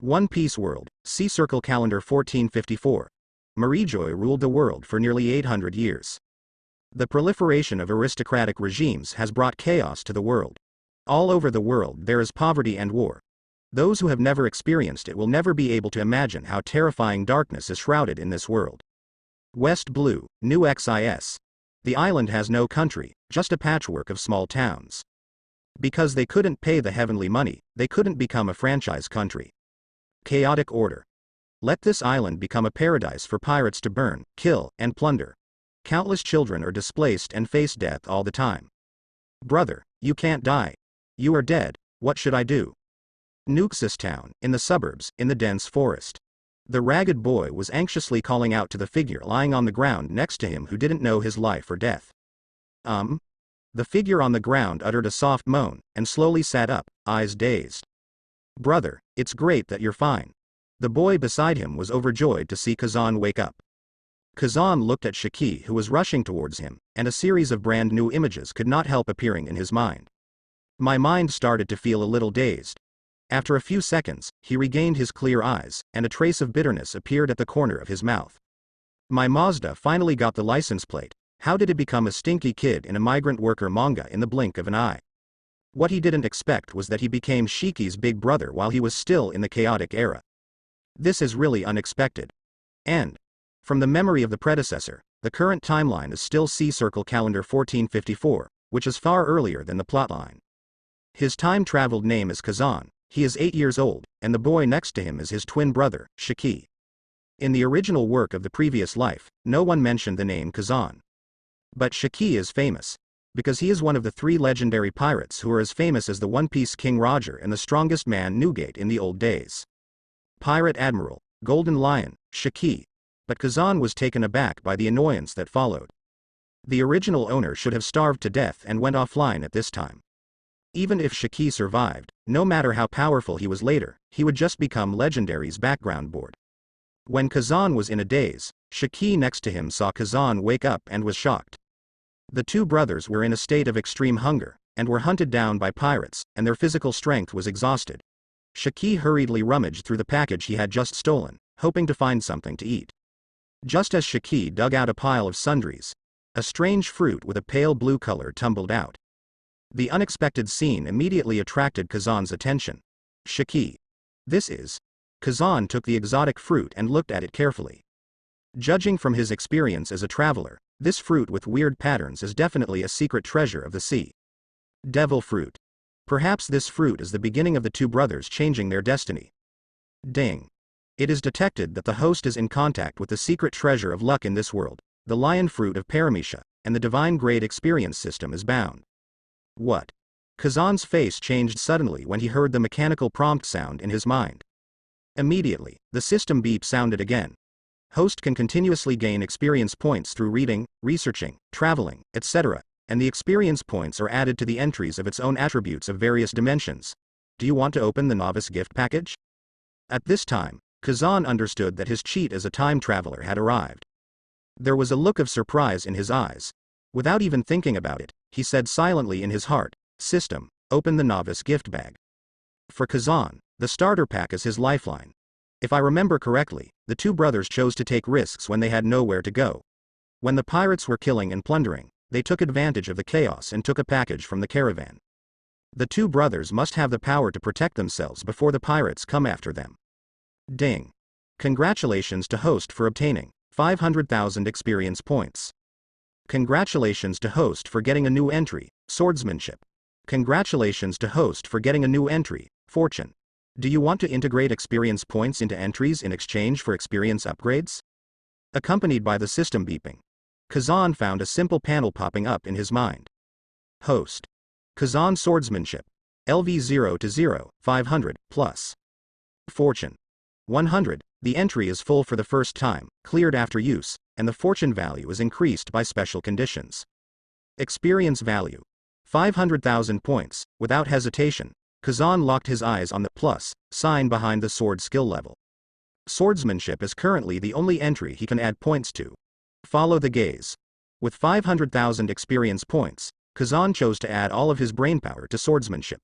One Piece World, Sea Circle Calendar 1454. Marijoy ruled the world for nearly 800 years. The proliferation of aristocratic regimes has brought chaos to the world. All over the world there is poverty and war. Those who have never experienced it will never be able to imagine how terrifying darkness is shrouded in this world. West Blue, New XIS. The island has no country, just a patchwork of small towns. Because they couldn't pay the heavenly money, they couldn't become a franchise country. Chaotic order. Let this island become a paradise for pirates to burn, kill, and plunder. Countless children are displaced and face death all the time. Brother, you can't die. You are dead, what should I do? Nuxus Town, in the suburbs, in the dense forest. The ragged boy was anxiously calling out to the figure lying on the ground next to him who didn't know his life or death. The figure on the ground uttered a soft moan, and slowly sat up, eyes dazed. Brother, it's great that you're fine. The boy beside him was overjoyed to see Kazan wake up. Kazan looked at Shiki who was rushing towards him, and a series of brand new images could not help appearing in his mind. My mind started to feel a little dazed. After a few seconds, he regained his clear eyes, and a trace of bitterness appeared at the corner of his mouth. My Mazda finally got the license plate. How did it become a stinky kid in a migrant worker manga in the blink of an eye? What he didn't expect was that he became Shiki's big brother while he was still in the chaotic era. This is really unexpected. And, from the memory of the predecessor, the current timeline is still Sea Circle Calendar 1454, which is far earlier than the plotline. His time-traveled name is Kazan, he is 8 years old, and the boy next to him is his twin brother, Shiki. In the original work of the previous life, no one mentioned the name Kazan. But Shiki is famous, because he is one of the 3 legendary pirates who are as famous as the One Piece King Roger and the strongest man Newgate in the old days. Pirate Admiral, Golden Lion, Shiki. But Kazan was taken aback by the annoyance that followed. The original owner should have starved to death and went offline at this time. Even if Shiki survived, no matter how powerful he was later, he would just become Legendary's background board. When Kazan was in a daze, Shiki next to him saw Kazan wake up and was shocked. The 2 brothers were in a state of extreme hunger, and were hunted down by pirates, and their physical strength was exhausted. Shiki hurriedly rummaged through the package he had just stolen, hoping to find something to eat. Just as Shiki dug out a pile of sundries, a strange fruit with a pale blue color tumbled out. The unexpected scene immediately attracted Kazan's attention. Shiki. This is. Kazan took the exotic fruit and looked at it carefully. Judging from his experience as a traveler, this fruit with weird patterns is definitely a secret treasure of the sea. Devil fruit. Perhaps this fruit is the beginning of the 2 brothers changing their destiny. Ding. It is detected that the host is in contact with the secret treasure of luck in this world, the lion fruit of Paramecia, and the divine grade experience system is bound. What? Kazan's face changed suddenly when he heard the mechanical prompt sound in his mind. Immediately, the system beep sounded again. Host can continuously gain experience points through reading, researching, traveling, etc., and the experience points are added to the entries of its own attributes of various dimensions. Do you want to open the novice gift package? At this time, Kazan understood that his cheat as a time traveler had arrived. There was a look of surprise in his eyes. Without even thinking about it, he said silently in his heart, "System, open the novice gift bag." For Kazan, the starter pack is his lifeline. If I remember correctly, the 2 brothers chose to take risks when they had nowhere to go. When the pirates were killing and plundering, they took advantage of the chaos and took a package from the caravan. The 2 brothers must have the power to protect themselves before the pirates come after them. Ding. Congratulations to host for obtaining 500,000 experience points. Congratulations to host for getting a new entry, Swordsmanship. Congratulations to host for getting a new entry, Fortune. Do you want to integrate experience points into entries in exchange for experience upgrades? Accompanied by the system beeping, Kazan found a simple panel popping up in his mind. Host. Kazan Swordsmanship. LV 0 to 0, 500, plus. Fortune. 100. The entry is full for the first time, cleared after use, and the fortune value is increased by special conditions. Experience value. 500,000 points. Without hesitation, Kazan locked his eyes on the plus sign behind the sword skill level. Swordsmanship is currently the only entry he can add points to. Follow the gaze. With 500,000 experience points, Kazan chose to add all of his brainpower to swordsmanship.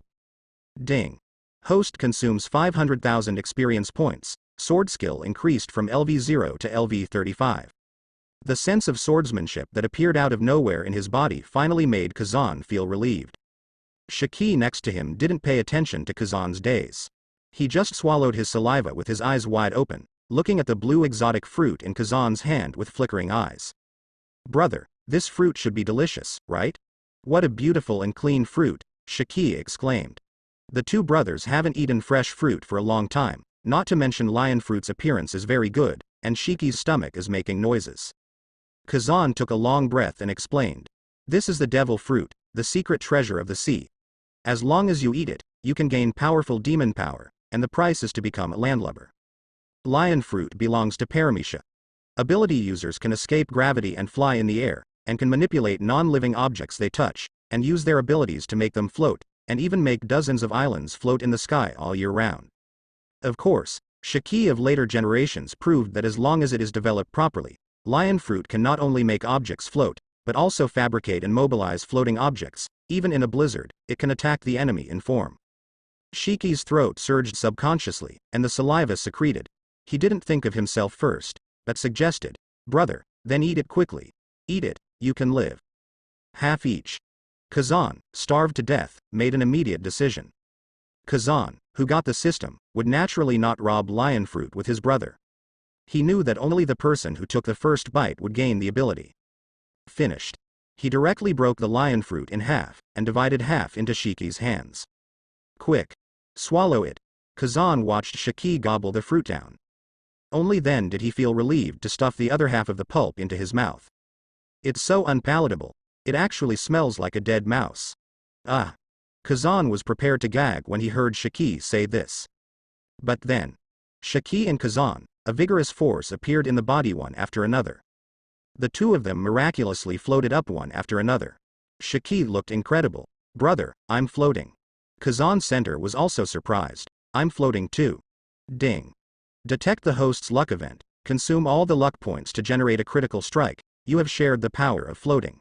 Ding. Host consumes 500,000 experience points. Sword skill increased from LV0 to LV35. The sense of swordsmanship that appeared out of nowhere in his body finally made Kazan feel relieved. Shiki next to him didn't pay attention to Kazan's daze. He just swallowed his saliva with his eyes wide open, looking at the blue exotic fruit in Kazan's hand with flickering eyes. Brother, this fruit should be delicious, right? What a beautiful and clean fruit, Shiki exclaimed. The two brothers haven't eaten fresh fruit for a long time, not to mention lion fruit's appearance is very good, and Shiki's stomach is making noises. Kazan took a long breath and explained. This is the devil fruit, the secret treasure of the sea. As long as you eat it, you can gain powerful demon power, and the price is to become a landlubber. Lion fruit belongs to Paramecia. Ability users can escape gravity and fly in the air, and can manipulate non-living objects they touch, and use their abilities to make them float, and even make dozens of islands float in the sky all year round. Of course, Shiki of later generations proved that as long as it is developed properly, lion fruit can not only make objects float, but also fabricate and mobilize floating objects. Even in a blizzard, it can attack the enemy in form. Shiki's throat surged subconsciously, and the saliva secreted. He didn't think of himself first, but suggested, brother, then eat it quickly. Eat it, you can live. Half each. Kazan, starved to death, made an immediate decision. Kazan, who got the system, would naturally not rob lion fruit with his brother. He knew that only the person who took the first bite would gain the ability. Finished. He directly broke the lion fruit in half, and divided half into Shiki's hands. Quick. Swallow it. Kazan watched Shiki gobble the fruit down. Only then did he feel relieved to stuff the other half of the pulp into his mouth. It's so unpalatable, it actually smells like a dead mouse. Ah. Kazan was prepared to gag when he heard Shiki say this. But then, Shiki and Kazan, a vigorous force appeared in the body one after another. The two of them miraculously floated up one after another. Shiki looked incredible. Brother, I'm floating. Kazan's center was also surprised. I'm floating too. Ding. Detect the host's luck event. Consume all the luck points to generate a critical strike. You have shared the power of floating.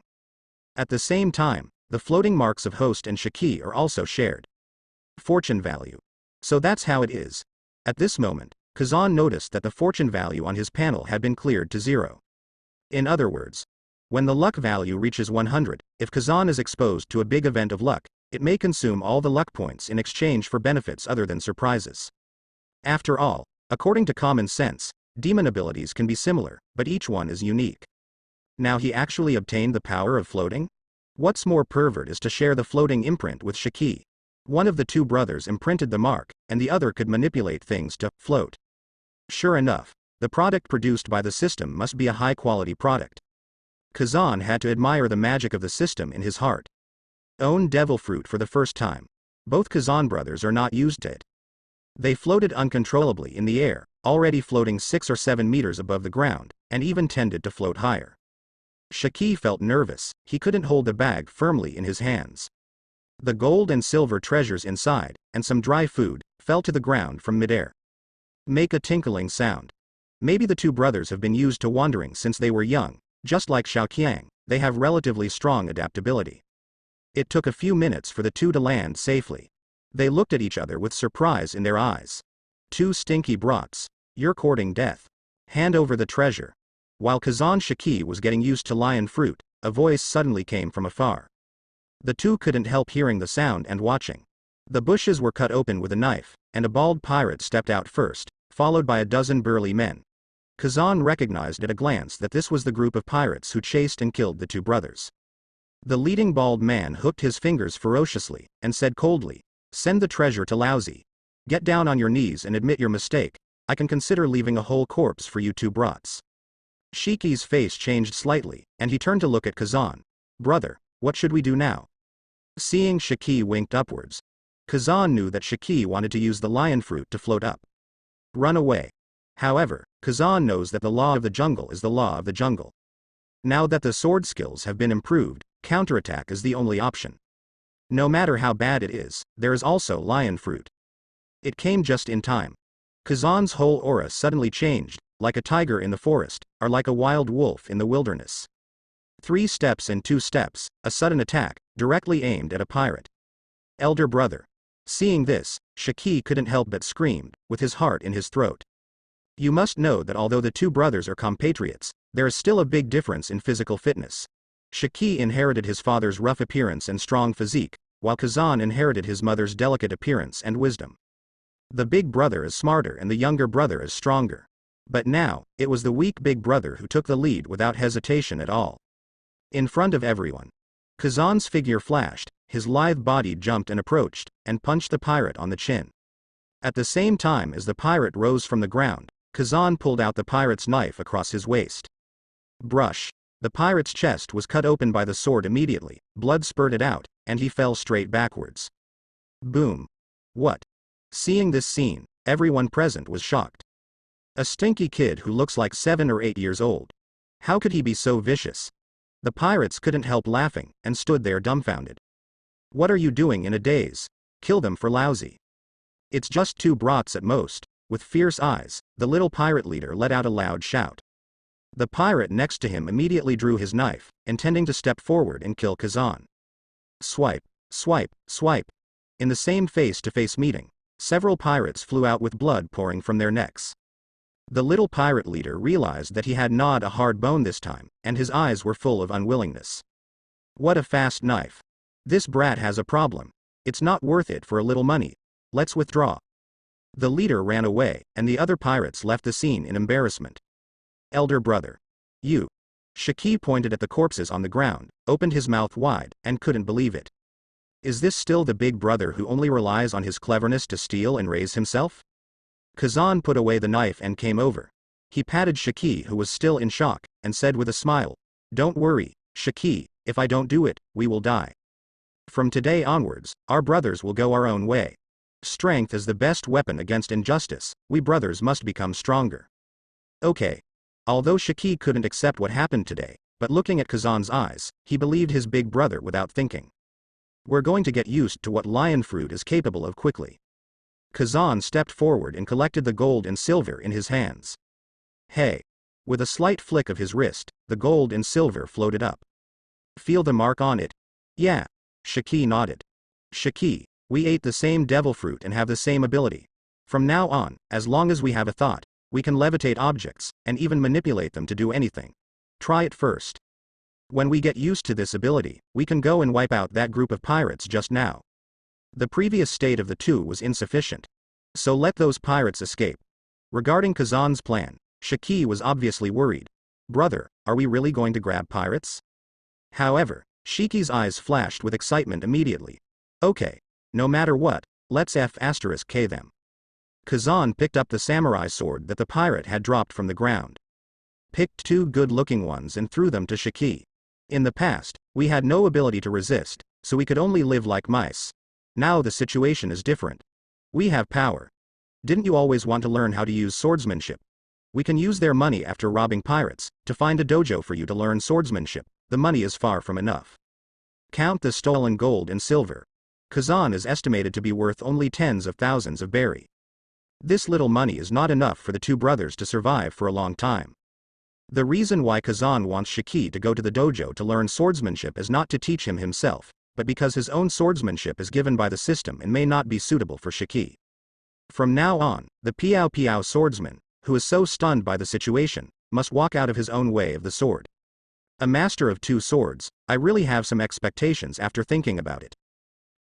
At the same time, the floating marks of host and Shiki are also shared. Fortune value. So that's how it is. At this moment, Kazan noticed that the fortune value on his panel had been cleared to 0. In other words, when the luck value reaches 100, if Kazan is exposed to a big event of luck, it may consume all the luck points in exchange for benefits other than surprises. After all, according to common sense, demon abilities can be similar, but each one is unique. Now he actually obtained the power of floating? What's more pervert is to share the floating imprint with Shiki. One of the two brothers imprinted the mark, and the other could manipulate things to float. Sure enough, the product produced by the system must be a high-quality product. Kazan had to admire the magic of the system in his heart. Own devil fruit for the first time. Both Kazan brothers are not used to it. They floated uncontrollably in the air, already floating 6 or 7 meters above the ground, and even tended to float higher. Shiki felt nervous. He couldn't hold the bag firmly in his hands. The gold and silver treasures inside, and some dry food, fell to the ground from midair. Make a tinkling sound. Maybe the two brothers have been used to wandering since they were young. Just like Xiaoqiang, they have relatively strong adaptability. It took a few minutes for the two to land safely. They looked at each other with surprise in their eyes. Two stinky brats. You're courting death. Hand over the treasure. While Kazan Shiki was getting used to lion fruit, a voice suddenly came from afar. The two couldn't help hearing the sound and watching. The bushes were cut open with a knife, and a bald pirate stepped out first, followed by a dozen burly men. Kazan recognized at a glance that this was the group of pirates who chased and killed the two brothers. The leading bald man hooked his fingers ferociously, and said coldly, "Send the treasure to Laozi. Get down on your knees and admit your mistake. I can consider leaving a whole corpse for you two brats." Shiki's face changed slightly, and he turned to look at Kazan. "Brother, what should we do now?" Seeing Shiki winked upwards, Kazan knew that Shiki wanted to use the lion fruit to float up. Run away. However, Kazan knows that the law of the jungle is the law of the jungle. Now that the sword skills have been improved, counterattack is the only option. No matter how bad it is, there is also lion fruit. It came just in time. Kazan's whole aura suddenly changed, like a tiger in the forest, or like a wild wolf in the wilderness. 3 steps and 2 steps, a sudden attack, directly aimed at a pirate. Elder brother. Seeing this, Shiki couldn't help but scream, with his heart in his throat. You must know that although the two brothers are compatriots, there is still a big difference in physical fitness. Shiki inherited his father's rough appearance and strong physique, while Kazan inherited his mother's delicate appearance and wisdom. The big brother is smarter and the younger brother is stronger. But now, it was the weak big brother who took the lead without hesitation at all. In front of everyone, Kazan's figure flashed, his lithe body jumped and approached, and punched the pirate on the chin. At the same time as the pirate rose from the ground, Kazan pulled out the pirate's knife across his waist. Brush. The pirate's chest was cut open by the sword immediately, blood spurted out, and he fell straight backwards. Boom. What? Seeing this scene, everyone present was shocked. A stinky kid who looks like 7 or 8 years old. How could he be so vicious? The pirates couldn't help laughing, and stood there dumbfounded. What are you doing in a daze? Kill them for lousy. It's just 2 brats at most. With fierce eyes, the little pirate leader let out a loud shout. The pirate next to him immediately drew his knife, intending to step forward and kill Kazan. Swipe, swipe, swipe. In the same face-to-face meeting, several pirates flew out with blood pouring from their necks. The little pirate leader realized that he had gnawed a hard bone this time, and his eyes were full of unwillingness. What a fast knife. This brat has a problem. It's not worth it for a little money. Let's withdraw. The leader ran away, and the other pirates left the scene in embarrassment. Elder brother. You. Shiki pointed at the corpses on the ground, opened his mouth wide, and couldn't believe it. Is this still the big brother who only relies on his cleverness to steal and raise himself? Kazan put away the knife and came over. He patted Shiki, who was still in shock, and said with a smile, "Don't worry, Shiki, if I don't do it, we will die. From today onwards, our brothers will go our own way. Strength is the best weapon against injustice, we brothers must become stronger." Okay. Although Shiki couldn't accept what happened today, but looking at Kazan's eyes, he believed his big brother without thinking. We're going to get used to what lion fruit is capable of quickly. Kazan stepped forward and collected the gold and silver in his hands. Hey. With a slight flick of his wrist, the gold and silver floated up. Feel the mark on it? Yeah. Shiki nodded. Shiki, we ate the same devil fruit and have the same ability. From now on, as long as we have a thought, we can levitate objects, and even manipulate them to do anything. Try it first. When we get used to this ability, we can go and wipe out that group of pirates just now. The previous state of the two was insufficient. So let those pirates escape. Regarding Kazan's plan, Shiki was obviously worried. Brother, are we really going to grab pirates? However, Shiki's eyes flashed with excitement immediately. Okay. No matter what, let's F*K them. Kazan picked up the samurai sword that the pirate had dropped from the ground. Picked 2 good-looking ones and threw them to Shiki. In the past, we had no ability to resist, so we could only live like mice. Now the situation is different. We have power. Didn't you always want to learn how to use swordsmanship? We can use their money after robbing pirates, to find a dojo for you to learn swordsmanship. The money is far from enough. Count the stolen gold and silver. Kazan is estimated to be worth only tens of thousands of berry. This little money is not enough for the 2 brothers to survive for a long time. The reason why Kazan wants Shiki to go to the dojo to learn swordsmanship is not to teach him himself, but because his own swordsmanship is given by the system and may not be suitable for Shiki. From now on, the Piao Piao swordsman, who is so stunned by the situation, must walk out of his own way of the sword. A master of 2 swords, I really have some expectations after thinking about it.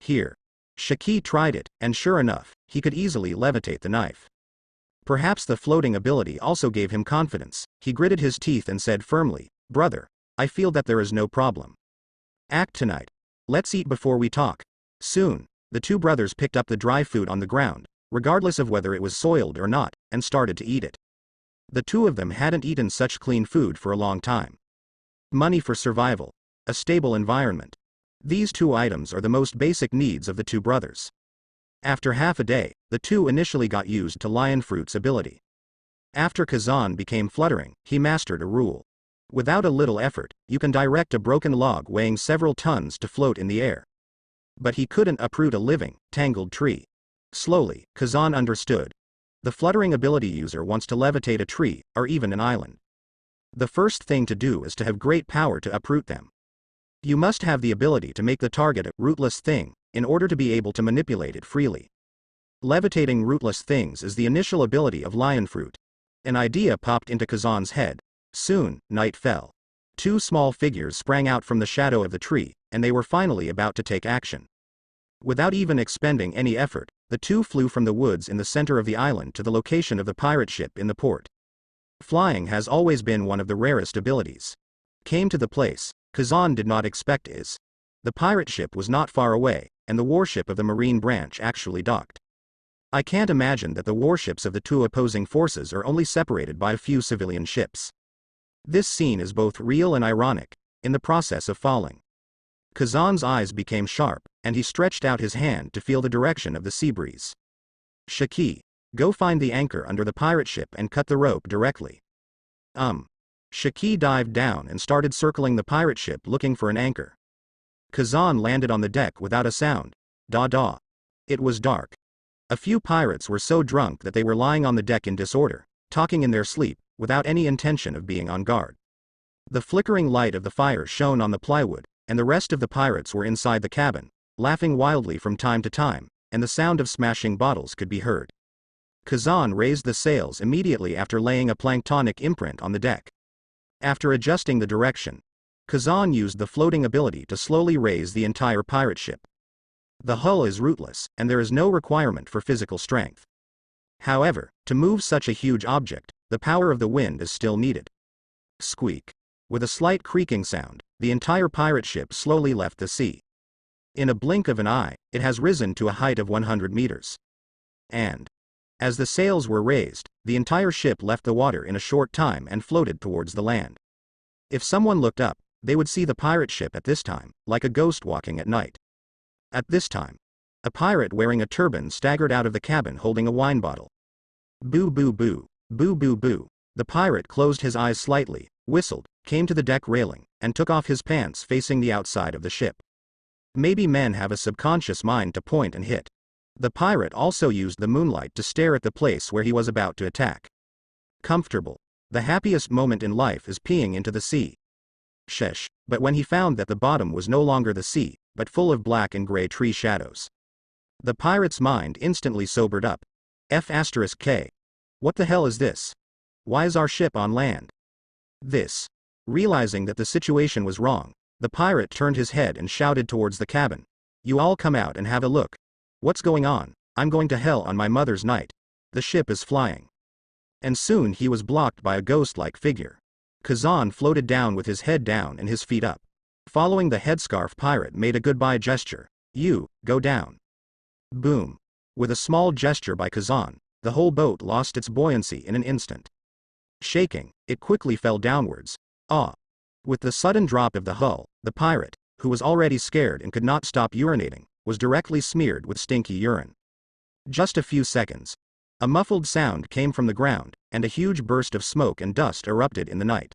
Here. Shiki tried it, and sure enough, he could easily levitate the knife. Perhaps the floating ability also gave him confidence. He gritted his teeth and said firmly, "Brother, I feel that there is no problem. Act tonight. Let's eat before we talk." Soon, the 2 brothers picked up the dry food on the ground, regardless of whether it was soiled or not, and started to eat it. The 2 of them hadn't eaten such clean food for a long time. Money for survival. A stable environment. These 2 items are the most basic needs of the 2 brothers. After half a day, the 2 initially got used to lion fruit's ability. After Kazan became fluttering, he mastered a rule. Without a little effort, you can direct a broken log weighing several tons to float in the air. But he couldn't uproot a living, tangled tree. Slowly, Kazan understood. The fluttering ability user wants to levitate a tree, or even an island. The first thing to do is to have great power to uproot them. You must have the ability to make the target a rootless thing, in order to be able to manipulate it freely. Levitating rootless things is the initial ability of lion fruit. An idea popped into Kazan's head. Soon, night fell. Two small figures sprang out from the shadow of the tree, and they were finally about to take action. Without even expending any effort, the two flew from the woods in the center of the island to the location of the pirate ship in the port. Flying has always been one of the rarest abilities. Came to the place Kazan did not expect is. The pirate ship was not far away, and the warship of the marine branch actually docked. I can't imagine that the warships of the two opposing forces are only separated by a few civilian ships. This scene is both real and ironic, in the process of falling. Kazan's eyes became sharp, and he stretched out his hand to feel the direction of the sea breeze. Shiki, go find the anchor under the pirate ship and cut the rope directly. Shiki dived down and started circling the pirate ship looking for an anchor. Kazan landed on the deck without a sound. Da. It was dark. A few pirates were so drunk that they were lying on the deck in disorder, talking in their sleep, without any intention of being on guard. The flickering light of the fire shone on the plywood, and the rest of the pirates were inside the cabin, laughing wildly from time to time, and the sound of smashing bottles could be heard. Kazan raised the sails immediately after laying a planktonic imprint on the deck. After adjusting the direction, Kazan used the floating ability to slowly raise the entire pirate ship. The hull is rootless, and there is no requirement for physical strength. However, to move such a huge object, the power of the wind is still needed. Squeak. With a slight creaking sound, the entire pirate ship slowly left the sea. In a blink of an eye, it has risen to a height of 100 meters. And, as the sails were raised, the entire ship left the water in a short time and floated towards the land. If someone looked up, they would see the pirate ship at this time, like a ghost walking at night. At this time, a pirate wearing a turban staggered out of the cabin holding a wine bottle. Boo boo boo, boo boo boo. The pirate closed his eyes slightly, whistled, came to the deck railing, and took off his pants facing the outside of the ship. Maybe men have a subconscious mind to point and hit. The pirate also used the moonlight to stare at the place where he was about to attack. Comfortable. The happiest moment in life is peeing into the sea. Sheesh, but when he found that the bottom was no longer the sea, but full of black and gray tree shadows. The pirate's mind instantly sobered up. F*K. What the hell is this? Why is our ship on land? Realizing that the situation was wrong, the pirate turned his head and shouted towards the cabin. You all come out and have a look. What's going on? I'm going to hell on my mother's night. The ship is flying. And soon he was blocked by a ghost-like figure. Kazan floated down with his head down and his feet up. Following the headscarf, pirate made a goodbye gesture. You, go down. Boom. With a small gesture by Kazan, the whole boat lost its buoyancy in an instant. Shaking, it quickly fell downwards. With the sudden drop of the hull, the pirate, who was already scared and could not stop urinating, was directly smeared with stinky urine. Just a few seconds. A muffled sound came from the ground, and a huge burst of smoke and dust erupted in the night.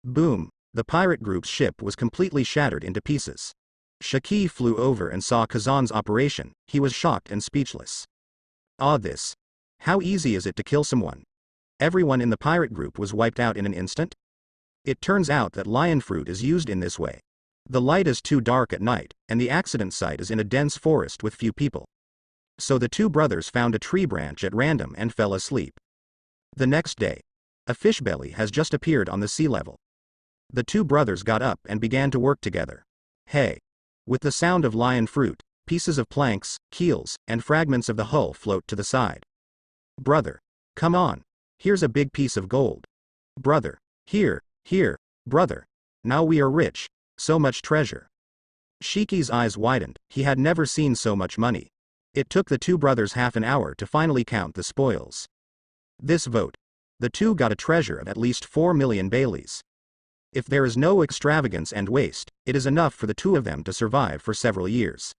Boom. The pirate group's ship was completely shattered into pieces. Shiki flew over and saw Kazan's operation. He was shocked and speechless. How easy is it to kill someone? Everyone in the pirate group was wiped out in an instant? It turns out that lion fruit is used in this way. The light is too dark at night, and the accident site is in a dense forest with few people. So the two brothers found a tree branch at random and fell asleep. The next day, a fish belly has just appeared on the sea level. The two brothers got up and began to work together. Hey! With the sound of lion fruit, pieces of planks, keels, and fragments of the hull float to the side. Brother! Come on! Here's a big piece of gold. Brother! Here, brother! Now we are rich! So much treasure! Shiki's eyes widened. He had never seen so much money. It took the two brothers half an hour to finally count the spoils. This vote. The two got a treasure of at least 4 million Baileys. If there is no extravagance and waste, it is enough for the two of them to survive for several years.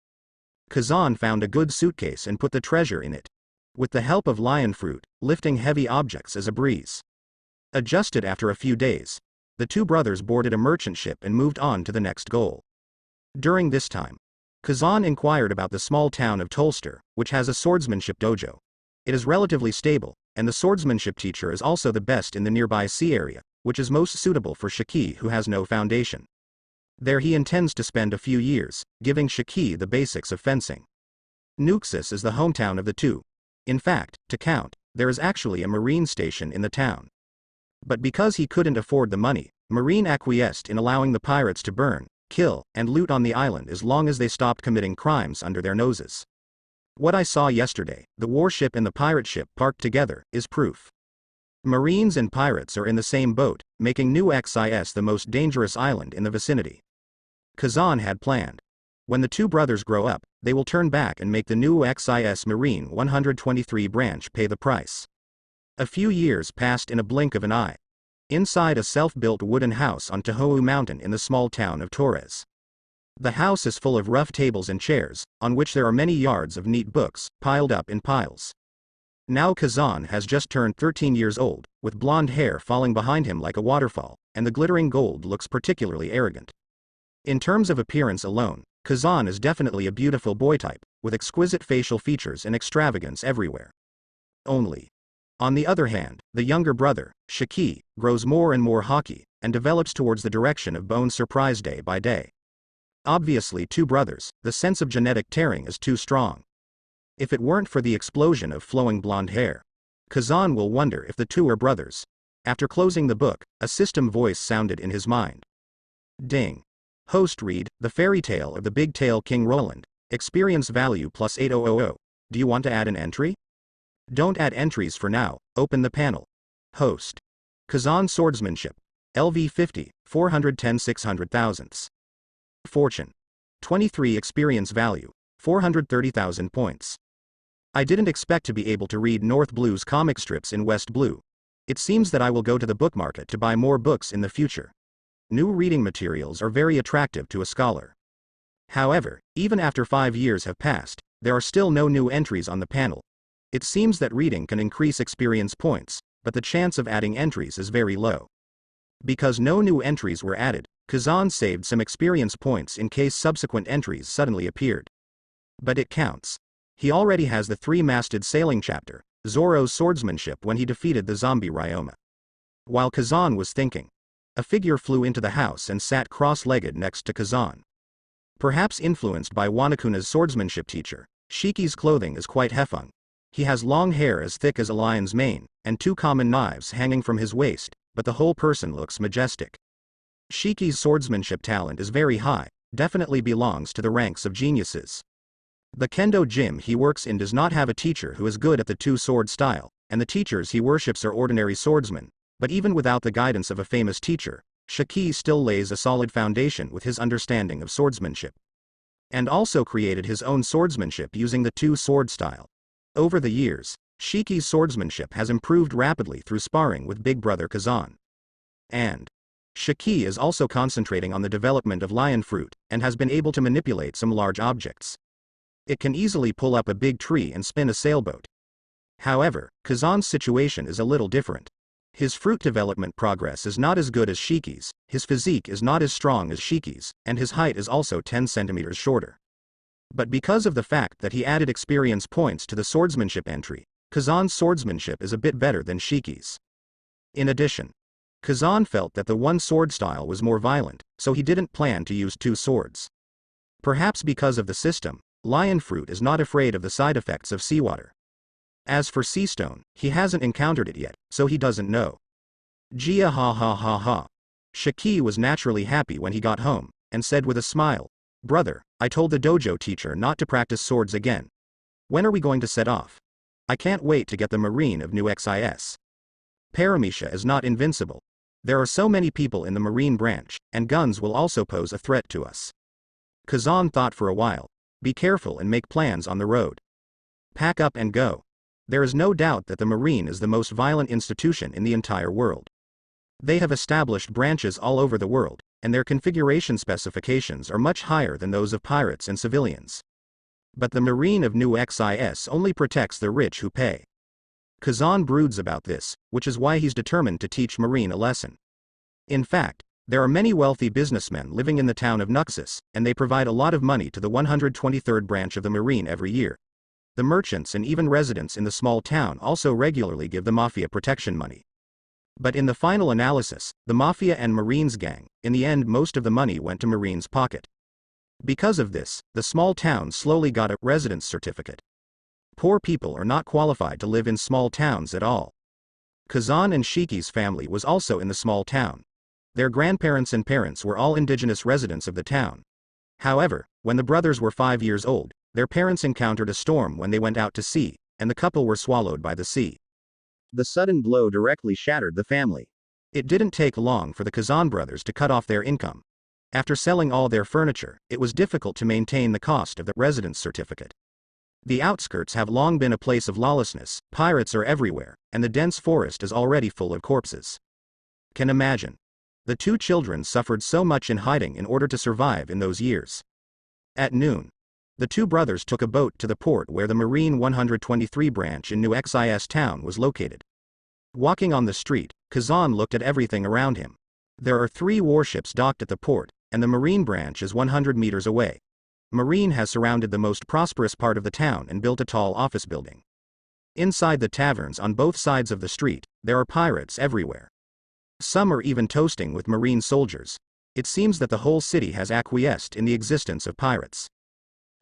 Kazan found a good suitcase and put the treasure in it. With the help of lion fruit, lifting heavy objects is a breeze. Adjusted after a few days, the two brothers boarded a merchant ship and moved on to the next goal. During this time, Kazan inquired about the small town of Tolster, which has a swordsmanship dojo. It is relatively stable, and the swordsmanship teacher is also the best in the nearby sea area, which is most suitable for Shiki, who has no foundation. There he intends to spend a few years, giving Shiki the basics of fencing. Nuxus is the hometown of the two. In fact, to count, there is actually a marine station in the town. But because he couldn't afford the money, Marine acquiesced in allowing the pirates to burn, kill, and loot on the island as long as they stopped committing crimes under their noses. What I saw yesterday, the warship and the pirate ship parked together, is proof. Marines and pirates are in the same boat, making New Xis the most dangerous island in the vicinity. Kazan had planned. When the two brothers grow up, they will turn back and make the New Xis Marine 123 branch pay the price. A few years passed in a blink of an eye. Inside a self-built wooden house on Tohou Mountain in the small town of Torres. The house is full of rough tables and chairs, on which there are many yards of neat books, piled up in piles. Now Kazan has just turned 13 years old, with blonde hair falling behind him like a waterfall, and the glittering gold looks particularly arrogant. In terms of appearance alone, Kazan is definitely a beautiful boy type, with exquisite facial features and extravagance everywhere. Only. On the other hand, the younger brother, Shiki, grows more and more haki, and develops towards the direction of Bone's surprise day by day. Obviously two brothers, the sense of genetic tearing is too strong. If it weren't for the explosion of flowing blonde hair, Kazan will wonder if the two are brothers. After closing the book, a system voice sounded in his mind. Ding. Host read, The Fairy Tale of the Big Tail King Roland, experience value plus 8000. Do you want to add an entry? Don't add entries for now, open the panel. Host. Kazan Swordsmanship. LV 50, 410 600 thousandths. Fortune. 23 experience value, 430,000 points. I didn't expect to be able to read North Blue's comic strips in West Blue. It seems that I will go to the book market to buy more books in the future. New reading materials are very attractive to a scholar. However, even after 5 years have passed, there are still no new entries on the panel. It seems that reading can increase experience points, but the chance of adding entries is very low. Because no new entries were added, Kazan saved some experience points in case subsequent entries suddenly appeared. But it counts. He already has the 3-masted sailing chapter, Zoro's swordsmanship when he defeated the zombie Ryoma. While Kazan was thinking, a figure flew into the house and sat cross-legged next to Kazan. Perhaps influenced by Wanakuna's swordsmanship teacher, Shiki's clothing is quite hefung. He has long hair as thick as a lion's mane, and 2 common knives hanging from his waist, but the whole person looks majestic. Shiki's swordsmanship talent is very high, definitely belongs to the ranks of geniuses. The kendo gym he works in does not have a teacher who is good at the 2-sword style, and the teachers he worships are ordinary swordsmen, but even without the guidance of a famous teacher, Shiki still lays a solid foundation with his understanding of swordsmanship. And also created his own swordsmanship using the 2-sword style. Over the years, Shiki's swordsmanship has improved rapidly through sparring with big brother Kazan. And Shiki is also concentrating on the development of lion fruit, and has been able to manipulate some large objects. It can easily pull up a big tree and spin a sailboat. However, Kazan's situation is a little different. His fruit development progress is not as good as Shiki's, his physique is not as strong as Shiki's, and his height is also 10 centimeters shorter. But because of the fact that he added experience points to the swordsmanship entry, Kazan's swordsmanship is a bit better than Shiki's. In addition, Kazan felt that the 1-sword style was more violent, so he didn't plan to use 2 swords. Perhaps because of the system, lion fruit is not afraid of the side effects of seawater. As for sea stone, he hasn't encountered it yet, so he doesn't know. Gia ha ha ha ha. Shiki was naturally happy when he got home, and said with a smile, Brother, I told the dojo teacher not to practice swords again. When are we going to set off? I can't wait to get the Marine of New Xis. Paramecia is not invincible. There are so many people in the Marine branch, and guns will also pose a threat to us. Kazan thought for a while. Be careful and make plans on the road. Pack up and go. There is no doubt that the Marine is the most violent institution in the entire world. They have established branches all over the world, and their configuration specifications are much higher than those of pirates and civilians. But the Marine of New Xis only protects the rich who pay. Kazan broods about this, which is why he's determined to teach Marine a lesson. In fact, there are many wealthy businessmen living in the town of Nuxus, and they provide a lot of money to the 123rd branch of the Marine every year. The merchants and even residents in the small town also regularly give the mafia protection money. But in the final analysis, the Mafia and Marines gang, in the end most of the money went to Marines' pocket. Because of this, the small town slowly got a residence certificate. Poor people are not qualified to live in small towns at all. Kazan and Shiki's family was also in the small town. Their grandparents and parents were all indigenous residents of the town. However, when the brothers were 5 years old, their parents encountered a storm when they went out to sea, and the couple were swallowed by the sea. The sudden blow directly shattered the family. It didn't take long for the Kazan brothers to cut off their income. After selling all their furniture, it was difficult to maintain the cost of the residence certificate. The outskirts have long been a place of lawlessness, pirates are everywhere, and the dense forest is already full of corpses. Can imagine. The two children suffered so much in hiding in order to survive in those years. At noon, the two brothers took a boat to the port where the Marine 123 branch in New Xis town was located. Walking on the street, Kazan looked at everything around him. There are 3 warships docked at the port, and the Marine branch is 100 meters away. Marine has surrounded the most prosperous part of the town and built a tall office building. Inside the taverns on both sides of the street, there are pirates everywhere. Some are even toasting with Marine soldiers. It seems that the whole city has acquiesced in the existence of pirates.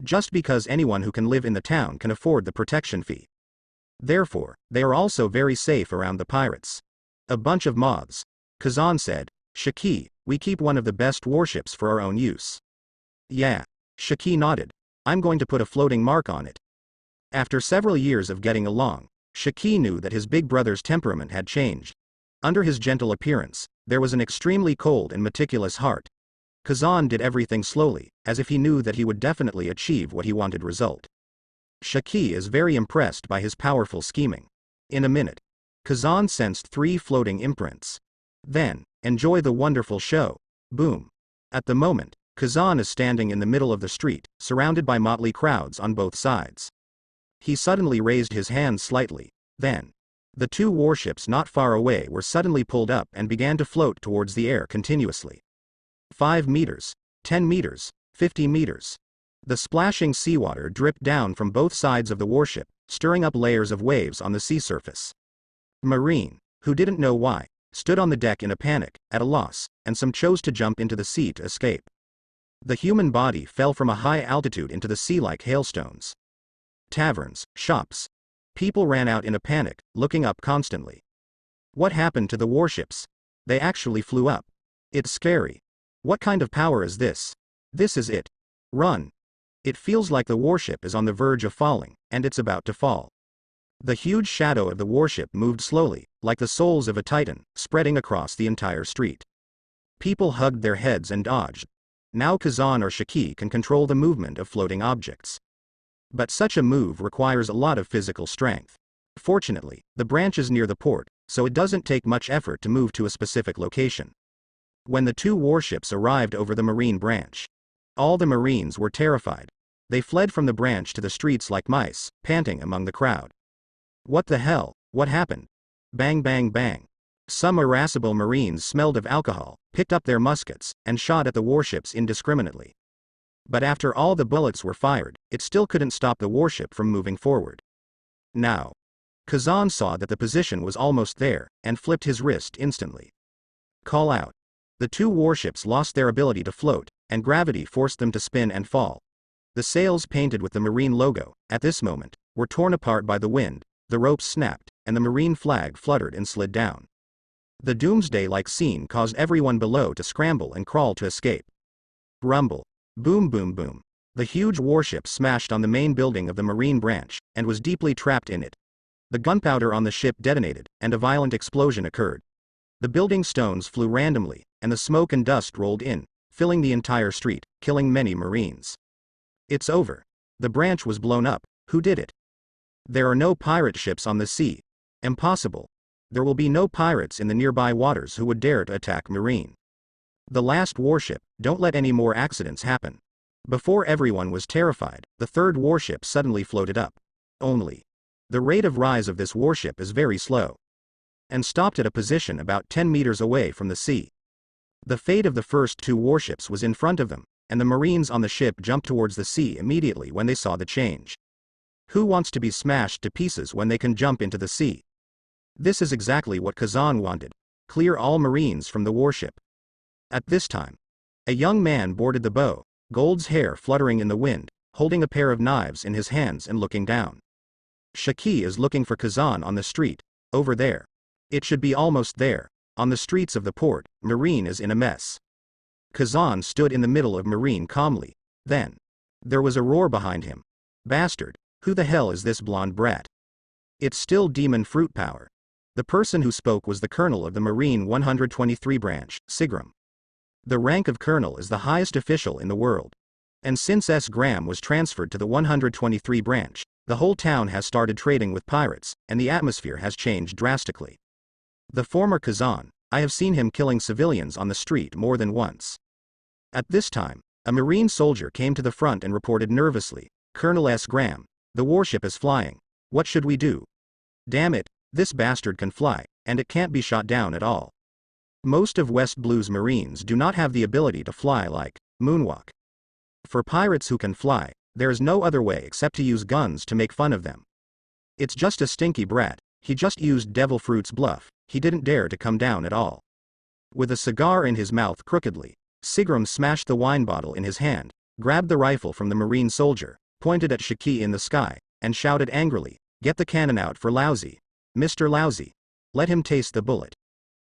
Just because anyone who can live in the town can afford the protection fee. Therefore, they are also very safe around the pirates. A bunch of moths. Kazan said, Shiki, we keep one of the best warships for our own use. Yeah. Shiki nodded. I'm going to put a floating mark on it. After several years of getting along, Shiki knew that his big brother's temperament had changed. Under his gentle appearance, there was an extremely cold and meticulous heart. Kazan did everything slowly, as if he knew that he would definitely achieve what he wanted result. Shiki is very impressed by his powerful scheming. In a minute, Kazan sensed 3 floating imprints. Then, enjoy the wonderful show. Boom. At the moment, Kazan is standing in the middle of the street, surrounded by motley crowds on both sides. He suddenly raised his hands slightly. Then, the 2 warships not far away were suddenly pulled up and began to float towards the air continuously. 5 meters, 10 meters, 50 meters. The splashing seawater dripped down from both sides of the warship, stirring up layers of waves on the sea surface. Marine, who didn't know why, stood on the deck in a panic, at a loss, and some chose to jump into the sea to escape. The human body fell from a high altitude into the sea like hailstones. Taverns, shops. People ran out in a panic, looking up constantly. What happened to the warships? They actually flew up. It's scary. What kind of power is this? This is it. Run. It feels like the warship is on the verge of falling, and it's about to fall. The huge shadow of the warship moved slowly, like the souls of a titan, spreading across the entire street. People hugged their heads and dodged. Now Kazan or Shiki can control the movement of floating objects. But such a move requires a lot of physical strength. Fortunately, the branch is near the port, so it doesn't take much effort to move to a specific location. When the 2 warships arrived over the Marine branch, all the Marines were terrified. They fled from the branch to the streets like mice, panting among the crowd. What the hell? What happened? Bang bang bang. Some irascible Marines smelled of alcohol, picked up their muskets, and shot at the warships indiscriminately. But after all the bullets were fired, it still couldn't stop the warship from moving forward. Now, Kazan saw that the position was almost there, and flipped his wrist instantly. Call out. The 2 warships lost their ability to float, and gravity forced them to spin and fall. The sails painted with the Marine logo, at this moment, were torn apart by the wind, the ropes snapped, and the Marine flag fluttered and slid down. The doomsday-like scene caused everyone below to scramble and crawl to escape. Rumble. Boom boom boom. The huge warship smashed on the main building of the Marine branch, and was deeply trapped in it. The gunpowder on the ship detonated, and a violent explosion occurred. The building stones flew randomly, and the smoke and dust rolled in, filling the entire street, killing many Marines. It's over. The branch was blown up. Who did it? There are no pirate ships on the sea. Impossible. There will be no pirates in the nearby waters who would dare to attack Marine. The last warship, don't let any more accidents happen. Before everyone was terrified, the 3rd warship suddenly floated up. Only. The rate of rise of this warship is very slow. And stopped at a position about 10 meters away from the sea. The fate of the first 2 warships was in front of them, and the Marines on the ship jumped towards the sea immediately when they saw the change. Who wants to be smashed to pieces when they can jump into the sea? This is exactly what Kazan wanted. clear all marines from the warship. At this time, a young man boarded the bow, gold's hair fluttering in the wind, holding a pair of knives in his hands and looking down. Shiki is looking for Kazan on the street, over there. It should be almost there. On the streets of the port, Marine is in a mess. Kazan stood in the middle of Marine calmly. Then, there was a roar behind him. Bastard, who the hell is this blonde brat? It's still demon fruit power. The person who spoke was the colonel of the Marine 123 branch, Sigram. The rank of colonel is the highest official in the world. And since S. Graham was transferred to the 123 branch, the whole town has started trading with pirates, and the atmosphere has changed drastically. The former Kazan, I have seen him killing civilians on the street more than once. At this time, a Marine soldier came to the front and reported nervously, Colonel S. Graham, the warship is flying. What should we do? Damn it, this bastard can fly, and it can't be shot down at all. Most of West Blue's Marines do not have the ability to fly like moonwalk. For pirates who can fly, there is no other way except to use guns to make fun of them. It's just a stinky brat, he just used Devil Fruit's bluff, he didn't dare to come down at all. With a cigar in his mouth crookedly, Sigram smashed the wine bottle in his hand, grabbed the rifle from the Marine soldier, pointed at Shiki in the sky, and shouted angrily, "Get the cannon out for Lousy. Mr. Lousy. Let him taste the bullet."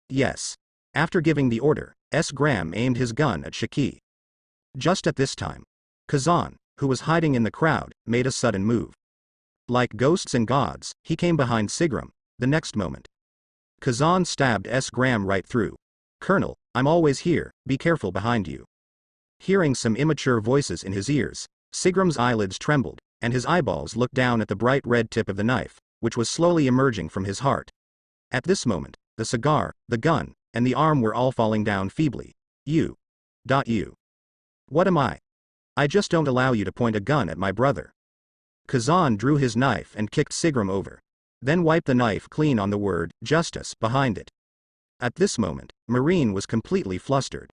Yes. After giving the order, S. Graham aimed his gun at Shiki. Just at this time, Kazan, who was hiding in the crowd, made a sudden move. Like ghosts and gods, he came behind Sigram. The next moment, Kazan stabbed S. Graham right through. "Colonel, I'm always here, be careful behind you." Hearing some immature voices in his ears, Sigram's eyelids trembled, and his eyeballs looked down at the bright red tip of the knife, which was slowly emerging from his heart. At this moment, the cigar, the gun, and the arm were all falling down feebly. You. What am I? I just don't allow you to point a gun at my brother. Kazan drew his knife and kicked Sigram over. Then wiped the knife clean on the word, justice, behind it. At this moment, Marine was completely flustered.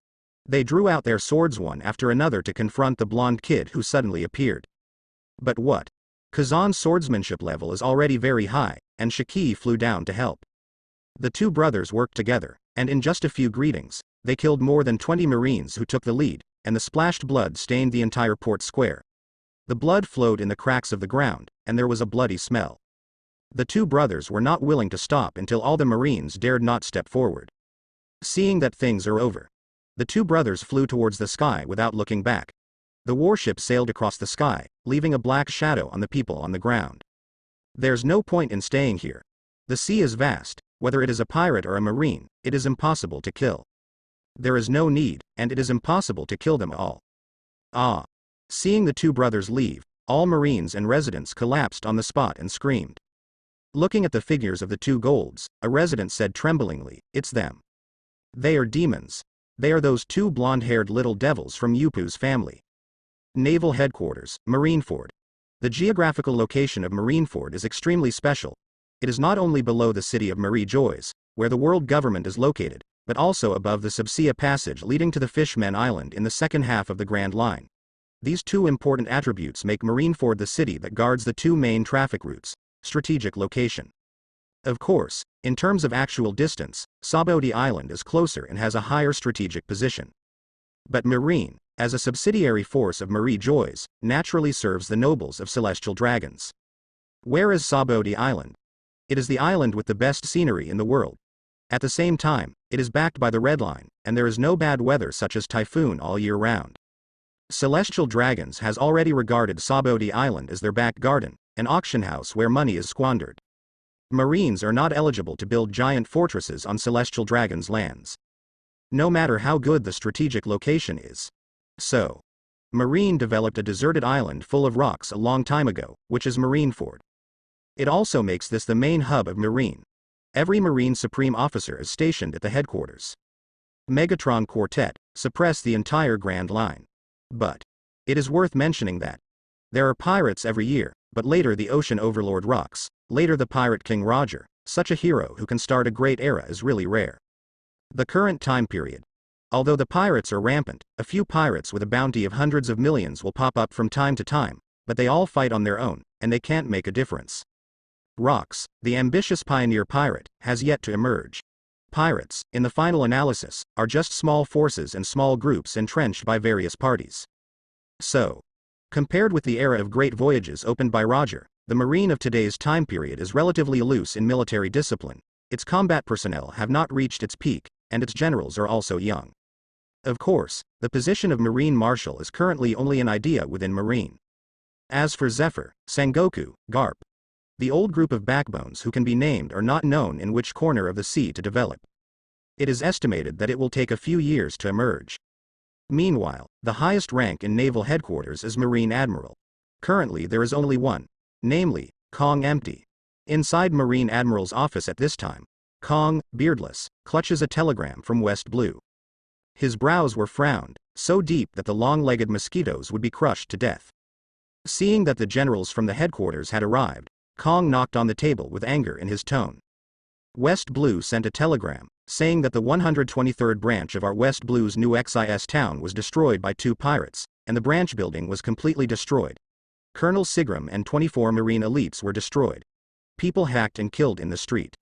They drew out their swords one after another to confront the blonde kid who suddenly appeared. But what? Kazan's swordsmanship level is already very high, and Shiki flew down to help. The two brothers worked together, and in just a few greetings, they killed more than 20 Marines who took the lead, and the splashed blood stained the entire port square. The blood flowed in the cracks of the ground, and there was a bloody smell. The two brothers were not willing to stop until all the Marines dared not step forward. Seeing that things are over, the two brothers flew towards the sky without looking back. The warship sailed across the sky, leaving a black shadow on the people on the ground. There's no point in staying here. The sea is vast, whether it is a pirate or a Marine, it is impossible to kill. There is no need, and it is impossible to kill them all. Ah! Seeing the two brothers leave, all Marines and residents collapsed on the spot and screamed. Looking at the figures of the two golds, a resident said tremblingly, "It's them. They are demons. They are those two blonde-haired little devils from Yupu's family." Naval Headquarters, Marineford. The geographical location of Marineford is extremely special. It is not only below the city of Marie Joyce, where the world government is located, but also above the Subsia Passage leading to the Fishmen Island in the second half of the Grand Line. These two important attributes make Marineford the city that guards the two main traffic routes. Strategic location. Of course, in terms of actual distance, Saboti Island is closer and has a higher strategic position. But Marine, as a subsidiary force of Marie Joyce, naturally serves the nobles of celestial dragons. Where is Saboti Island? It is the island with the best scenery in the world. At the same time, it is backed by the Red Line, and there is no bad weather such as typhoon all year round. Celestial Dragons has already regarded Saboti Island as their back garden, an auction house where money is squandered. Marines are not eligible to build giant fortresses on Celestial Dragons' lands, no matter how good the strategic location is. So, Marine developed a deserted island full of rocks a long time ago, which is Marineford. It also makes this the main hub of Marine. Every Marine Supreme Officer is stationed at the headquarters. Megatron Quartet suppress the entire Grand Line. But it is worth mentioning that there are pirates every year, but later the Ocean Overlord rocks, later the Pirate King Roger, such a hero who can start a great era is really rare. The current time period. Although the pirates are rampant, a few pirates with a bounty of hundreds of millions will pop up from time to time, but they all fight on their own, and they can't make a difference. Rocks, the ambitious pioneer pirate, has yet to emerge. Pirates, in the final analysis, are just small forces and small groups entrenched by various parties. So, compared with the era of great voyages opened by Roger, the Marine of today's time period is relatively loose in military discipline, its combat personnel have not reached its peak, and its generals are also young. Of course, the position of Marine Marshal is currently only an idea within Marine. As for Zephyr, Sengoku, Garp, the old group of backbones who can be named are not known in which corner of the sea to develop. It is estimated that it will take a few years to emerge. Meanwhile, the highest rank in naval headquarters is Marine Admiral. Currently there is only one, namely, Kong Empty. Inside Marine Admiral's office at this time, Kong, beardless, clutches a telegram from West Blue. His brows were frowned, so deep that the long-legged mosquitoes would be crushed to death. Seeing that the generals from the headquarters had arrived, Kong knocked on the table with anger in his tone. West Blue sent a telegram, saying that the 123rd branch of our West Blue's new XIS town was destroyed by 2 pirates, and the branch building was completely destroyed. Colonel Sigram and 24 Marine elites were destroyed. People hacked and killed in the street.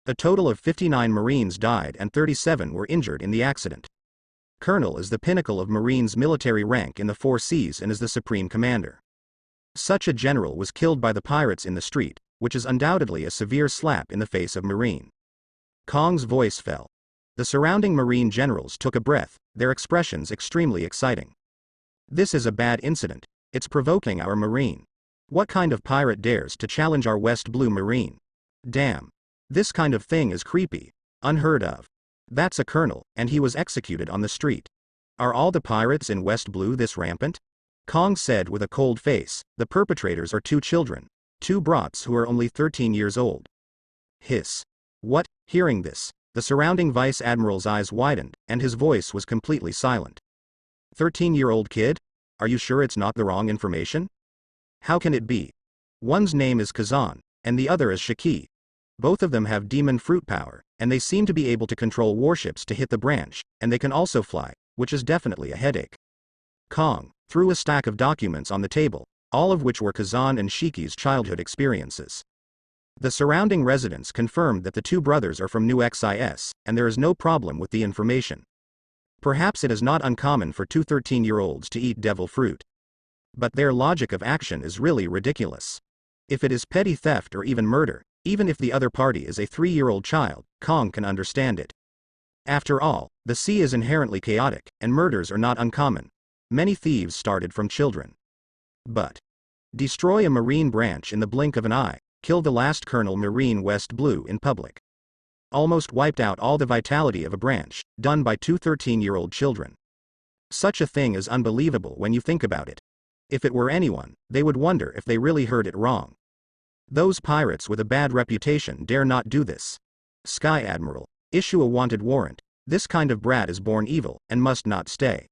A total of 59 Marines died and 37 were injured in the accident. Colonel is the pinnacle of Marines' military rank in the 4 seas and is the supreme commander. Such a general was killed by the pirates in the street, which is undoubtedly a severe slap in the face of Marine. Kong's voice fell. The surrounding Marine generals took a breath, their expressions extremely exciting. This is a bad incident, it's provoking our Marine. What kind of pirate dares to challenge our West Blue Marine? Damn. This kind of thing is creepy, unheard of. That's a colonel, and he was executed on the street. Are all the pirates in West Blue this rampant? Kong said with a cold face, the perpetrators are 2 children, 2 brats who are only 13 years old. Hiss. What? Hearing this, the surrounding vice admiral's eyes widened, and his voice was completely silent. 13-year-old kid? Are you sure it's not the wrong information? How can it be? One's name is Kazan, and the other is Shiki. Both of them have demon fruit power, and they seem to be able to control warships to hit the branch, and they can also fly, which is definitely a headache. Kong threw a stack of documents on the table, all of which were Kazan and Shiki's childhood experiences. The surrounding residents confirmed that the 2 brothers are from New XIS, and there is no problem with the information. Perhaps it is not uncommon for 2 13-year-olds to eat devil fruit. But their logic of action is really ridiculous. If it is petty theft or even murder, even if the other party is a 3-year-old child, Kong can understand it. After all, the sea is inherently chaotic, and murders are not uncommon. Many thieves started from children. But destroy a Marine branch in the blink of an eye, kill the last Colonel Marine West Blue in public. Almost wiped out all the vitality of a branch, done by 2 13-year-old children. Such a thing is unbelievable when you think about it. If it were anyone, they would wonder if they really heard it wrong. Those pirates with a bad reputation dare not do this. Sky Admiral, issue a wanted warrant. This kind of brat is born evil, and must not stay.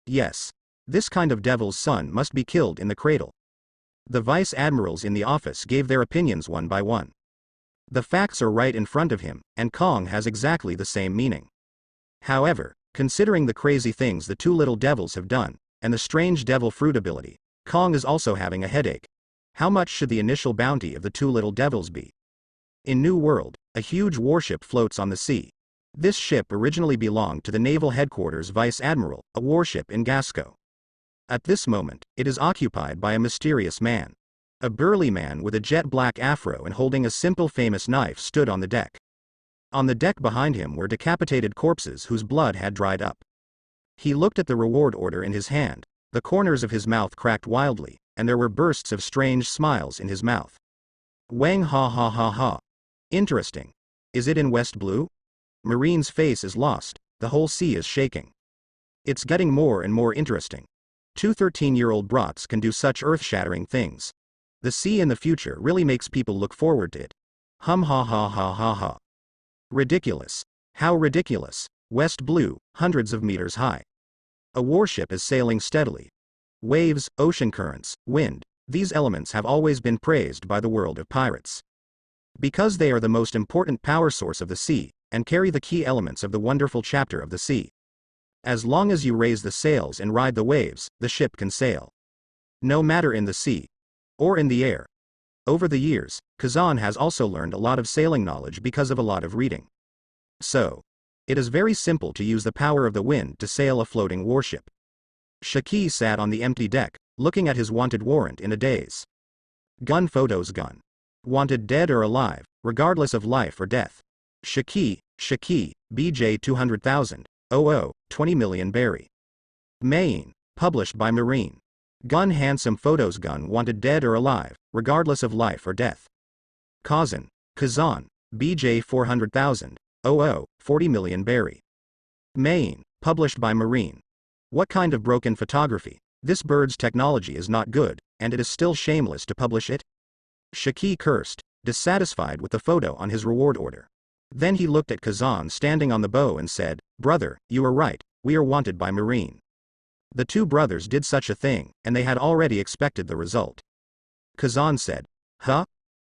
Yes. This kind of devil's son must be killed in the cradle. The vice admirals in the office gave their opinions one by one. The facts are right in front of him, and Kong has exactly the same meaning. However, considering the crazy things the 2 little devils have done, and the strange devil fruit ability, Kong is also having a headache. How much should the initial bounty of the 2 little devils be? In New World, a huge warship floats on the sea. This ship originally belonged to the Naval Headquarters Vice Admiral, a warship in Gasco. At this moment, it is occupied by a mysterious man. A burly man with a jet-black afro and holding a simple famous knife stood on the deck. On the deck behind him were decapitated corpses whose blood had dried up. He looked at the reward order in his hand, the corners of his mouth cracked wildly, and there were bursts of strange smiles in his mouth. Wang ha ha ha ha. Interesting. Is it in West Blue? Marine's face is lost, the whole sea is shaking. It's getting more and more interesting. 2 13-year-old brats can do such earth-shattering things. The sea in the future really makes people look forward to it. Hum ha ha ha ha ha. Ridiculous. How ridiculous. West Blue, hundreds of meters high. A warship is sailing steadily. Waves, ocean currents, wind, these elements have always been praised by the world of pirates. Because they are the most important power source of the sea, and carry the key elements of the wonderful chapter of the sea. As long as you raise the sails and ride the waves, the ship can sail. No matter in the sea, or in the air. Over the years, Kazan has also learned a lot of sailing knowledge because of a lot of reading. So, it is very simple to use the power of the wind to sail a floating warship. Shiki sat on the empty deck, looking at his wanted warrant in a daze. Gun photos gun. Wanted dead or alive, regardless of life or death. Shiki, BJ 200,000, 20 million berry. Maine, published by Marine. Gun handsome photos gun wanted dead or alive, regardless of life or death. Kazan, BJ 400,000, 40 million berry. Maine, published by Marine. What kind of broken photography? This bird's technology is not good, and it is still shameless to publish it? Shiki cursed, dissatisfied with the photo on his reward order. Then he looked at Kazan standing on the bow and said, "Brother, you are right, we are wanted by Marine." The two brothers did such a thing, and they had already expected the result. Kazan said, "Huh?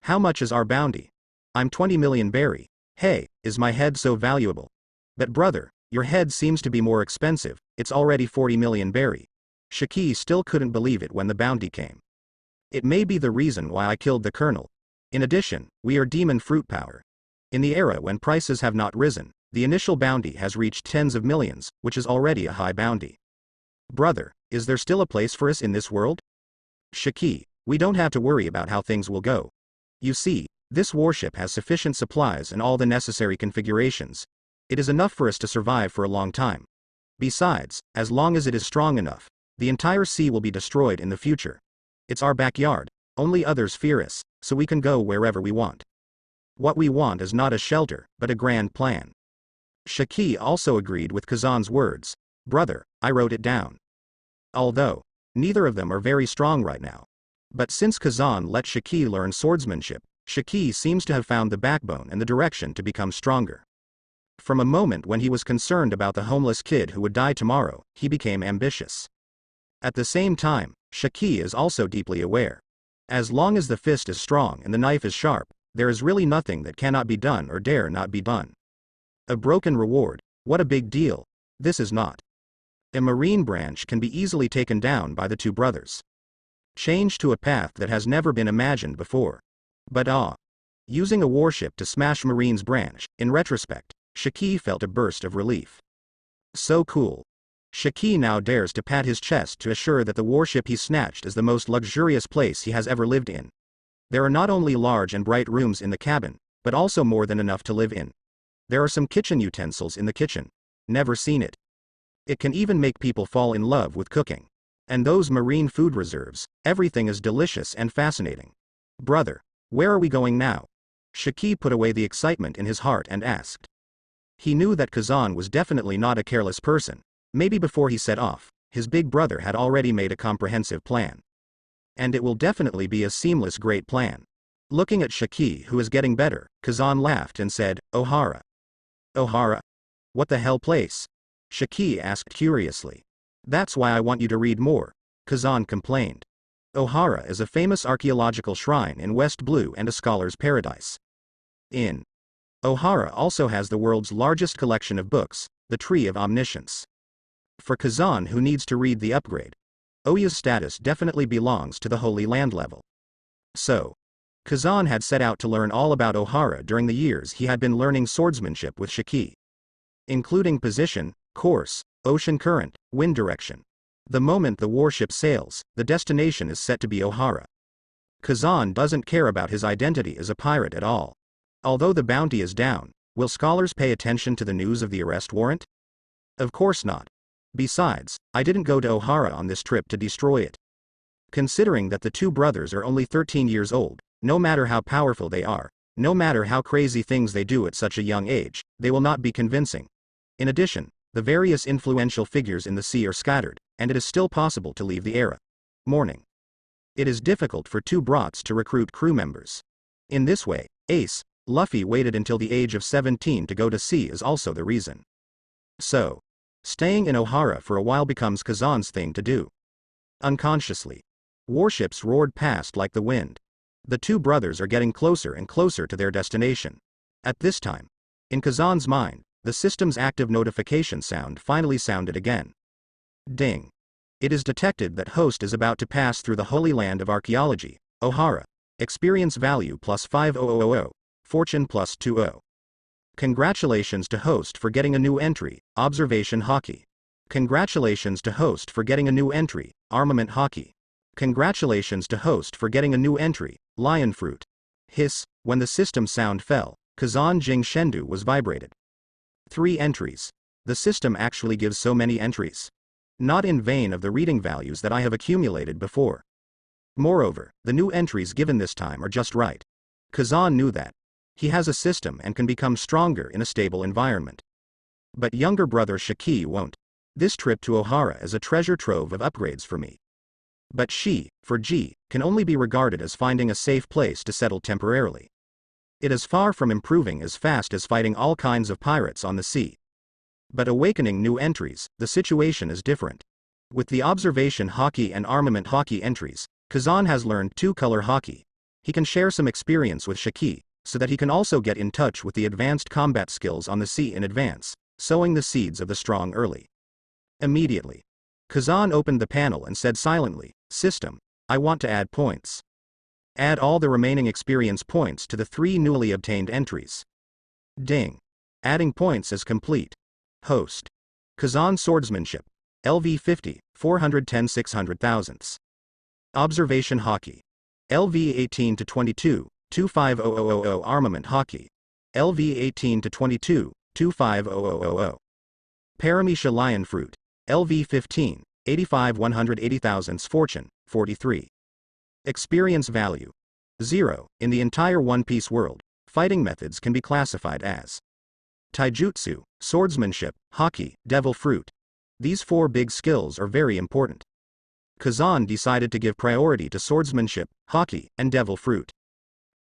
How much is our bounty?" "I'm 20 million berry." "Hey, is my head so valuable?" "But brother, your head seems to be more expensive, it's already 40 million berry." Shiki still couldn't believe it when the bounty came. "It may be the reason why I killed the colonel. In addition, we are demon fruit power. In the era when prices have not risen, the initial bounty has reached tens of millions, which is already a high bounty. Brother, is there still a place for us in this world?" "Shiki, we don't have to worry about how things will go. You see, this warship has sufficient supplies and all the necessary configurations. It is enough for us to survive for a long time. Besides, as long as it is strong enough, the entire sea will be destroyed in the future. It's our backyard, only others fear us, so we can go wherever we want. What we want is not a shelter, but a grand plan." Shiki also agreed with Kazan's words. "Brother, I wrote it down." Although, neither of them are very strong right now. But since Kazan let Shiki learn swordsmanship, Shiki seems to have found the backbone and the direction to become stronger. From a moment when he was concerned about the homeless kid who would die tomorrow, he became ambitious. At the same time, Shiki is also deeply aware. As long as the fist is strong and the knife is sharp, there is really nothing that cannot be done or dare not be done. A broken reward, what a big deal. This is not. A marine branch can be easily taken down by the two brothers. Change to a path that has never been imagined before. But using a warship to smash Marine's branch, in retrospect, Shiki felt a burst of relief. So cool. Shiki now dares to pat his chest to assure that the warship he snatched is the most luxurious place he has ever lived in. There are not only large and bright rooms in the cabin, but also more than enough to live in. There are some kitchen utensils in the kitchen. Never seen it. It can even make people fall in love with cooking. And those marine food reserves, everything is delicious and fascinating. Brother, where are we going now? Shiki put away the excitement in his heart and asked. He knew that Kazan was definitely not a careless person. Maybe before he set off, his big brother had already made a comprehensive plan. And it will definitely be a seamless great plan. Looking at Shiki, who is getting better, Kazan laughed and said, "Ohara." "Ohara? What the hell place?" Shiki asked curiously. "That's why I want you to read more," Kazan complained. Ohara is a famous archaeological shrine in West Blue and a scholar's paradise. Ohara also has the world's largest collection of books, the Tree of Omniscience. For Kazan, who needs to read the upgrade, Oya's status definitely belongs to the Holy Land level. So, Kazan had set out to learn all about Ohara during the years he had been learning swordsmanship with Shiki. Including position, course, ocean current, wind direction. The moment the warship sails, the destination is set to be Ohara. Kazan doesn't care about his identity as a pirate at all. Although the bounty is down, will scholars pay attention to the news of the arrest warrant? Of course not. Besides, I didn't go to Ohara on this trip to destroy it. Considering that the two brothers are only 13 years old, no matter how powerful they are, no matter how crazy things they do at such a young age, they will not be convincing. In addition, the various influential figures in the sea are scattered, and it is still possible to leave the era. Morning. It is difficult for two brats to recruit crew members. In this way, Ace, Luffy waited until the age of 17 to go to sea is also the reason. So, staying in Ohara for a while becomes Kazan's thing to do. Unconsciously, warships roared past like the wind. The two brothers are getting closer and closer to their destination. At this time, in Kazan's mind, the system's active notification sound finally sounded again. Ding. It is detected that host is about to pass through the Holy Land of Archaeology, Ohara. Experience value plus 5000, fortune plus 20. Congratulations to host for getting a new entry, observation haki. Congratulations to host for getting a new entry, armament haki. Congratulations to host for getting a new entry, lion fruit. Hiss, when the system sound fell, Kazan Jing Shendu was vibrated. 3 entries. The system actually gives so many entries. Not in vain of the reading values that I have accumulated before. Moreover, the new entries given this time are just right. Kazan knew that. He has a system and can become stronger in a stable environment. But younger brother Shiki won't. This trip to Ohara is a treasure trove of upgrades for me. But she, for G, can only be regarded as finding a safe place to settle temporarily. It is far from improving as fast as fighting all kinds of pirates on the sea. But awakening new entries, the situation is different. With the observation haki and armament haki entries, Kazan has learned 2-color haki. He can share some experience with Shiki, so that he can also get in touch with the advanced combat skills on the sea in advance, sowing the seeds of the strong early. Immediately, Kazan opened the panel and said silently, "System, I want to add points. Add all the remaining experience points to the 3 newly obtained entries." Ding. Adding points is complete. Host. Kazan Swordsmanship. LV 50, 410 600,000. Observation haki. LV 18 to 22, 250000 armament haki. LV 18 to 22, 250000. Paramecia lion fruit. LV 15, 85 180,000 fortune, 43. Experience value. 0. In the entire One Piece world, fighting methods can be classified as taijutsu, swordsmanship, haki, devil fruit. These 4 big skills are very important. Kazan decided to give priority to swordsmanship, haki, and devil fruit.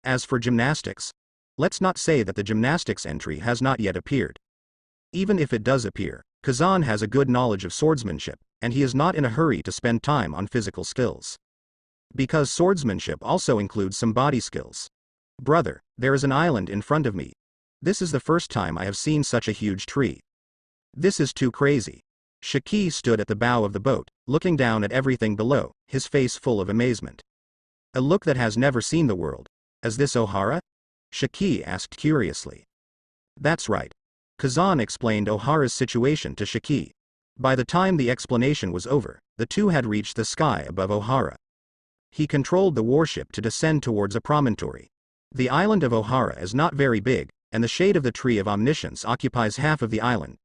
As for gymnastics, let's not say that the gymnastics entry has not yet appeared. Even if it does appear, Kazan has a good knowledge of swordsmanship, and he is not in a hurry to spend time on physical skills. Because swordsmanship also includes some body skills. Brother, there is an island in front of me. This is the first time I have seen such a huge tree. This is too crazy. Shiki stood at the bow of the boat, looking down at everything below, his face full of amazement. A look that has never seen the world. Is this Ohara? Shiki asked curiously. That's right. Kazan explained Ohara's situation to Shiki. By the time the explanation was over, the two had reached the sky above Ohara. He controlled the warship to descend towards a promontory. The island of Ohara is not very big, and the shade of the Tree of Omniscience occupies half of the island.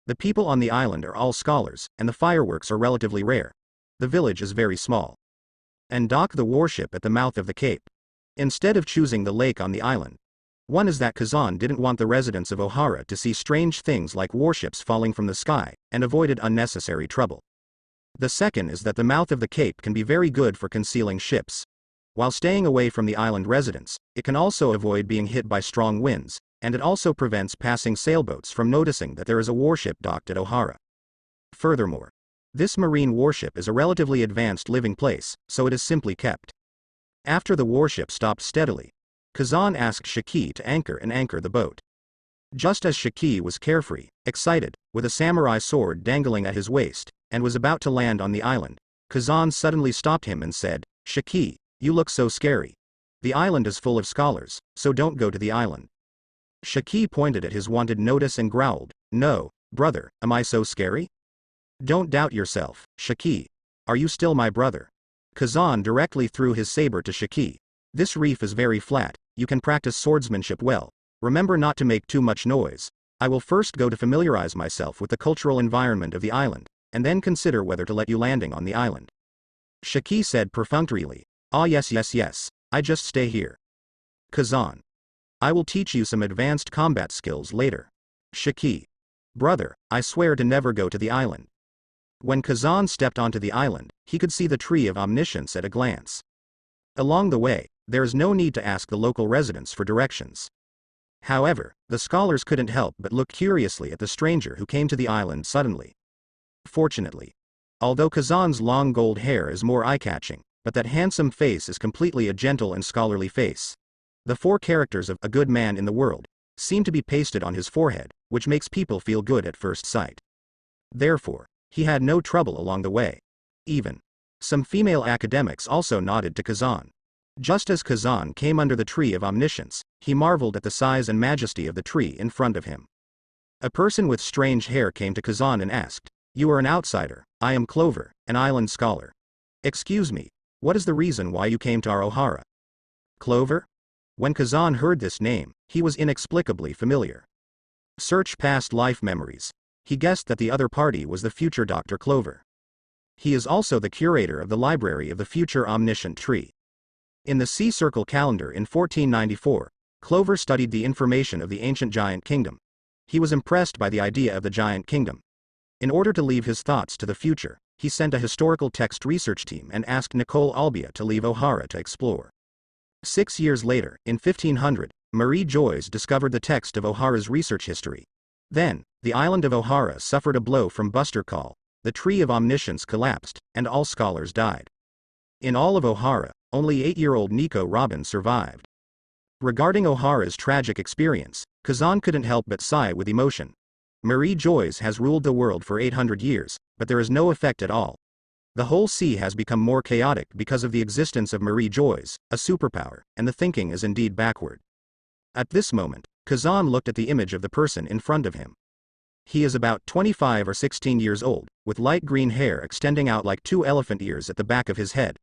The people on the island are all scholars, and the fireworks are relatively rare. The village is very small. And dock the warship at the mouth of the cape. Instead of choosing the lake on the island. One is that Kazan didn't want the residents of Ohara to see strange things like warships falling from the sky, and avoided unnecessary trouble. The second is that the mouth of the cape can be very good for concealing ships. While staying away from the island residents, it can also avoid being hit by strong winds, and it also prevents passing sailboats from noticing that there is a warship docked at Ohara. Furthermore, this marine warship is a relatively advanced living place, so it is simply kept. After the warship stopped steadily, Kazan asked Shiki to anchor the boat. Just as Shiki was carefree, excited, with a samurai sword dangling at his waist, and was about to land on the island, Kazan suddenly stopped him and said, "Shiki, you look so scary. The island is full of scholars, so don't go to the island." Shiki pointed at his wanted notice and growled, "No, brother, am I so scary? Don't doubt yourself, Shiki. Are you still my brother?" Kazan directly threw his saber to Shiki. "This reef is very flat, you can practice swordsmanship well. Remember not to make too much noise. I will first go to familiarize myself with the cultural environment of the island, and then consider whether to let you landing on the island." Shiki said perfunctorily, "Ah yes, I just stay here." Kazan. "I will teach you some advanced combat skills later." Shiki. "Brother, I swear to never go to the island." When Kazan stepped onto the island, he could see the Tree of Omniscience at a glance. Along the way, there is no need to ask the local residents for directions. However, the scholars couldn't help but look curiously at the stranger who came to the island suddenly. Fortunately, although Kazan's long gold hair is more eye-catching, but that handsome face is completely a gentle and scholarly face. The 4 characters of "a good man in the world" seem to be pasted on his forehead, which makes people feel good at first sight. Therefore, he had no trouble along the way. Even some female academics also nodded to Kazan. Just as Kazan came under the tree of omniscience, he marveled at the size and majesty of the tree in front of him. A person with strange hair came to Kazan and asked, "You are an outsider. I am Clover, an island scholar. Excuse me, what is the reason why you came to our Ohara?" Clover? When Kazan heard this name, he was inexplicably familiar. Search past life memories. He guessed that the other party was the future Dr. Clover. He is also the curator of the library of the future omniscient tree. In the Sea Circle calendar in 1494, Clover studied the information of the ancient giant kingdom. He was impressed by the idea of the giant kingdom. In order to leave his thoughts to the future, he sent a historical text research team and asked Nicole Albia to leave Ohara to explore. 6 years later, in 1500, Marie Joyce discovered the text of Ohara's research history. Then, the island of Ohara suffered a blow from Buster Call, the tree of omniscience collapsed, and all scholars died. In all of Ohara, only 8-year-old Nico Robin survived. Regarding Ohara's tragic experience, Kazan couldn't help but sigh with emotion. Marie Joyce has ruled the world for 800 years, but there is no effect at all. The whole sea has become more chaotic because of the existence of Marie Joyce, a superpower, and the thinking is indeed backward. At this moment, Kazan looked at the image of the person in front of him. He is about 25 or 16 years old, with light green hair extending out like 2 elephant ears at the back of his head.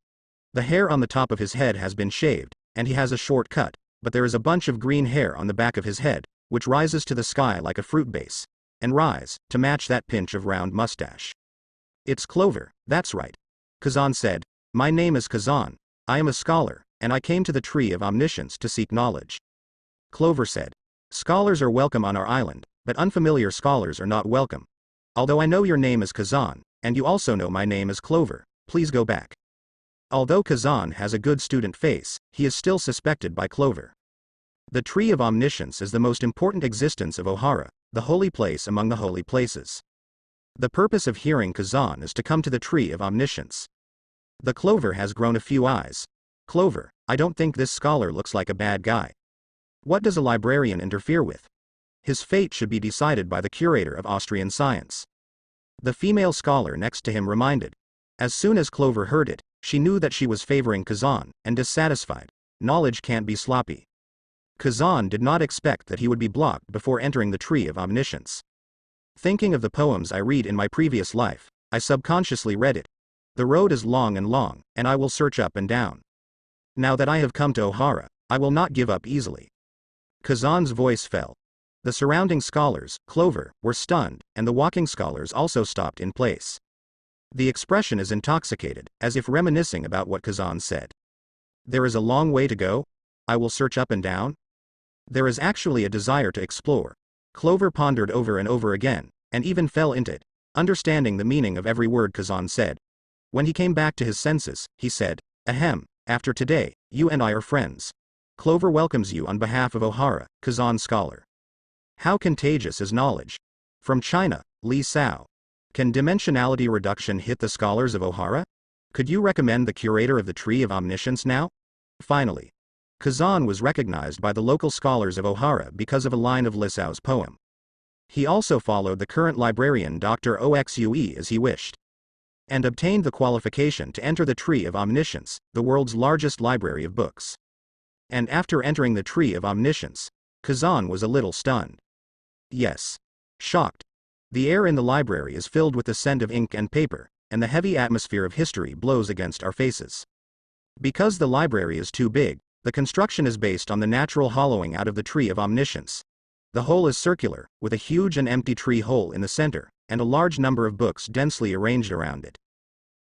The hair on the top of his head has been shaved, and he has a short cut, but there is a bunch of green hair on the back of his head, which rises to the sky like a fruit base, and rise, to match that pinch of round mustache. "It's Clover, that's right," Kazan said. "My name is Kazan, I am a scholar, and I came to the Tree of Omniscience to seek knowledge." Clover said, "Scholars are welcome on our island, but unfamiliar scholars are not welcome. Although I know your name is Kazan, and you also know my name is Clover, please go back." Although Kazan has a good student face, he is still suspected by Clover. The Tree of Omniscience is the most important existence of Ohara, the holy place among the holy places. The purpose of hearing Kazan is to come to the Tree of Omniscience. The Clover has grown a few eyes. "Clover, I don't think this scholar looks like a bad guy. What does a librarian interfere with? His fate should be decided by the curator of Austrian science." The female scholar next to him reminded. As soon as Clover heard it, she knew that she was favoring Kazan, and dissatisfied. Knowledge can't be sloppy. Kazan did not expect that he would be blocked before entering the Tree of Omniscience. "Thinking of the poems I read in my previous life, I subconsciously read it. The road is long, and I will search up and down. Now that I have come to Ohara, I will not give up easily." Kazan's voice fell. The surrounding scholars, Clover, were stunned, and the walking scholars also stopped in place. The expression is intoxicated, as if reminiscing about what Kazan said. "There is a long way to go? I will search up and down?" There is actually a desire to explore. Clover pondered over and over again, and even fell into it, understanding the meaning of every word Kazan said. When he came back to his senses, he said, "Ahem, after today, you and I are friends. Clover welcomes you on behalf of Ohara, Kazan scholar." How contagious is knowledge? From China, Li Sao. Can dimensionality reduction hit the scholars of Ohara? Could you recommend the curator of the Tree of Omniscience now? Finally, Kazan was recognized by the local scholars of Ohara because of a line of Li Sao's poem. He also followed the current librarian Dr. Oxue as he wished, and obtained the qualification to enter the Tree of Omniscience, the world's largest library of books. And after entering the Tree of Omniscience, Kazan was a little stunned. Yes. Shocked. The air in the library is filled with the scent of ink and paper, and the heavy atmosphere of history blows against our faces. Because the library is too big, the construction is based on the natural hollowing out of the Tree of Omniscience. The hole is circular, with a huge and empty tree hole in the center, and a large number of books densely arranged around it.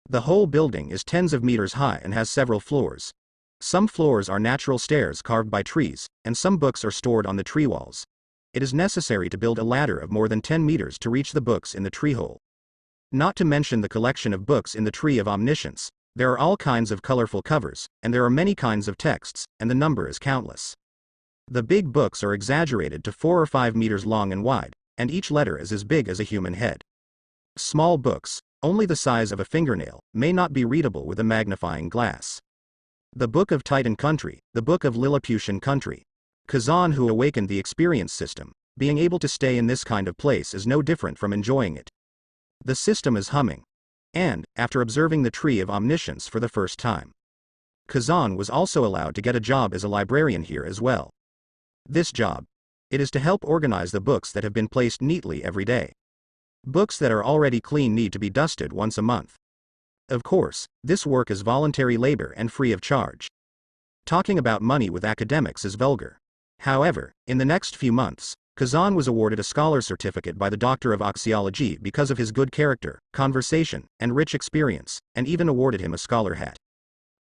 The whole building is tens of meters high and has several floors. Some floors are natural stairs carved by trees, and some books are stored on the tree walls. It is necessary to build a ladder of more than 10 meters to reach the books in the tree hole. Not to mention the collection of books in the Tree of Omniscience, there are all kinds of colorful covers, and there are many kinds of texts, and the number is countless. The big books are exaggerated to 4 or 5 meters long and wide, and each letter is as big as a human head. Small books, only the size of a fingernail, may not be readable with a magnifying glass. The Book of Titan Country, the Book of Lilliputian Country. Kazan, who awakened the experience system, being able to stay in this kind of place is no different from enjoying it. The system is humming. And, after observing the Tree of Omniscience for the first time, Kazan was also allowed to get a job as a librarian here as well. This job, it is to help organize the books that have been placed neatly every day. Books that are already clean need to be dusted once a month. Of course, this work is voluntary labor and free of charge. Talking about money with academics is vulgar. However, in the next few months, Kazan was awarded a scholar's certificate by the Doctor of Oxyology because of his good character, conversation, and rich experience, and even awarded him a scholar hat.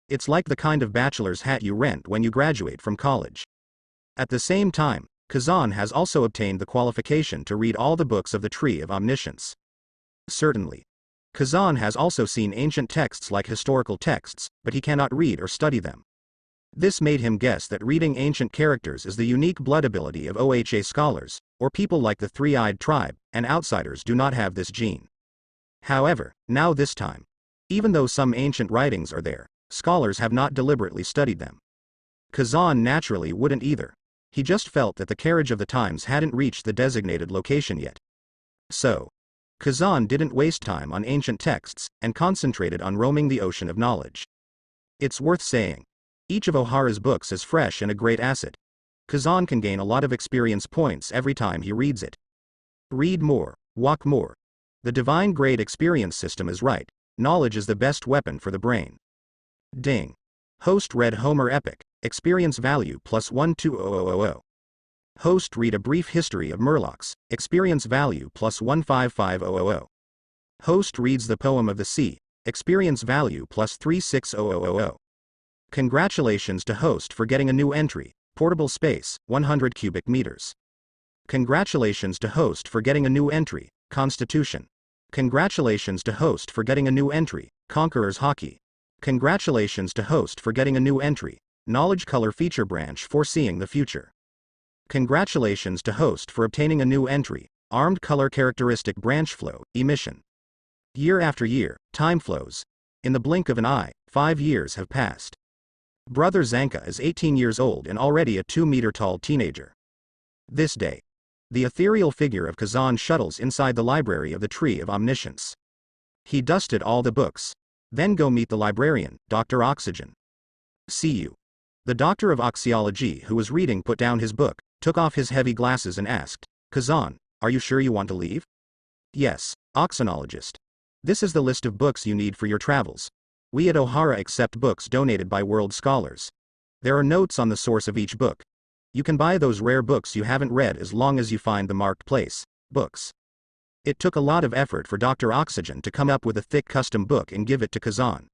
It's like the kind of bachelor's hat you rent when you graduate from college. At the same time, Kazan has also obtained the qualification to read all the books of the Tree of Omniscience. Certainly. Kazan has also seen ancient texts like historical texts, but he cannot read or study them. This made him guess that reading ancient characters is the unique blood ability of OHA scholars, or people like the Three-Eyed Tribe, and outsiders do not have this gene. However, now this time, even though some ancient writings are there, scholars have not deliberately studied them. Kazan naturally wouldn't either. He just felt that the carriage of the times hadn't reached the designated location yet. So, Kazan didn't waste time on ancient texts, and concentrated on roaming the ocean of knowledge. It's worth saying, each of Ohara's books is fresh and a great asset. Kazan can gain a lot of experience points every time he reads it. Read more, walk more. The divine grade experience system is right. Knowledge is the best weapon for the brain. Ding. Host read Homer Epic, experience value plus 12000. Host read A Brief History of Murlocs, experience value plus 15500. Host reads The Poem of the Sea, experience value plus 36000. Congratulations to host for getting a new entry, portable space, 100 cubic meters. Congratulations to host for getting a new entry, constitution. Congratulations to host for getting a new entry, conqueror's haki. Congratulations to host for getting a new entry, knowledge color feature branch foreseeing the future. Congratulations to host for obtaining a new entry, armed color characteristic branch flow, emission. Year after year, time flows. In the blink of an eye, 5 years have passed. Brother Zanka is 18 years old and already a 2-meter-tall teenager. This day, the ethereal figure of Kazan shuttles inside the library of the Tree of Omniscience. He dusted all the books. Then go meet the librarian, Dr. Oxygen. See you. The Doctor of Oxyology who was reading put down his book, took off his heavy glasses and asked, Kazan, are you sure you want to leave? Yes, Oxynologist. This is the list of books you need for your travels. We at Ohara accept books donated by world scholars. There are notes on the source of each book. You can buy those rare books you haven't read as long as you find the marked place, books. It took a lot of effort for Dr. Oxygen to come up with a thick custom book and give it to Kazan.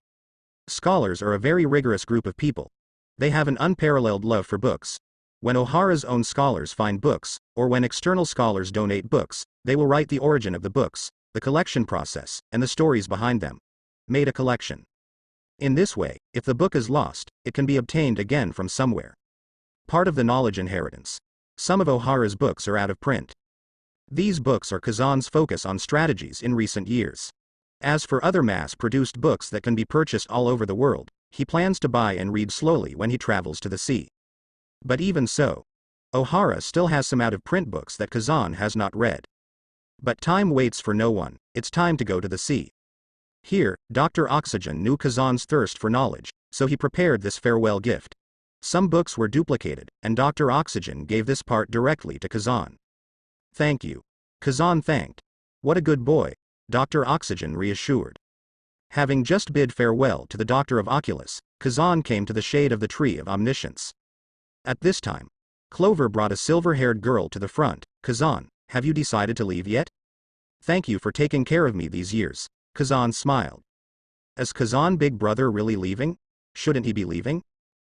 Scholars are a very rigorous group of people. They have an unparalleled love for books. When Ohara's own scholars find books, or when external scholars donate books, they will write the origin of the books, the collection process, and the stories behind them. Made a collection. In this way, if the book is lost, it can be obtained again from somewhere. Part of the knowledge inheritance. Some of Ohara's books are out of print. These books are Kazan's focus on strategies in recent years. As for other mass-produced books that can be purchased all over the world, he plans to buy and read slowly when he travels to the sea. But even so, Ohara still has some out-of-print books that Kazan has not read. But time waits for no one. It's time to go to the sea. Here, Dr. Oxygen knew Kazan's thirst for knowledge, so he prepared this farewell gift. Some books were duplicated, and Dr. Oxygen gave this part directly to Kazan. Thank you. Kazan thanked. What a good boy, Dr. Oxygen reassured. Having just bid farewell to the Doctor of Oculus, Kazan came to the shade of the Tree of Omniscience. At this time, Clover brought a silver-haired girl to the front. Kazan, have you decided to leave yet? Thank you for taking care of me these years. Kazan smiled. Is Kazan Big Brother really leaving? Shouldn't he be leaving?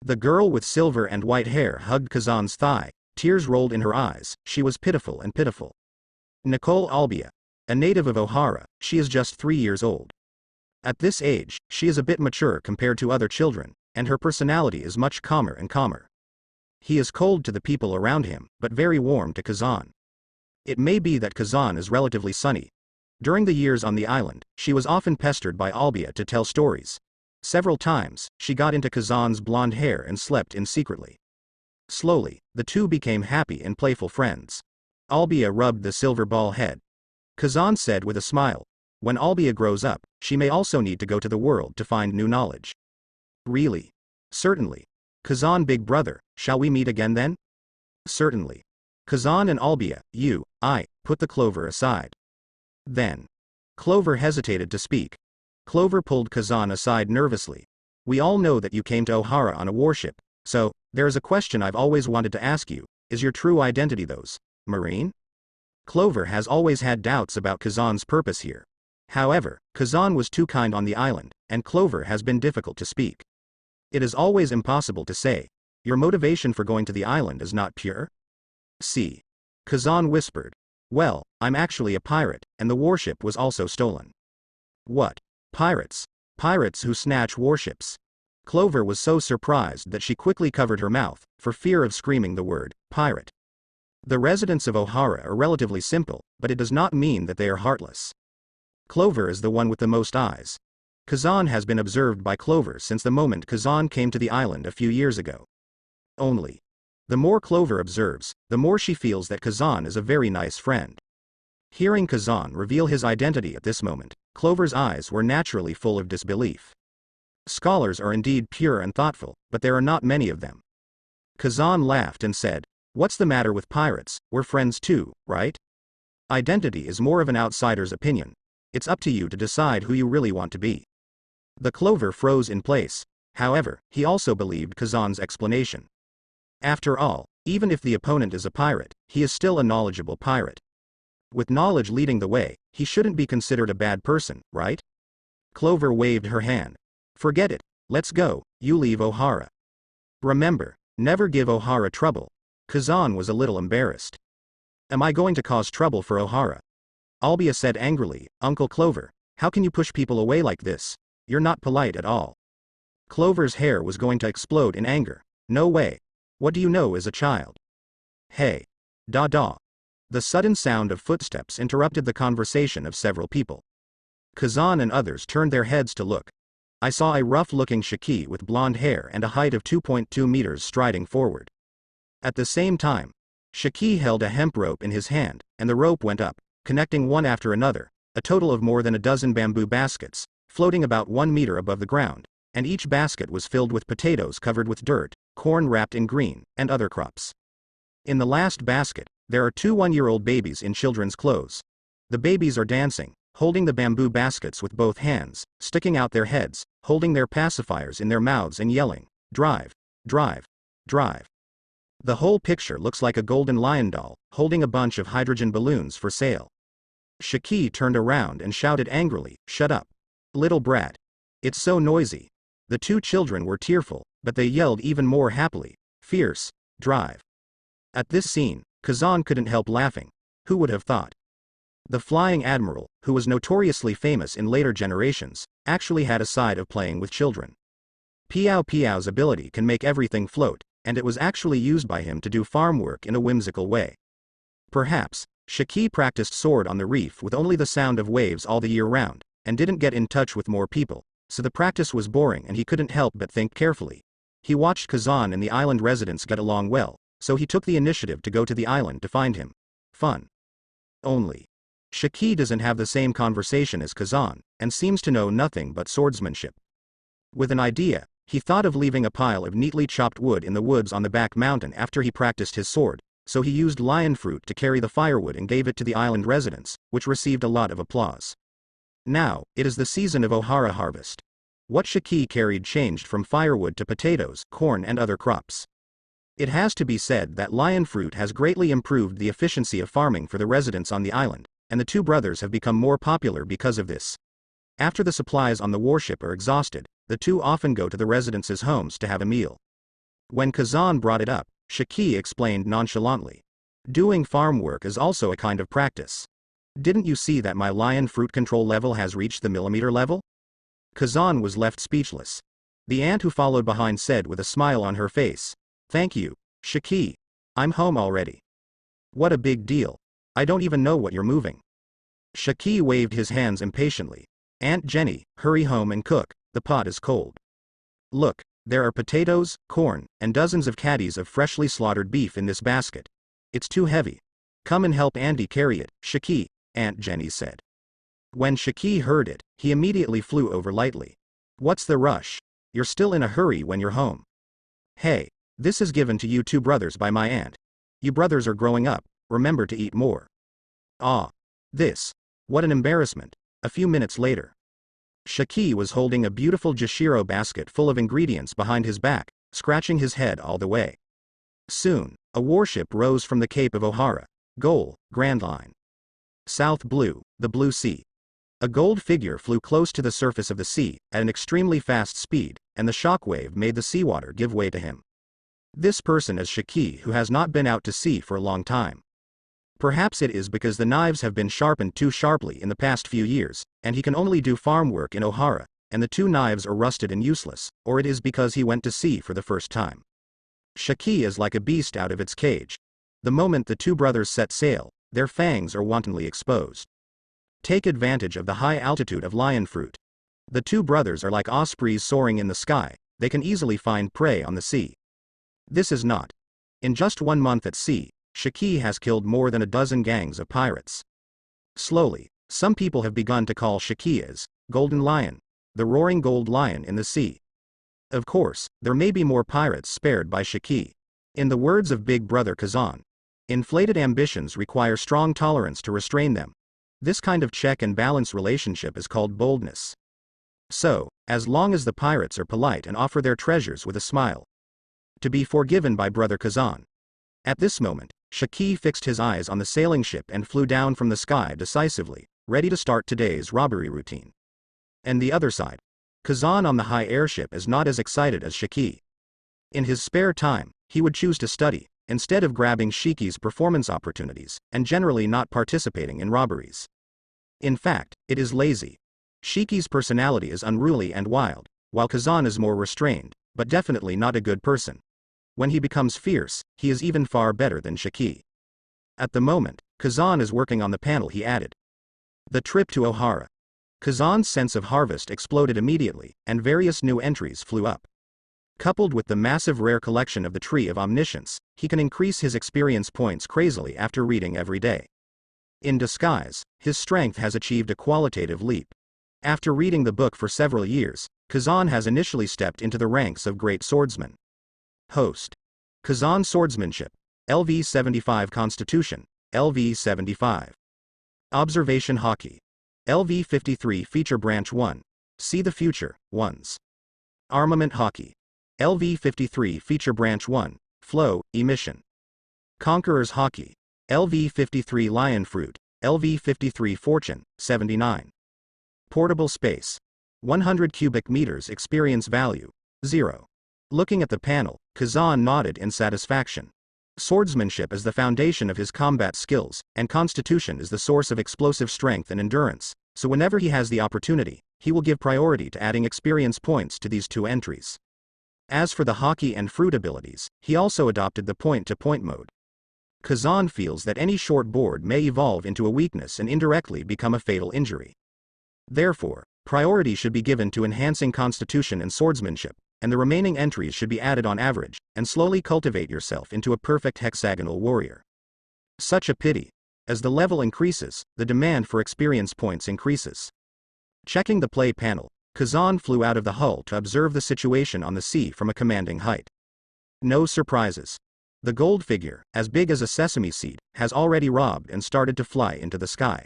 The girl with silver and white hair hugged Kazan's thigh, tears rolled in her eyes, she was pitiful and pitiful. Nicole Albia, a native of Ohara, she is just 3 years old. At this age, she is a bit mature compared to other children, and her personality is much calmer and calmer. He is cold to the people around him, but very warm to Kazan. It may be that Kazan is relatively sunny. During the years on the island, she was often pestered by Albia to tell stories. Several times, she got into Kazan's blonde hair and slept in secretly. Slowly, the two became happy and playful friends. Albia rubbed the silver ball head. Kazan said with a smile, when Albia grows up, she may also need to go to the world to find new knowledge. Really? Certainly. Kazan big brother, shall we meet again then? Certainly. Kazan and Albia, put the Clover aside. Then. Clover hesitated to speak. Clover pulled Kazan aside nervously. We all know that you came to Ohara on a warship, so, there is a question I've always wanted to ask you, is your true identity those, Marine? Clover has always had doubts about Kazan's purpose here. However, Kazan was too kind on the island, and Clover has been difficult to speak. It is always impossible to say. Your motivation for going to the island is not pure? See. Kazan whispered. Well, I'm actually a pirate, and the warship was also stolen. What? Pirates? Pirates who snatch warships. Clover was so surprised that she quickly covered her mouth, for fear of screaming the word, pirate. The residents of Ohara are relatively simple, but it does not mean that they are heartless. Clover is the one with the most eyes. Kazan has been observed by Clover since the moment Kazan came to the island a few years ago. Only. The more Clover observes, the more she feels that Kazan is a very nice friend. Hearing Kazan reveal his identity at this moment, Clover's eyes were naturally full of disbelief. Scholars are indeed pure and thoughtful, but there are not many of them. Kazan laughed and said, What's the matter with pirates, we're friends too, right? Identity is more of an outsider's opinion. It's up to you to decide who you really want to be. The Clover froze in place. However, he also believed Kazan's explanation. After all, even if the opponent is a pirate, he is still a knowledgeable pirate. With knowledge leading the way, he shouldn't be considered a bad person, right? Clover waved her hand. Forget it, let's go, you leave Ohara. Remember, never give Ohara trouble. Kazan was a little embarrassed. Am I going to cause trouble for Ohara? Albia said angrily, Uncle Clover, how can you push people away like this? You're not polite at all. Clover's hair was going to explode in anger. No way. What do you know as a child? Hey. Da. The sudden sound of footsteps interrupted the conversation of several people. Kazan and others turned their heads to look. I saw a rough-looking Shiki with blonde hair and a height of 2.2 meters striding forward. At the same time, Shiki held a hemp rope in his hand, and the rope went up, connecting one after another, a total of more than a dozen bamboo baskets, floating about 1 meter above the ground, and each basket was filled with potatoes covered with dirt, corn wrapped in green, and other crops. In the last basket, there are 2 one-year-old babies in children's clothes. The babies are dancing, holding the bamboo baskets with both hands, sticking out their heads, holding their pacifiers in their mouths and yelling, drive, drive, drive. The whole picture looks like a golden lion doll, holding a bunch of hydrogen balloons for sale. Shiki turned around and shouted angrily, Shut up. Little brat. It's so noisy. The 2 children were tearful, but they yelled even more happily, fierce, drive. At this scene, Kazan couldn't help laughing. Who would have thought? The Flying Admiral, who was notoriously famous in later generations, actually had a side of playing with children. Piao Piao's ability can make everything float, and it was actually used by him to do farm work in a whimsical way. Perhaps, Shiki practiced sword on the reef with only the sound of waves all the year round, and didn't get in touch with more people, so the practice was boring and he couldn't help but think carefully. He watched Kazan and the island residents get along well, so he took the initiative to go to the island to find him. Fun. Only. Shiki doesn't have the same conversation as Kazan, and seems to know nothing but swordsmanship. With an idea, he thought of leaving a pile of neatly chopped wood in the woods on the back mountain after he practiced his sword, so he used lion fruit to carry the firewood and gave it to the island residents, which received a lot of applause. Now, it is the season of Ohara harvest. What Shiki carried changed from firewood to potatoes, corn and other crops. It has to be said that lion fruit has greatly improved the efficiency of farming for the residents on the island, and the 2 brothers have become more popular because of this. After the supplies on the warship are exhausted, the 2 often go to the residents' homes to have a meal. When Kazan brought it up, Shiki explained nonchalantly. Doing farm work is also a kind of practice. Didn't you see that my lion fruit control level has reached the millimeter level? Kazan was left speechless. The aunt who followed behind said with a smile on her face, Thank you, Shiki. I'm home already. What a big deal. I don't even know what you're moving. Shiki waved his hands impatiently. Aunt Jenny, hurry home and cook, the pot is cold. Look, there are potatoes, corn, and dozens of caddies of freshly slaughtered beef in this basket. It's too heavy. Come and help Andy carry it, Shiki, Aunt Jenny said. When Shiki heard it, he immediately flew over lightly. What's the rush? You're still in a hurry when you're home. Hey, this is given to you two brothers by my aunt. You brothers are growing up, remember to eat more. Ah. This. What an embarrassment. A few minutes later. Shiki was holding a beautiful Jashiro basket full of ingredients behind his back, scratching his head all the way. Soon, a warship rose from the Cape of Ohara. Goal, Grand Line. South Blue, the Blue Sea. A gold figure flew close to the surface of the sea, at an extremely fast speed, and the shockwave made the seawater give way to him. This person is Shiki, who has not been out to sea for a long time. Perhaps it is because the knives have been sharpened too sharply in the past few years, and he can only do farm work in Ohara, and the two knives are rusted and useless, or it is because he went to sea for the first time. Shiki is like a beast out of its cage. The moment the two brothers set sail, their fangs are wantonly exposed. Take advantage of the high altitude of lion fruit. The two brothers are like ospreys soaring in the sky, they can easily find prey on the sea. This is not. In just 1 month at sea, Shiki has killed more than a dozen gangs of pirates. Slowly, some people have begun to call Shiki as Golden Lion, the roaring gold lion in the sea. Of course, there may be more pirates spared by Shiki. In the words of Big Brother Kazan, inflated ambitions require strong tolerance to restrain them. This kind of check and balance relationship is called boldness. So, as long as the pirates are polite and offer their treasures with a smile, to be forgiven by Brother Kazan. At this moment, Shiki fixed his eyes on the sailing ship and flew down from the sky decisively, ready to start today's robbery routine. And the other side. Kazan on the high airship is not as excited as Shiki. In his spare time, he would choose to study, instead of grabbing Shiki's performance opportunities, and generally not participating in robberies. In fact, it is lazy. Shiki's personality is unruly and wild, while Kazan is more restrained, but definitely not a good person. When he becomes fierce, he is even far better than Shiki. At the moment, Kazan is working on the panel he added. The trip to Ohara. Kazan's sense of harvest exploded immediately, and various new entries flew up. Coupled with the massive rare collection of the Tree of Omniscience, he can increase his experience points crazily after reading every day. In disguise, his strength has achieved a qualitative leap. After reading the book for several years, Kazan has initially stepped into the ranks of great swordsmen. Host. Kazan Swordsmanship. LV 75 Constitution. LV 75. Observation Haki. LV 53 Feature Branch 1. See the Future, Ones. Armament Haki. LV 53 Feature Branch 1. Flow, Emission. Conqueror's Haki. LV 53 Lion Fruit. LV 53 Fortune, 79. Portable Space. 100 cubic meters Experience Value, 0. Looking at the panel, Kazan nodded in satisfaction. Swordsmanship is the foundation of his combat skills, and constitution is the source of explosive strength and endurance, so whenever he has the opportunity, he will give priority to adding experience points to these two entries. As for the haki and fruit abilities, he also adopted the point-to-point mode. Kazan feels that any short board may evolve into a weakness and indirectly become a fatal injury. Therefore, priority should be given to enhancing constitution and swordsmanship, and the remaining entries should be added on average, and slowly cultivate yourself into a perfect hexagonal warrior. Such a pity. As the level increases, the demand for experience points increases. Checking the play panel, Kazan flew out of the hull to observe the situation on the sea from a commanding height. No surprises. The gold figure, as big as a sesame seed, has already robbed and started to fly into the sky.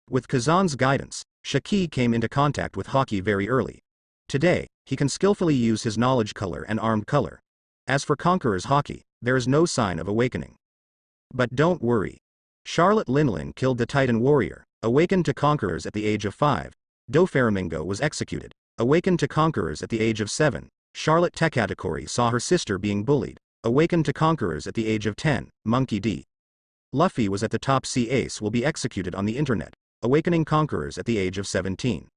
With Kazan's guidance, Shiki came into contact with haki very early. Today, he can skillfully use his knowledge color and armed color. As for Conqueror's haki, there is no sign of awakening. But don't worry. Charlotte Linlin killed the Titan warrior, awakened to Conquerors at the age of 5. Dofaramingo was executed, awakened to Conquerors at the age of 7. Charlotte Tekatakori saw her sister being bullied, awakened to Conquerors at the age of 10. Monkey D. Luffy was at the top sea ace will be executed on the internet, awakening Conquerors at the age of 17.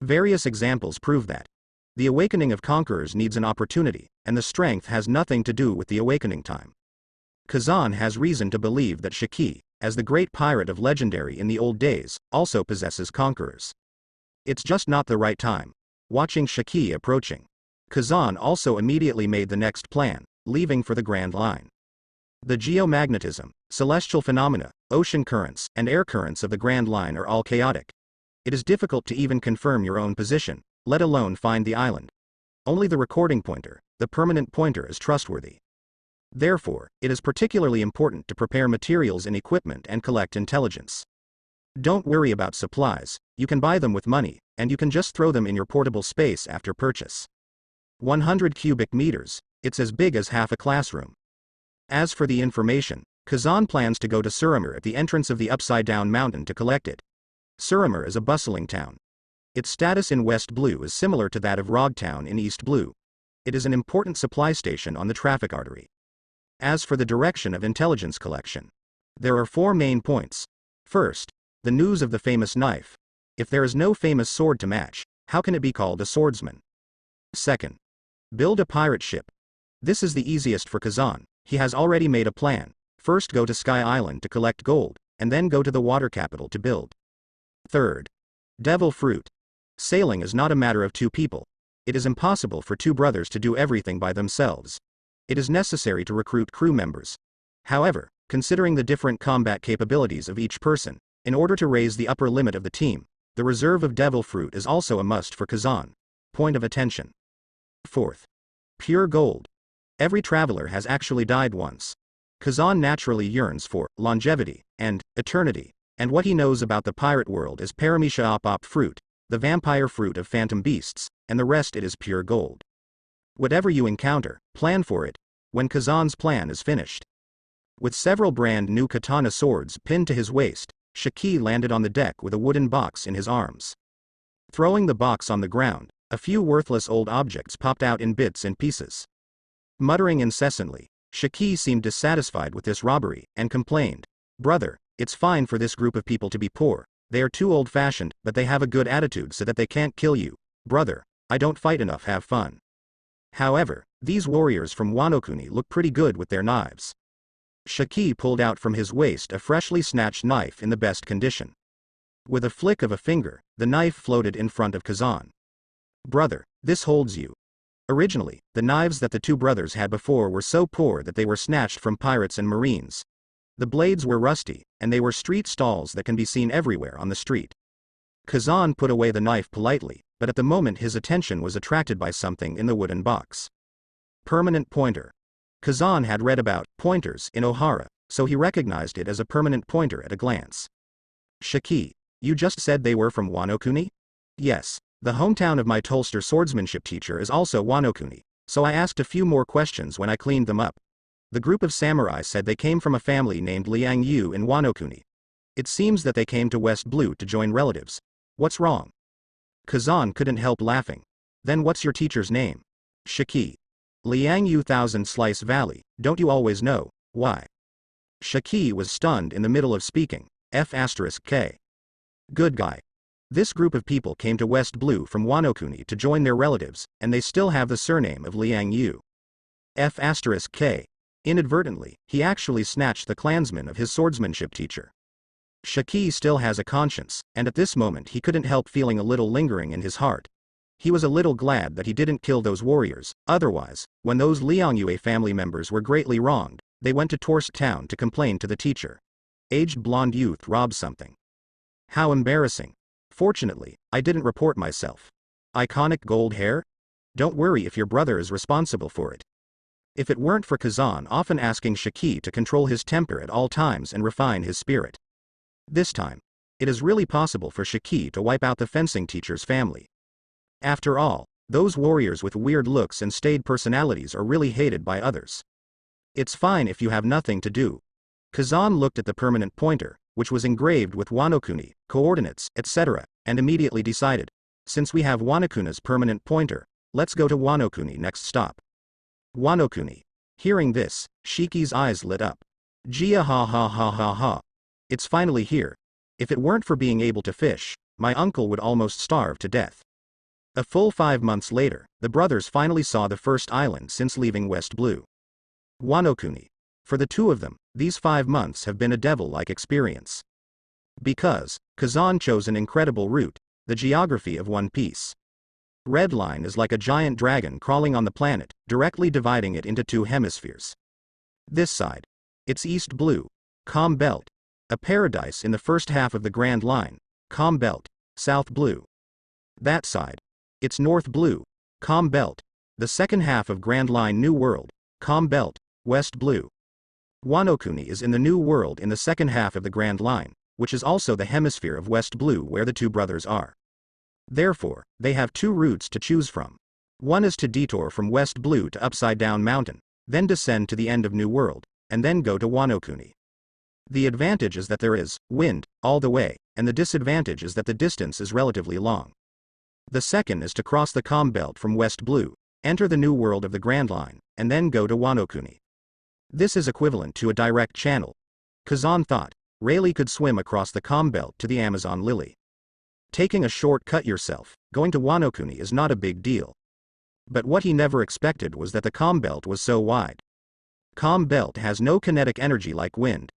Various examples prove that the awakening of Conquerors needs an opportunity, and the strength has nothing to do with the awakening time. Kazan has reason to believe that Shiki, as the great pirate of legendary in the old days, also possesses Conquerors. It's just not the right time. Watching Shiki approaching, Kazan also immediately made the next plan, leaving for the Grand Line. The geomagnetism, celestial phenomena, ocean currents, and air currents of the Grand Line are all chaotic. It is difficult to even confirm your own position, let alone find the island. only the recording pointer, the permanent pointer, is trustworthy. Therefore, it is particularly important to prepare materials and equipment and collect intelligence. Don't worry about supplies, you can buy them with money, and you can just throw them in your portable space after purchase. 100 cubic meters, it's as big as half a classroom. As for the information, Kazan plans to go to Surumur at the entrance of the Upside-Down Mountain to collect it. Surumur is a bustling town. Its status in West Blue is similar to that of Rogtown in East Blue. It is an important supply station on the traffic artery. As for the direction of intelligence collection, there are 4 main points. First, the news of the famous knife. If there is no famous sword to match, how can it be called a swordsman? Second, build a pirate ship. This is the easiest for Kazan. He has already made a plan. First go to Sky Island to collect gold, and then go to the water capital to build. Third, devil fruit. Sailing is not a matter of 2 people. It is impossible for 2 brothers to do everything by themselves. It is necessary to recruit crew members. However, considering the different combat capabilities of each person, in order to raise the upper limit of the team, the reserve of devil fruit is also a must for Kazan. Point of attention. Fourth, pure gold. Every traveler has actually died once. Kazan naturally yearns for longevity and eternity, and what he knows about the pirate world is Paramecia op fruit, the vampire fruit of phantom beasts, and the rest it is pure gold. Whatever you encounter, plan for it, when Kazan's plan is finished. With several brand new katana swords pinned to his waist, Shiki landed on the deck with a wooden box in his arms. Throwing the box on the ground, a few worthless old objects popped out in bits and pieces. Muttering incessantly, Shiki seemed dissatisfied with this robbery, and complained, "Brother, it's fine for this group of people to be poor, they are too old-fashioned, but they have a good attitude so that they can't kill you. Brother, I don't fight enough, have fun." However, these warriors from Wano look pretty good with their knives. Shiki pulled out from his waist a freshly snatched knife in the best condition. With a flick of a finger, the knife floated in front of Kazan. "Brother, this holds you." Originally, the knives that the 2 brothers had before were so poor that they were snatched from pirates and marines. The blades were rusty, and they were street stalls that can be seen everywhere on the street. Kazan put away the knife politely, but at the moment his attention was attracted by something in the wooden box. Permanent pointer. Kazan had read about pointers in Ohara, so he recognized it as a permanent pointer at a glance. "Shiki, you just said they were from Wano? Yes. The hometown of my Tolster swordsmanship teacher is also Wano, so I asked a few more questions when I cleaned them up. The group of samurai said they came from a family named Liang Yu in Wano. It seems that they came to West Blue to join relatives. What's wrong?" Kazan couldn't help laughing. "Then what's your teacher's name?" "Shiki. Liang Yu Thousand Slice Valley, don't you always know, why?" Shiki was stunned in the middle of speaking. F*K. Good guy. This group of people came to West Blue from Wano to join their relatives, and they still have the surname of Liang Yu. F*K. Inadvertently, he actually snatched the clansman of his swordsmanship teacher. Shiki still has a conscience, and at this moment he couldn't help feeling a little lingering in his heart. He was a little glad that he didn't kill those warriors, otherwise, when those Liang Yu family members were greatly wronged, they went to Torsk town to complain to the teacher. Aged blonde youth robbed something. How embarrassing. Fortunately, I didn't report myself. Iconic gold hair? Don't worry if your brother is responsible for it. If it weren't for Kazan often asking Shiki to control his temper at all times and refine his spirit. This time, it is really possible for Shiki to wipe out the fencing teacher's family. After all, those warriors with weird looks and staid personalities are really hated by others. It's fine if you have nothing to do. Kazan looked at the permanent pointer, which was engraved with Wano, coordinates, etc., and immediately decided, since we have Wano-kun's permanent pointer, let's go to Wano next stop. Wano. Hearing this, Shiki's eyes lit up. Gia ha ha ha ha ha. It's finally here. If it weren't for being able to fish, my uncle would almost starve to death. A full 5 months later, the brothers finally saw the first island since leaving West Blue. Wano. For the 2 of them, these 5 months have been a devil-like experience. Because Kazan chose an incredible route, the geography of One Piece. Red Line is like a giant dragon crawling on the planet, directly dividing it into 2 hemispheres. This side, it's East Blue, Calm Belt, a paradise in the first half of the Grand Line, Calm Belt, South Blue. That side, it's North Blue, Calm Belt, The second half of Grand Line New World, Calm Belt, West Blue. Wano Kuni is in the New World in the second half of the Grand Line, which is also the hemisphere of West Blue where the two brothers are. Therefore, they have two routes to choose from. One is to detour from West Blue to Upside Down Mountain, then descend to the end of New World, and then go to Wano Kuni. The advantage is that there is wind all the way, and the disadvantage is that the distance is relatively long. The second is to cross the Calm Belt from West Blue, enter the New World of the Grand Line, and then go to Wano Kuni. This is equivalent to a direct channel. Kazan thought. Rayleigh could swim across the Calm Belt to the Amazon Lily. Taking a shortcut yourself, going to Wano Kuni is not a big deal. But what he never expected was that the Calm Belt was so wide. Calm Belt has no kinetic energy like wind.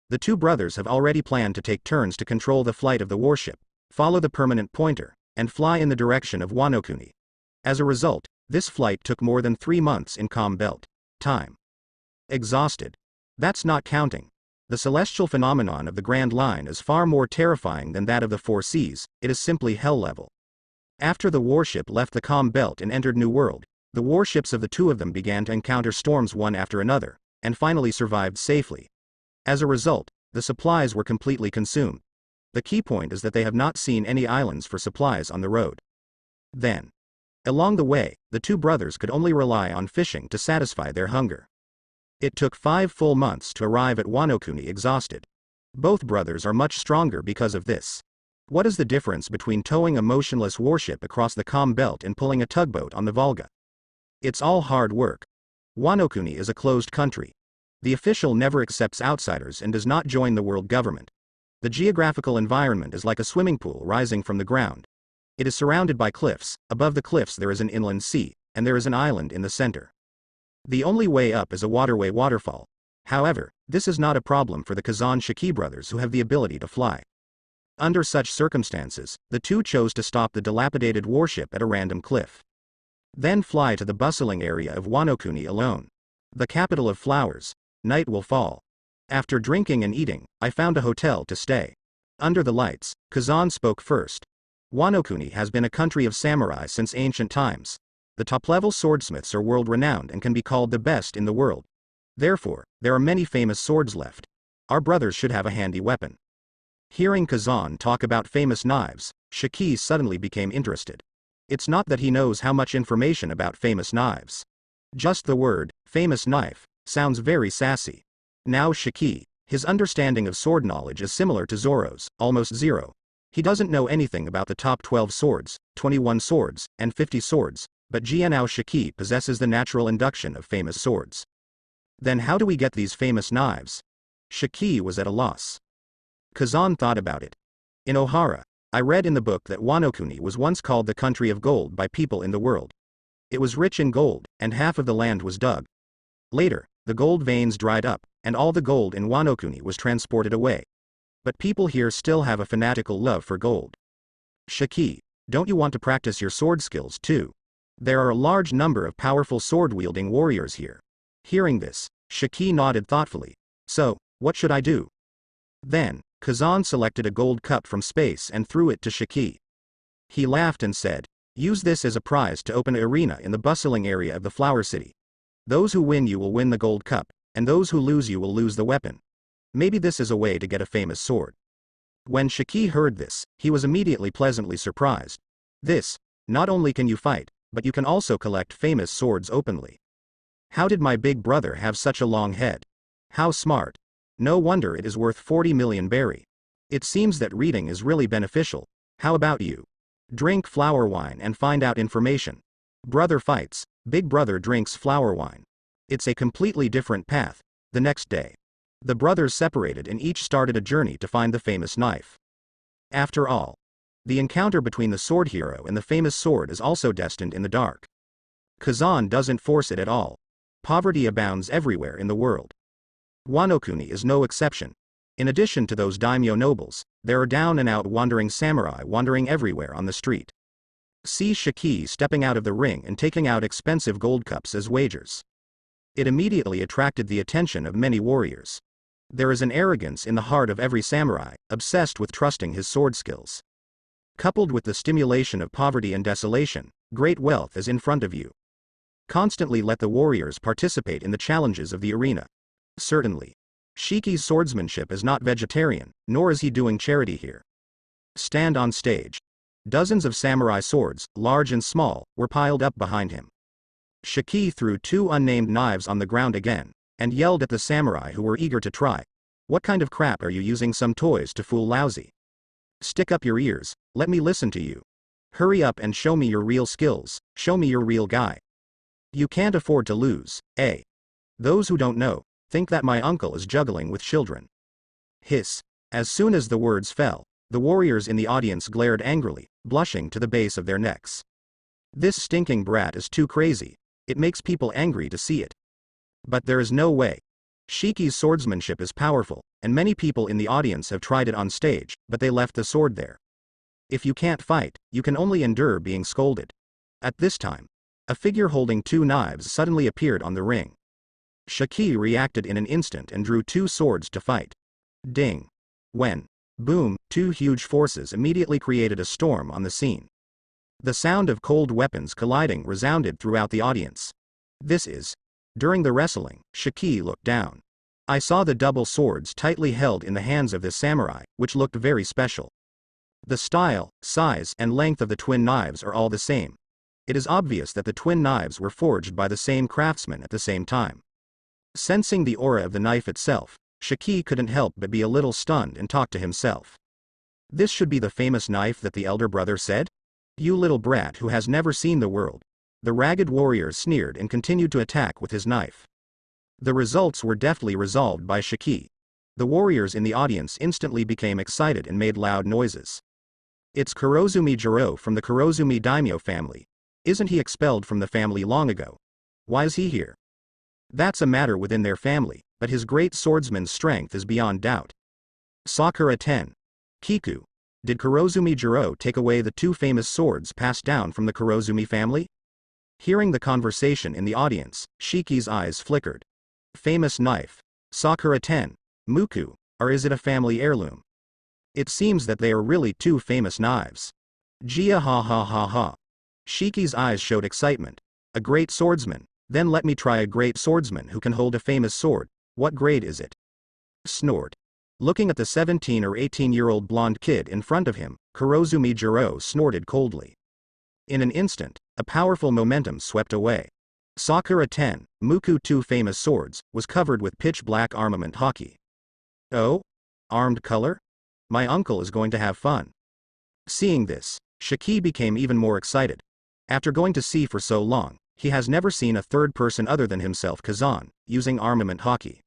The two brothers have already planned to take turns to control the flight of the warship, follow the permanent pointer, and fly in the direction of Wano Kuni. As a result, this flight took more than 3 months in Calm Belt time. Exhausted. That's not counting. The celestial phenomenon of the Grand Line is far more terrifying than that of the Four Seas. It is simply hell level. After the warship left the Calm Belt and entered New World, the warships of the two of them began to encounter storms one after another, and finally survived safely. As a result, the supplies were completely consumed. The key point is that they have not seen any islands for supplies on the road. Then, along the way, the two brothers could only rely on fishing to satisfy their hunger. It took 5 full months to arrive at Wano Kuni exhausted. Both brothers are much stronger because of this. What is the difference between towing a motionless warship across the Calm Belt and pulling a tugboat on the Volga? It's all hard work. Wano Kuni is a closed country. The official never accepts outsiders and does not join the world government. The geographical environment is like a swimming pool rising from the ground. It is surrounded by cliffs. Above the cliffs there is an inland sea, and there is an island in the center. The only way up is a waterway waterfall. However, this is not a problem for the Kazan Shiki brothers who have the ability to fly. Under such circumstances, the two chose to stop the dilapidated warship at a random cliff. Then fly to the bustling area of Wano Kuni alone. The capital of flowers. Night will fall. After drinking and eating, I found a hotel to stay. Under the lights, Kazan spoke first. Wano Kuni has been a country of samurai since ancient times. The top-level swordsmiths are world-renowned and can be called the best in the world. Therefore, there are many famous swords left. Our brothers should have a handy weapon. Hearing Kazan talk about famous knives, Shiki suddenly became interested. It's not that he knows how much information about famous knives. Just the word, famous knife, sounds very sassy. Now Shiki, his understanding of sword knowledge is similar to Zoro's, almost zero. He doesn't know anything about the top 12 swords, 21 swords, and 50 swords, but Jianao Shiki possesses the natural induction of famous swords. Then how do we get these famous knives? Shiki was at a loss. Kazan thought about it. In Ohara, I read in the book that Wano Kuni was once called the country of gold by people in the world. It was rich in gold, and half of the land was dug. Later, the gold veins dried up, and all the gold in Wano Kuni was transported away. But people here still have a fanatical love for gold. Shiki, don't you want to practice your sword skills too? There are a large number of powerful sword-wielding warriors here. Hearing this, Shiki nodded thoughtfully. So, what should I do? Then, Kazan selected a gold cup from space and threw it to Shiki. He laughed and said, use this as a prize to open an arena in the bustling area of the Flower City. Those who win you will win the gold cup, and those who lose you will lose the weapon. Maybe this is a way to get a famous sword. When Shiki heard this, he was immediately pleasantly surprised. This, not only can you fight, but you can also collect famous swords openly. How did my big brother have such a long head? How smart. No wonder it is worth 40 million berry. It seems that reading is really beneficial. How about you? Drink flower wine and find out information. Brother fights, big brother drinks flower wine. It's a completely different path. The next day, the brothers separated and each started a journey to find the famous knife. After all, the encounter between the sword hero and the famous sword is also destined in the dark. Kazan doesn't force it at all. Poverty abounds everywhere in the world. Wano Kuni is no exception. In addition to those daimyo nobles, there are down-and-out wandering samurai wandering everywhere on the street. See Shiki stepping out of the ring and taking out expensive gold cups as wagers. It immediately attracted the attention of many warriors. There is an arrogance in the heart of every samurai, obsessed with trusting his sword skills. Coupled with the stimulation of poverty and desolation, great wealth is in front of you. Constantly let the warriors participate in the challenges of the arena. Certainly. Shiki's swordsmanship is not vegetarian, nor is he doing charity here. Stand on stage. Dozens of samurai swords, large and small, were piled up behind him. Shiki threw 2 unnamed knives on the ground again, and yelled at the samurai who were eager to try. What kind of crap are you using some toys to fool lousy? Stick up your ears, let me listen to you. Hurry up and show me your real skills, show me your real guy. You can't afford to lose, eh? Those who don't know, think that my uncle is juggling with children. Hiss. As soon as the words fell, the warriors in the audience glared angrily, blushing to the base of their necks. This stinking brat is too crazy. It makes people angry to see it. But there is no way. Shiki's swordsmanship is powerful, and many people in the audience have tried it on stage, but they left the sword there. If you can't fight, you can only endure being scolded. At this time, a figure holding 2 knives suddenly appeared on the ring. Shiki reacted in an instant and drew 2 swords to fight. Ding. When. Boom, 2 huge forces immediately created a storm on the scene. The sound of cold weapons colliding resounded throughout the audience. This is. During the wrestling, Shiki looked down. I saw the double swords tightly held in the hands of this samurai, which looked very special. The style, size, and length of the twin knives are all the same. It is obvious that the twin knives were forged by the same craftsman at the same time. Sensing the aura of the knife itself, Shiki couldn't help but be a little stunned and talk to himself. This should be the famous knife that the elder brother said? You little brat who has never seen the world. The ragged warrior sneered and continued to attack with his knife. The results were deftly resolved by Shiki. The warriors in the audience instantly became excited and made loud noises. It's Kurozumi Jiro from the Kurozumi daimyo family. Isn't he expelled from the family long ago? Why is he here? That's a matter within their family, but his great swordsman's strength is beyond doubt. Sakura 10. Kiku. Did Kurozumi Jiro take away the 2 famous swords passed down from the Kurozumi family? Hearing the conversation in the audience, Shiki's eyes flickered. Famous knife. Sakura 10. Muku. Or is it a family heirloom? It seems that they are really 2 famous knives. Jia ha ha ha ha. Shiki's eyes showed excitement. A great swordsman. Then let me try a great swordsman who can hold a famous sword. What grade is it? Snort. Looking at the 17 or 18-year-old blonde kid in front of him, Kurozumi Jiro snorted coldly. In an instant, a powerful momentum swept away. Sakura 10, Muku 2 famous swords, was covered with pitch-black armament haki. Oh? Armed color? My uncle is going to have fun. Seeing this, Shiki became even more excited. After going to sea for so long, he has never seen a third person other than himself, Kazan, using armament haki.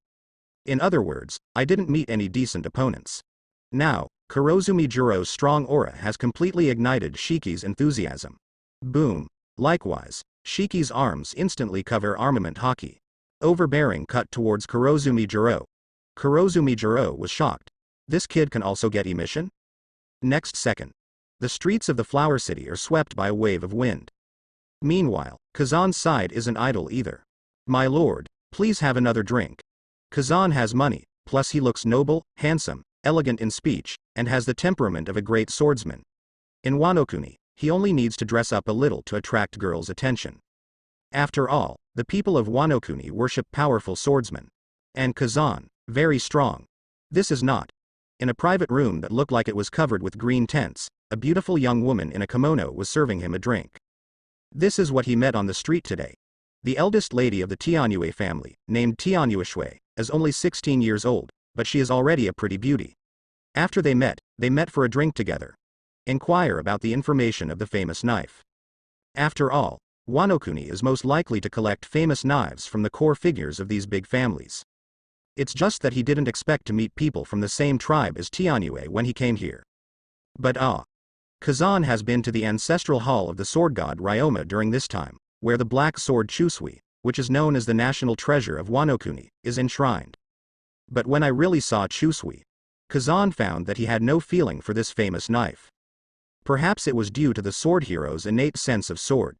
In other words, I didn't meet any decent opponents. Now, Kurozumi Jiro's strong aura has completely ignited Shiki's enthusiasm. Boom. Likewise, Shiki's arms instantly cover armament haki. Overbearing cut towards Kurozumi Jiro. Kurozumi Jiro was shocked. This kid can also get emission? Next second. The streets of the Flower City are swept by a wave of wind. Meanwhile, Kazan's side isn't idle either. My lord, please have another drink. Kazan has money, plus he looks noble, handsome, elegant in speech, and has the temperament of a great swordsman. In Wano, he only needs to dress up a little to attract girls' attention. After all, the people of Wano worship powerful swordsmen. And Kazan, very strong. This is not. In a private room that looked like it was covered with green tents, a beautiful young woman in a kimono was serving him a drink. This is what he met on the street today. The eldest lady of the Tianyue family, named Tianyue, is only 16 years old, but she is already a pretty beauty. After they met for a drink together. Inquire about the information of the famous knife. After all, Wano is most likely to collect famous knives from the core figures of these big families. It's just that he didn't expect to meet people from the same tribe as Tianyue when he came here. But Kazan has been to the ancestral hall of the sword god Ryoma during this time, where the black sword Chusui, which is known as the national treasure of Wano, is enshrined. But when I really saw Chusui, Kazan found that he had no feeling for this famous knife. Perhaps it was due to the sword hero's innate sense of sword.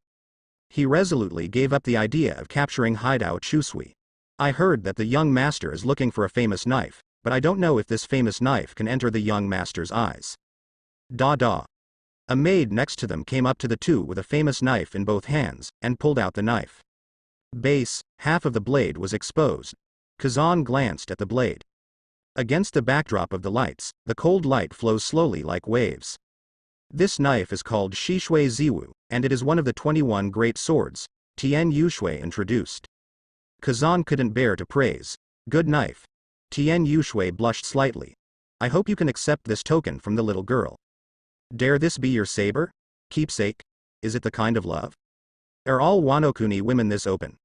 He resolutely gave up the idea of capturing Hideout Chusui. I heard that the young master is looking for a famous knife, but I don't know if this famous knife can enter the young master's eyes. Da. A maid next to them came up to the two with a famous knife in both hands, and pulled out the knife. Base, half of the blade was exposed. Kazan glanced at the blade. Against the backdrop of the lights, the cold light flows slowly like waves. This knife is called Shishui Ziwu, and it is one of the 21 great swords Tian Yushui introduced. Kazan couldn't bear to praise. Good knife. Tian Yushui blushed slightly. I hope you can accept this token from the little girl. Dare this be your saber? Keepsake? Is it the kind of love? Are all Wano-kuni women this open?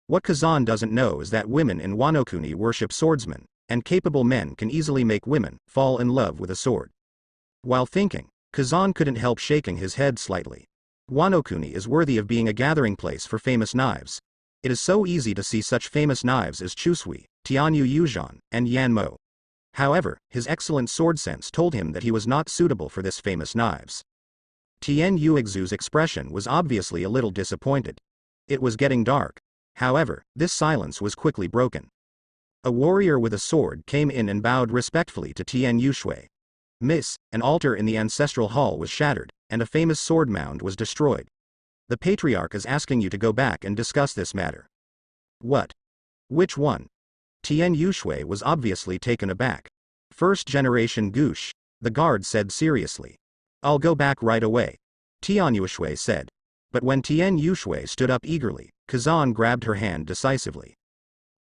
What Kazan doesn't know is that women in Wano-kuni worship swordsmen, and capable men can easily make women fall in love with a sword. While thinking, Kazan couldn't help shaking his head slightly. Wano-kuni is worthy of being a gathering place for famous knives. It is so easy to see such famous knives as Chusui, Tianyu Yuzhan, and Yanmo. However, his excellent sword sense told him that he was not suitable for this famous knives. Tian Yuexu's expression was obviously a little disappointed. It was getting dark. However, this silence was quickly broken. A warrior with a sword came in and bowed respectfully to Tian Yushui. Miss, an altar in the ancestral hall was shattered, and a famous sword mound was destroyed. The patriarch is asking you to go back and discuss this matter. What? Which one? Tian Yushui was obviously taken aback. First generation Gush, the guard said seriously. I'll go back right away, Tian Yushui said. But when Tian Yushui stood up eagerly, Kazan grabbed her hand decisively.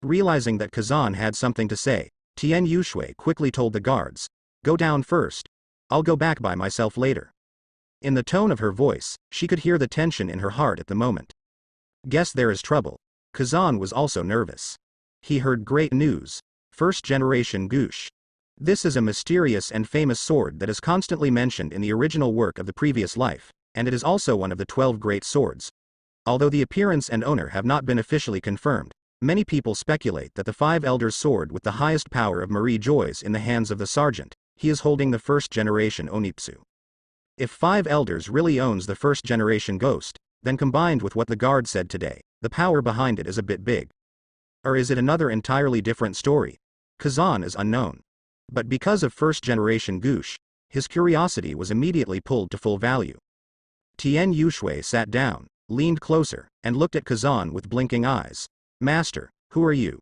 Realizing that Kazan had something to say, Tian Yushui quickly told the guards, go down first. I'll go back by myself later. In the tone of her voice, she could hear the tension in her heart at the moment. Guess there is trouble. Kazan was also nervous. He heard great news. First generation Gush. This is a mysterious and famous sword that is constantly mentioned in the original work of the previous life, and it is also one of the 12 great swords. Although the appearance and owner have not been officially confirmed, many people speculate that the Five Elders sword with the highest power of Marie Joy's in the hands of the sergeant, he is holding the first generation Onitsu. If Five Elders really owns the first generation ghost, then combined with what the guard said today, the power behind it is a bit big. Or is it another entirely different story? Kazan is unknown. But because of first generation Gush, his curiosity was immediately pulled to full value. Tian Yushui sat down, leaned closer, and looked at Kazan with blinking eyes. Master, who are you?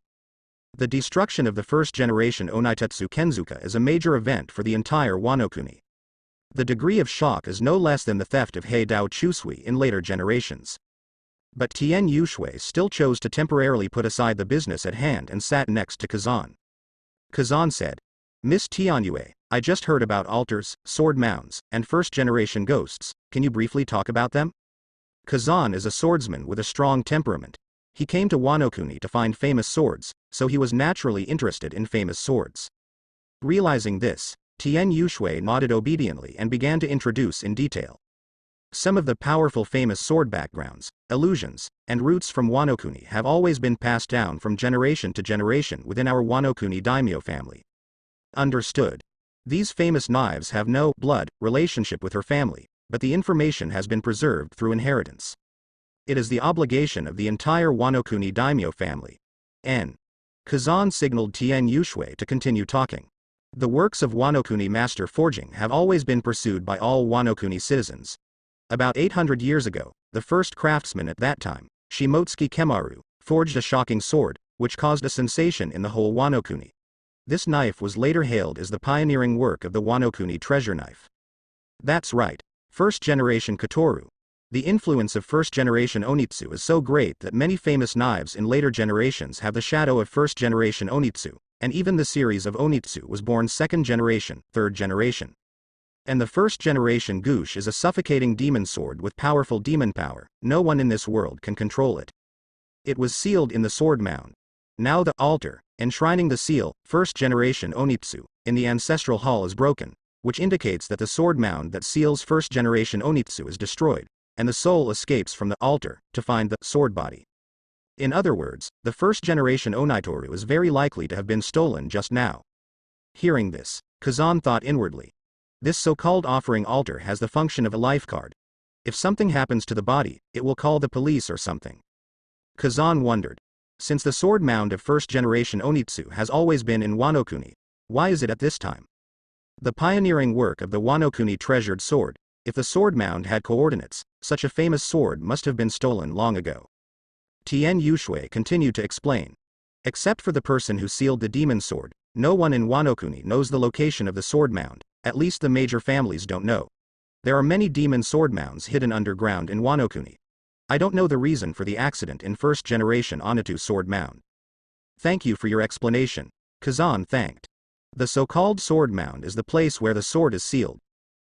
The destruction of the first generation Onaitetsu Kenzuka is a major event for the entire Wano-kuni. The degree of shock is no less than the theft of Heidao Chusui in later generations. But Tian Yushui still chose to temporarily put aside the business at hand and sat next to Kazan. Kazan said, Miss Tianyue, I just heard about altars, sword mounds, and first-generation ghosts, can you briefly talk about them? Kazan is a swordsman with a strong temperament. He came to Wano-kuni to find famous swords, so he was naturally interested in famous swords. Realizing this, Tian Yushui nodded obediently and began to introduce in detail. Some of the powerful famous sword backgrounds, illusions, and roots from Wano-kuni have always been passed down from generation to generation within our Wano-kuni daimyo family. Understood. These famous knives have no blood relationship with her family, but the information has been preserved through inheritance. It is the obligation of the entire Wano-kuni daimyo family. Kazan signaled Tian Yushui to continue talking. The works of Wano-kuni master forging have always been pursued by all Wano-kuni citizens. About 800 years ago, the first craftsman at that time, Shimotsuki Kemaru, forged a shocking sword, which caused a sensation in the whole Wano-kuni. This knife was later hailed as the pioneering work of the Wano-kuni treasure knife. That's right, first-generation Katoru. The influence of first-generation Onitsu is so great that many famous knives in later generations have the shadow of first-generation Onitsu, and even the series of Onitsu was born second generation, third generation. And the first generation Gush is a suffocating demon sword with powerful demon power. No one in this world can control it. It was sealed in the sword mound. Now the altar, enshrining the seal, first generation Onitsu, in the ancestral hall is broken, which indicates that the sword mound that seals first generation Onitsu is destroyed, and the soul escapes from the altar to find the sword body. In other words, the first generation Onaitoru is very likely to have been stolen just now. Hearing this, Kazan thought inwardly. This so-called offering altar has the function of a life card. If something happens to the body, it will call the police or something. Kazan wondered. Since the sword mound of first generation Onitsu has always been in Wano-kuni, why is it at this time? The pioneering work of the Wano-kuni treasured sword, if the sword mound had coordinates, such a famous sword must have been stolen long ago. Tien Yushui continued to explain. Except for the person who sealed the demon sword, no one in Wano knows the location of the sword mound, at least the major families don't know. There are many demon sword mounds hidden underground in Wano. I don't know the reason for the accident in first generation Onatu sword mound. Thank you for your explanation, Kazan thanked. The so-called sword mound is the place where the sword is sealed.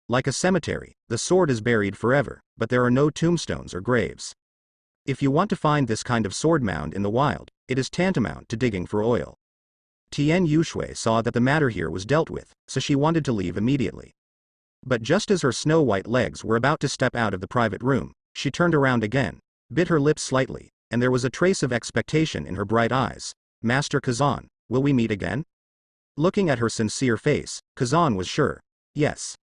Like a cemetery, the sword is buried forever, but there are no tombstones or graves. If you want to find this kind of sword mound in the wild, it is tantamount to digging for oil. Tien Yushui saw that the matter here was dealt with, so she wanted to leave immediately. But just as her snow-white legs were about to step out of the private room, she turned around again, bit her lips slightly, and there was a trace of expectation in her bright eyes. Master Kazan, will we meet again? Looking at her sincere face, Kazan was sure. Yes.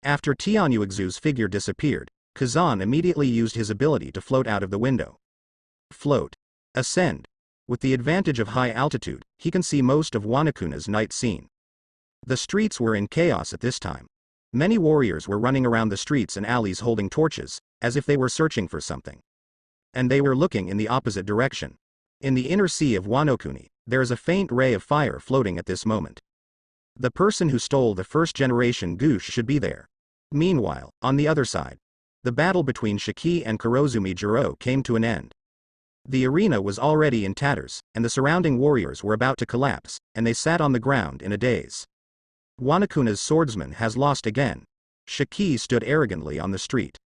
After Tian Yuexu's figure disappeared, Kazan immediately used his ability to float out of the window. Float. Ascend. With the advantage of high altitude, he can see most of Wanakuna's night scene. The streets were in chaos at this time. Many warriors were running around the streets and alleys holding torches, as if they were searching for something. And they were looking in the opposite direction. In the inner sea of Wano, there is a faint ray of fire floating at this moment. The person who stole the first-generation Gush should be there. Meanwhile, on the other side, the battle between Shiki and Kurozumi Jiro came to an end. The arena was already in tatters, and the surrounding warriors were about to collapse, and they sat on the ground in a daze. Wanakuna's swordsman has lost again. Shiki stood arrogantly on the street.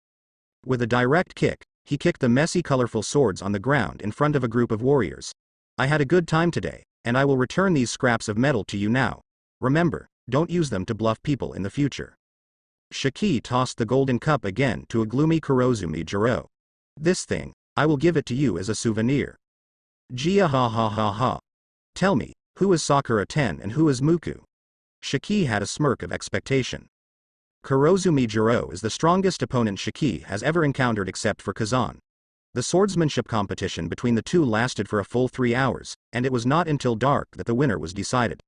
With a direct kick, he kicked the messy colorful swords on the ground in front of a group of warriors. I had a good time today, and I will return these scraps of metal to you now. Remember, don't use them to bluff people in the future. Shiki tossed the golden cup again to a gloomy Kurozumi Jiro. This thing, I will give it to you as a souvenir. Jia ha ha ha ha. Tell me, who is Sakura Ten and who is Muku? Shiki had a smirk of expectation. Kurozumi Jiro is the strongest opponent Shiki has ever encountered except for Kazan. The swordsmanship competition between the two lasted for a full 3 hours, and it was not until dark that the winner was decided.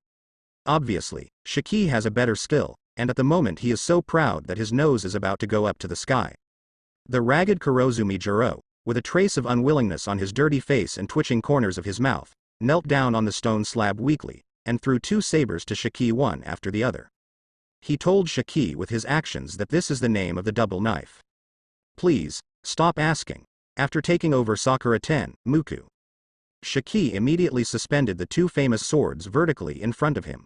Obviously, Shiki has a better skill, and at the moment he is so proud that his nose is about to go up to the sky. The ragged Kurozumi Jiro, with a trace of unwillingness on his dirty face and twitching corners of his mouth, knelt down on the stone slab weakly, and threw 2 sabers to Shiki one after the other. He told Shiki with his actions that this is the name of the double knife. Please, stop asking. After taking over Sakura Ten, Muku. Shiki immediately suspended the 2 famous swords vertically in front of him.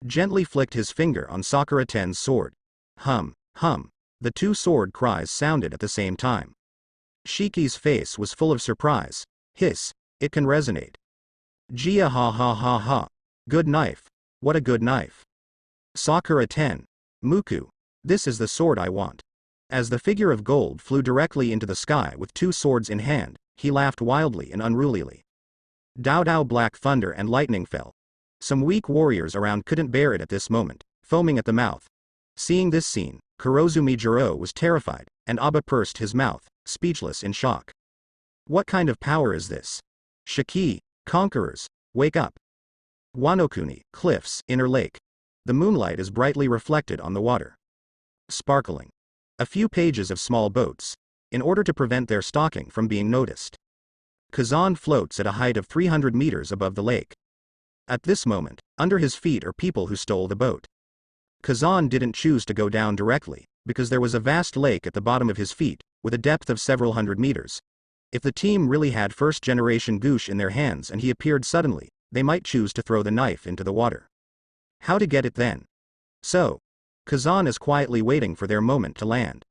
Gently flicked his finger on Sakura Ten's sword. Hum, hum. The 2 sword cries sounded at the same time. Shiki's face was full of surprise. Hiss, it can resonate. Jia ha ha ha ha. Good knife. What a good knife. Sakura Ten. Muku. This is the sword I want. As the figure of gold flew directly into the sky with 2 swords in hand, he laughed wildly and unrulily. Dao Dao black thunder and lightning fell. Some weak warriors around couldn't bear it at this moment, foaming at the mouth. Seeing this scene, Kurozumi Jiro was terrified, and Aba pursed his mouth, speechless in shock. What kind of power is this? Shiki, conquerors, wake up. Wano, cliffs, inner lake. The moonlight is brightly reflected on the water. Sparkling. A few pages of small boats, in order to prevent their stalking from being noticed. Kazan floats at a height of 300 meters above the lake. At this moment, under his feet are people who stole the boat. Kazan didn't choose to go down directly, because there was a vast lake at the bottom of his feet, with a depth of several hundred meters. If the team really had first-generation Gush in their hands and he appeared suddenly, they might choose to throw the knife into the water. How to get it then? So, Kazan is quietly waiting for their moment to land.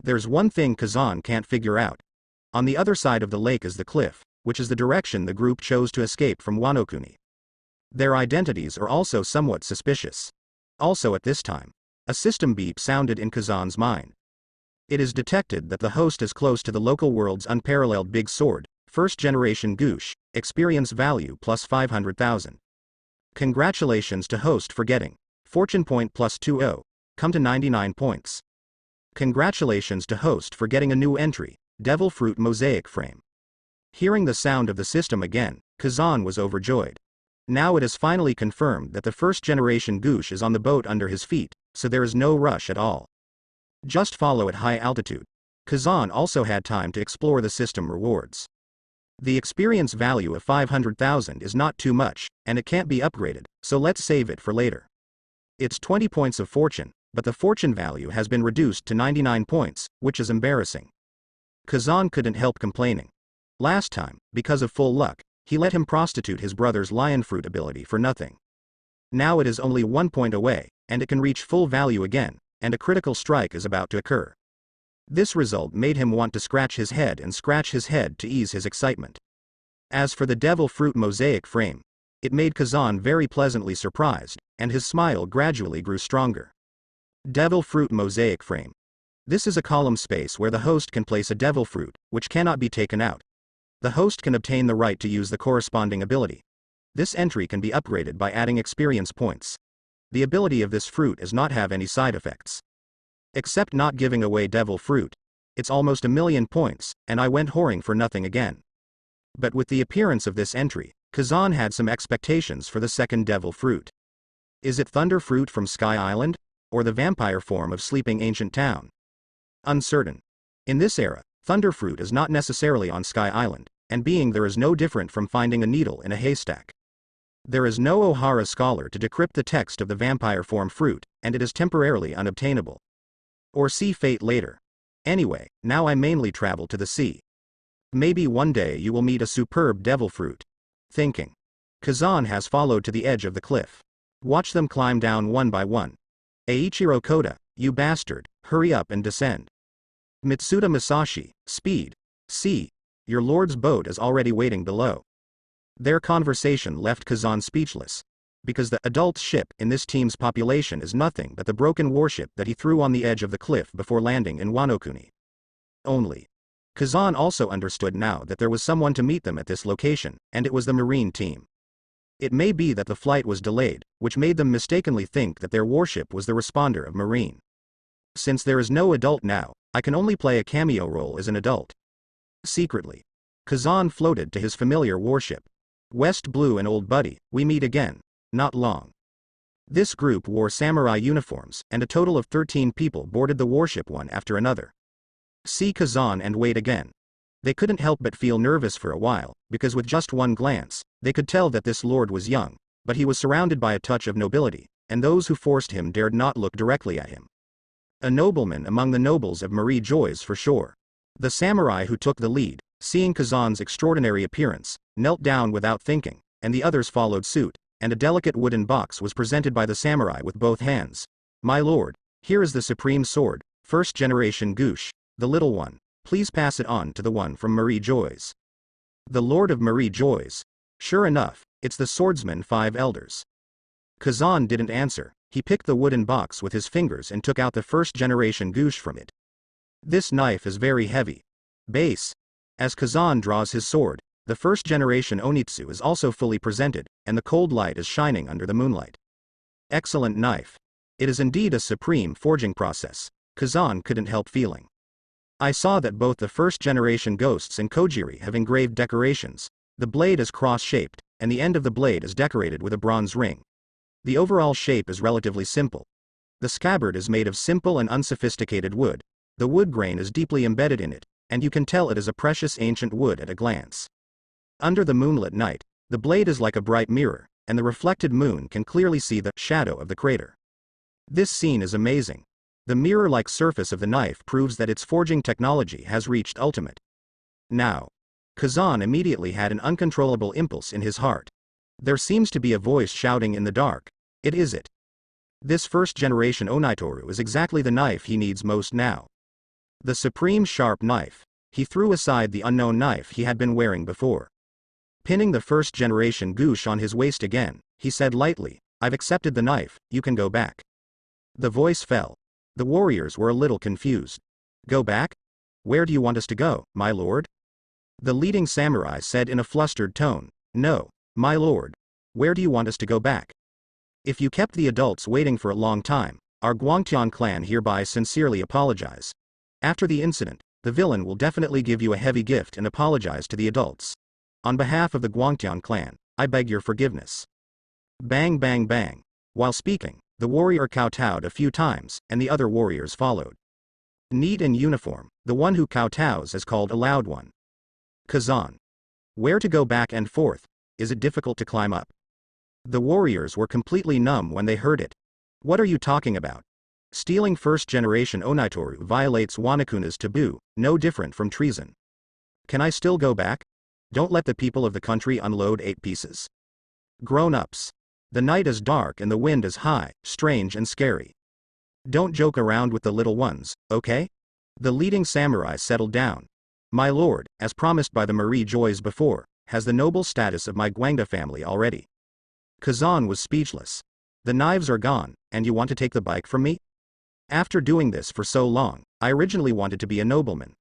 There's one thing Kazan can't figure out. On the other side of the lake is the cliff, which is the direction the group chose to escape from Wano. Their identities are also somewhat suspicious. Also at this time, a system beep sounded in Kazan's mind. It is detected that the host is close to the local world's unparalleled big sword, first-generation Gush, experience value plus 500,000. Congratulations to host for getting fortune point plus 20, come to 99 points. Congratulations to host for getting a new entry, devil fruit mosaic frame. Hearing the sound of the system again, Kazan was overjoyed. Now it is finally confirmed that the first-generation Gush is on the boat under his feet, so there is no rush at all. Just follow at high altitude. Kazan also had time to explore the system rewards. The experience value of 500,000 is not too much, and it can't be upgraded, so let's save it for later. It's 20 points of fortune, but the fortune value has been reduced to 99 points, which is embarrassing. Kazan couldn't help complaining. Last time, because of full luck, he let him prostitute his brother's lion fruit ability for nothing. Now it is only 1 point away, and it can reach full value again, and a critical strike is about to occur. This result made him want to scratch his head to ease his excitement. As for the devil fruit mosaic frame, it made Kazan very pleasantly surprised, and his smile gradually grew stronger. Devil fruit mosaic frame. This is a column space where the host can place a devil fruit, which cannot be taken out. The host can obtain the right to use the corresponding ability. This entry can be upgraded by adding experience points. The ability of this fruit is not have any side effects. Except not giving away devil fruit. It's almost 1,000,000 points, and I went whoring for nothing again. But with the appearance of this entry, Kazan had some expectations for the second devil fruit. Is it thunder fruit from Sky Island? Or the vampire form of sleeping ancient town? Uncertain. In this era, thunder fruit is not necessarily on Sky Island, and being there is no different from finding a needle in a haystack. There is no Ohara scholar to decrypt the text of the vampire form fruit, and it is temporarily unobtainable. Or see fate later. Anyway, now I mainly travel to the sea. Maybe one day you will meet a superb devil fruit. Thinking. Kazan has followed to the edge of the cliff. Watch them climb down one by one. Eiichiro Koda, you bastard, hurry up and descend. Mitsuda Masashi, speed. See, your lord's boat is already waiting below. Their conversation left Kazan speechless, because the adult ship in this team's population is nothing but the broken warship that he threw on the edge of the cliff before landing in Wano. Only. Kazan also understood now that there was someone to meet them at this location, and it was the marine team. It may be that the flight was delayed, which made them mistakenly think that their warship was the responder of marine. Since there is no adult now, I can only play a cameo role as an adult. Secretly. Kazan floated to his familiar warship. West Blue and old buddy, we meet again. Not long. This group wore samurai uniforms, and a total of 13 people boarded the warship one after another. See Kazan and wait again. They couldn't help but feel nervous for a while, because with just one glance, they could tell that this lord was young, but he was surrounded by a touch of nobility, and those who forced him dared not look directly at him. A nobleman among the nobles of Marie Joy's for sure. The samurai who took the lead, seeing Kazan's extraordinary appearance, knelt down without thinking, and the others followed suit, and a delicate wooden box was presented by the samurai with both hands. My lord, here is the supreme sword, first generation Goosh, the little one, please pass it on to the one from Marie Joy's. The lord of Marie Joy's. Sure enough, it's the swordsman 5 elders. Kazan didn't answer, he picked the wooden box with his fingers and took out the first generation Goosh from it. This knife is very heavy. Base. As Kazan draws his sword, the first generation Onitsu is also fully presented, and the cold light is shining under the moonlight. Excellent knife. It is indeed a supreme forging process, Kazan couldn't help feeling. I saw that both the first generation ghosts and Kojiri have engraved decorations. The blade is cross-shaped, and the end of the blade is decorated with a bronze ring. The overall shape is relatively simple. The scabbard is made of simple and unsophisticated wood. The wood grain is deeply embedded in it, and you can tell it is a precious ancient wood at a glance. Under the moonlit night, the blade is like a bright mirror, and the reflected moon can clearly see the shadow of the crater. This scene is amazing. The mirror-like surface of the knife proves that its forging technology has reached ultimate. Now. Kazan immediately had an uncontrollable impulse in his heart. There seems to be a voice shouting in the dark. It is it. This first generation Onitoru is exactly the knife he needs most now. The supreme sharp knife. He threw aside the unknown knife he had been wearing before. Pinning the first generation Goosh on his waist again, he said lightly, I've accepted the knife, you can go back. The voice fell. The warriors were a little confused. Go back? Where do you want us to go, my lord? The leading samurai said in a flustered tone, No, my lord. Where do you want us to go back? If you kept the adults waiting for a long time, our Guangtian clan hereby sincerely apologize. After the incident, the villain will definitely give you a heavy gift and apologize to the adults. On behalf of the Guangtian clan, I beg your forgiveness. Bang bang bang. While speaking, the warrior kowtowed a few times, and the other warriors followed. Neat in uniform, the one who kowtows is called a loud one. Kazan. Where to go back and forth? Is it difficult to climb up? The warriors were completely numb when they heard it. What are you talking about? Stealing first-generation Onitoru violates Wanakuna's taboo, no different from treason. Can I still go back? Don't let the people of the country unload 8 pieces. Grown-ups. The night is dark and the wind is high, strange and scary. Don't joke around with the little ones, okay? The leading samurai settled down. My lord, as promised by the Marie Joys before, has the noble status of my Gwangda family already. Kazan was speechless. The knives are gone, and you want to take the bike from me? After doing this for so long, I originally wanted to be a nobleman.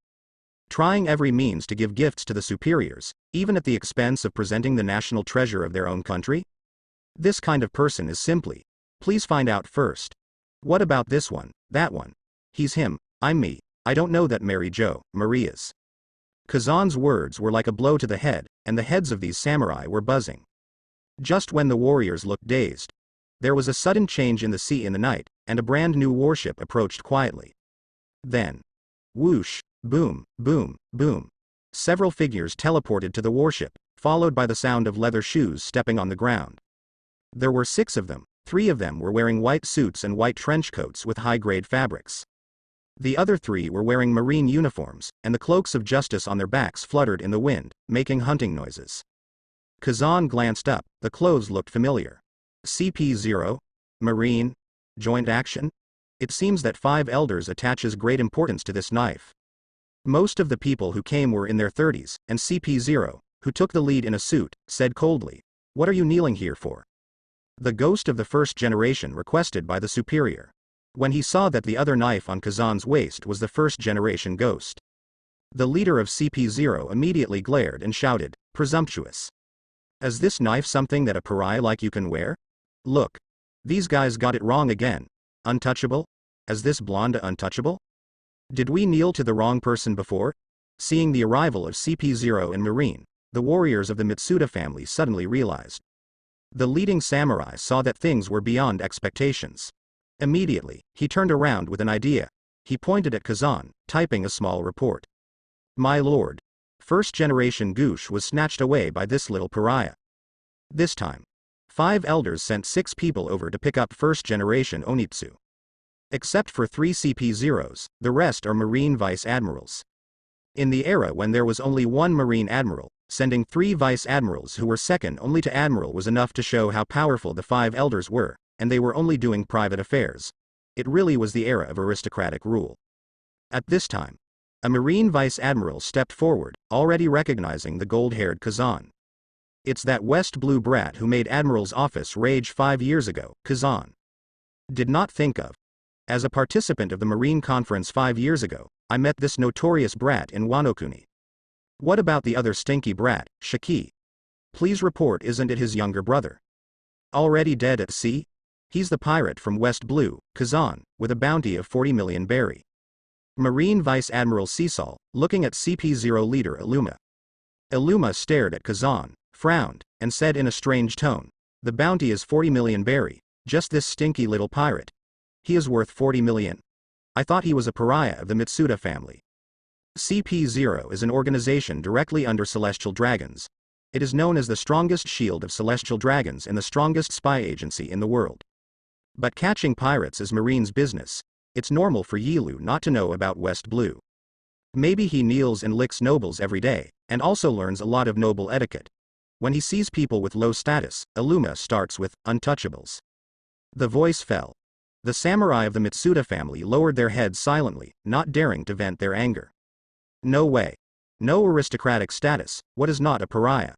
Trying every means to give gifts to the superiors, even at the expense of presenting the national treasure of their own country? This kind of person is simply, please find out first. What about this one, that one? He's him, I'm me, I don't know that Mary Jo, Maria's. Kazan's words were like a blow to the head, and the heads of these samurai were buzzing. Just when the warriors looked dazed, there was a sudden change in the sea in the night, and a brand new warship approached quietly. Then, whoosh, boom, boom, boom. Several figures teleported to the warship, followed by the sound of leather shoes stepping on the ground. There were 6 of them, 3 of them were wearing white suits and white trench coats with high-grade fabrics. The other 3 were wearing marine uniforms, and the cloaks of justice on their backs fluttered in the wind, making hunting noises. Kazan glanced up, the clothes looked familiar. CP0? Marine? Joint action? It seems that 5 elders attaches great importance to this knife. Most of the people who came were in their 30s, and CP0, who took the lead in a suit, said coldly, "What are you kneeling here for?" The ghost of the first generation requested by the superior. When he saw that the other knife on Kazan's waist was the first generation ghost. The leader of CP0 immediately glared and shouted, "Presumptuous. Is this knife something that a pariah like you can wear? Look. These guys got it wrong again. Untouchable? Is this blonde untouchable? Did we kneel to the wrong person before?" Seeing the arrival of CP0 and Marine, the warriors of the Mitsuda family suddenly realized. The leading samurai saw that things were beyond expectations. Immediately, he turned around with an idea. He pointed at Kazan, typing a small report. "My lord. First-generation Goosh was snatched away by this little pariah. This time, 5 elders sent 6 people over to pick up first-generation Onitsu. Except for 3 CP0s, the rest are Marine Vice Admirals. In the era when there was only 1 Marine Admiral, sending 3 Vice Admirals who were second only to Admiral was enough to show how powerful the 5 elders were, and they were only doing private affairs. It really was the era of aristocratic rule. At this time, a Marine Vice Admiral stepped forward, already recognizing the gold-haired Kazan. "It's that West Blue brat who made Admiral's office rage 5 years ago," Kazan did not think of. "As a participant of the Marine Conference 5 years ago, I met this notorious brat in Wano Kuni. What about the other stinky brat, Shiki? Please report, isn't it his younger brother? Already dead at sea? He's the pirate from West Blue, Kazan, with a bounty of 40 million berry." Marine Vice Admiral Cecil, looking at CP0 leader Illuma. Illuma stared at Kazan, frowned, and said in a strange tone, "The bounty is 40 million berry, just this stinky little pirate. He is worth 40 million. I thought he was a pariah of the Mitsuda family." CP0 is an organization directly under Celestial Dragons. It is known as the strongest shield of Celestial Dragons and the strongest spy agency in the world. But catching pirates is Marine's business. It's normal for Yilu not to know about West Blue. Maybe he kneels and licks nobles every day, and also learns a lot of noble etiquette. When he sees people with low status, Illuma starts with, "Untouchables." The voice fell. The samurai of the Mitsuda family lowered their heads silently, not daring to vent their anger. "No way. No aristocratic status, what is not a pariah?"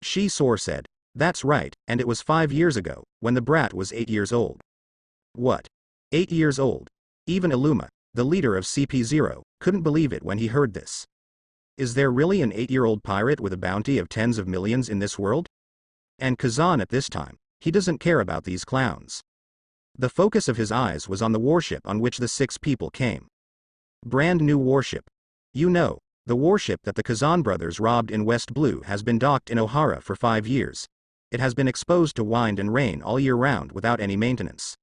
Shi-Sor said, "That's right, and it was 5 years ago, when the brat was 8 years old." "What? 8 years old?" Even Illuma, the leader of CP0, couldn't believe it when he heard this. Is there really an 8-year-old pirate with a bounty of tens of millions in this world? And Kazan at this time, he doesn't care about these clowns. The focus of his eyes was on the warship on which the 6 people came. Brand new warship. You know, the warship that the Kazan brothers robbed in West Blue has been docked in Ohara for 5 years. It has been exposed to wind and rain all year round without any maintenance.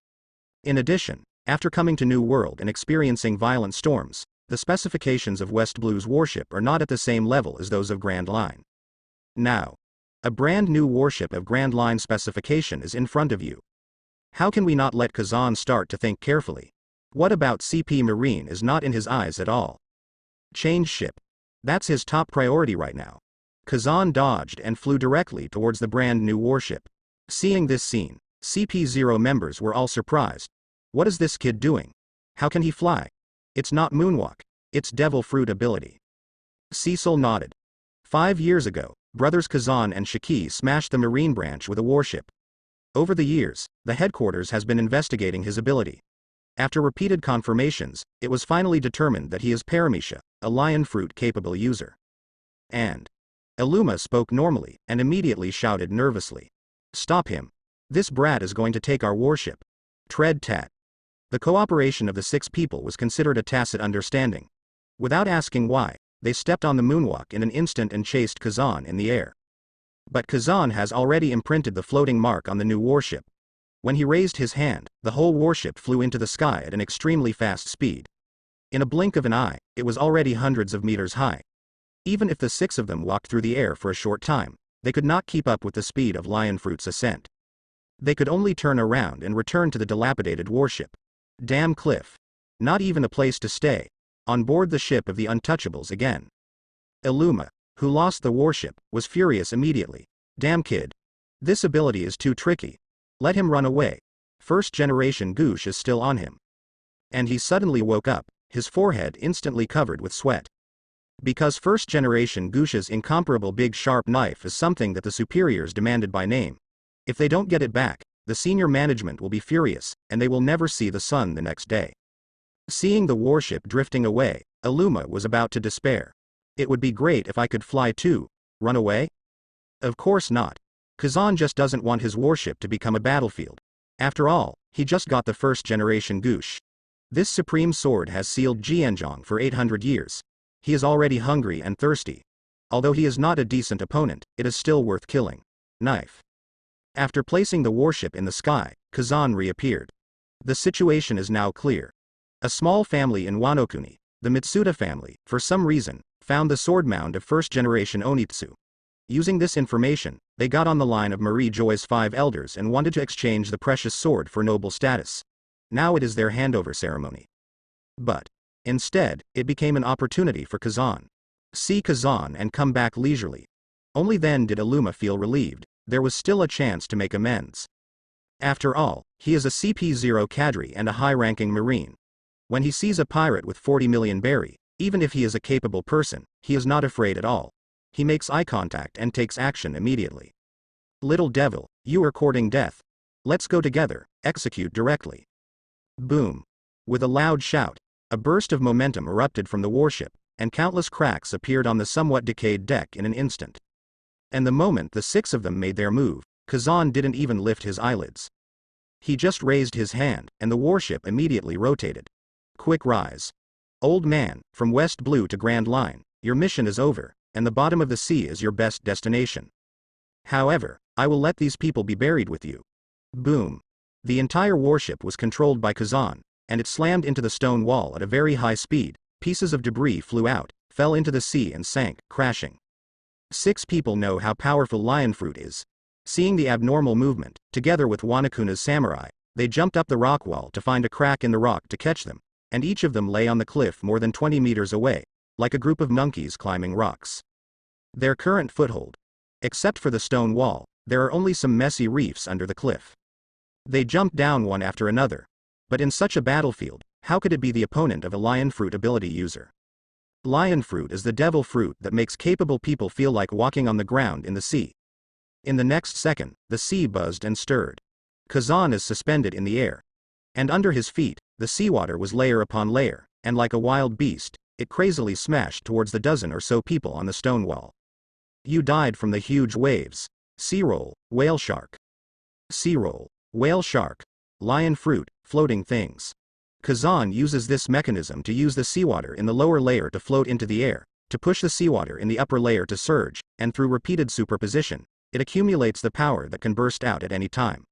In addition, after coming to New World and experiencing violent storms, the specifications of West Blue's warship are not at the same level as those of Grand Line. Now, a brand new warship of Grand Line specification is in front of you. How can we not let Kazan start to think carefully? What about CP Marine is not in his eyes at all? Change ship. That's his top priority right now. Kazan dodged and flew directly towards the brand new warship. Seeing this scene, CP0 members were all surprised. What is this kid doing? How can he fly? It's not moonwalk, it's devil fruit ability. Cecil nodded. 5 years ago, brothers Kazan and Shiki smashed the marine branch with a warship. Over the years, the headquarters has been investigating his ability. After repeated confirmations, it was finally determined that he is Paramecia, a lion fruit capable user. And Illuma spoke normally and immediately shouted nervously. Stop him. This brat is going to take our warship. Tread tat. The cooperation of the 6 people was considered a tacit understanding. Without asking why, they stepped on the moonwalk in an instant and chased Kazan in the air. But Kazan has already imprinted the floating mark on the new warship. When he raised his hand, the whole warship flew into the sky at an extremely fast speed. In a blink of an eye, it was already hundreds of meters high. Even if the 6 of them walked through the air for a short time, they could not keep up with the speed of Lion Fruit's ascent. They could only turn around and return to the dilapidated warship. Damn cliff. Not even a place to stay. On board the ship of the Untouchables again. Illuma, who lost the warship, was furious immediately. Damn kid. This ability is too tricky. Let him run away. First generation Goosh is still on him. And he suddenly woke up, his forehead instantly covered with sweat. Because first generation Goosh's incomparable big sharp knife is something that the superiors demanded by name. If they don't get it back, the senior management will be furious, and they will never see the sun the next day. Seeing the warship drifting away, Illuma was about to despair. It would be great if I could fly too. Run away? Of course not. Kazan just doesn't want his warship to become a battlefield. After all, he just got the first generation Goosh. This supreme sword has sealed Jianzhong for 800 years. He is already hungry and thirsty. Although he is not a decent opponent, it is still worth killing. Knife. After placing the warship in the sky, Kazan reappeared. The situation is now clear. A small family in Wano, the Mitsuda family, for some reason, found the sword mound of first-generation Onitsu. Using this information, they got on the line of Marie Joy's 5 elders and wanted to exchange the precious sword for noble status. Now it is their handover ceremony. But instead, it became an opportunity for Kazan. See Kazan and come back leisurely. Only then did Illuma feel relieved. There was still a chance to make amends. After all, he is a CP0 cadre and a high-ranking marine. When he sees a pirate with 40 million berry, even if he is a capable person, he is not afraid at all. He makes eye contact and takes action immediately. Little devil, you are courting death. Let's go together, execute directly. Boom. With a loud shout, a burst of momentum erupted from the warship, and countless cracks appeared on the somewhat decayed deck in an instant. And the moment the 6 of them made their move, Kazan didn't even lift his eyelids. He just raised his hand, and the warship immediately rotated. Quick rise. Old man, from West Blue to Grand Line, your mission is over, and the bottom of the sea is your best destination. However, I will let these people be buried with you. Boom. The entire warship was controlled by Kazan, and it slammed into the stone wall at a very high speed. Pieces of debris flew out, fell into the sea and sank, crashing. 6 people know how powerful lion fruit is. Seeing the abnormal movement, together with Wanakuna's samurai, they jumped up the rock wall to find a crack in the rock to catch them, and each of them lay on the cliff more than 20 meters away, like a group of monkeys climbing rocks. Their current foothold. Except for the stone wall, there are only some messy reefs under the cliff. They jumped down one after another. But in such a battlefield, how could it be the opponent of a lion fruit ability user? Lion fruit is the devil fruit that makes capable people feel like walking on the ground in the sea. In the next second, the sea buzzed and stirred. Kazan is suspended in the air. And under his feet, the seawater was layer upon layer, and like a wild beast, it crazily smashed towards the dozen or so people on the stone wall. You died from the huge waves. Sea roll, whale shark. Sea roll, whale shark, lion fruit, floating things. Kazan uses this mechanism to use the seawater in the lower layer to float into the air, to push the seawater in the upper layer to surge, and through repeated superposition, it accumulates the power that can burst out at any time.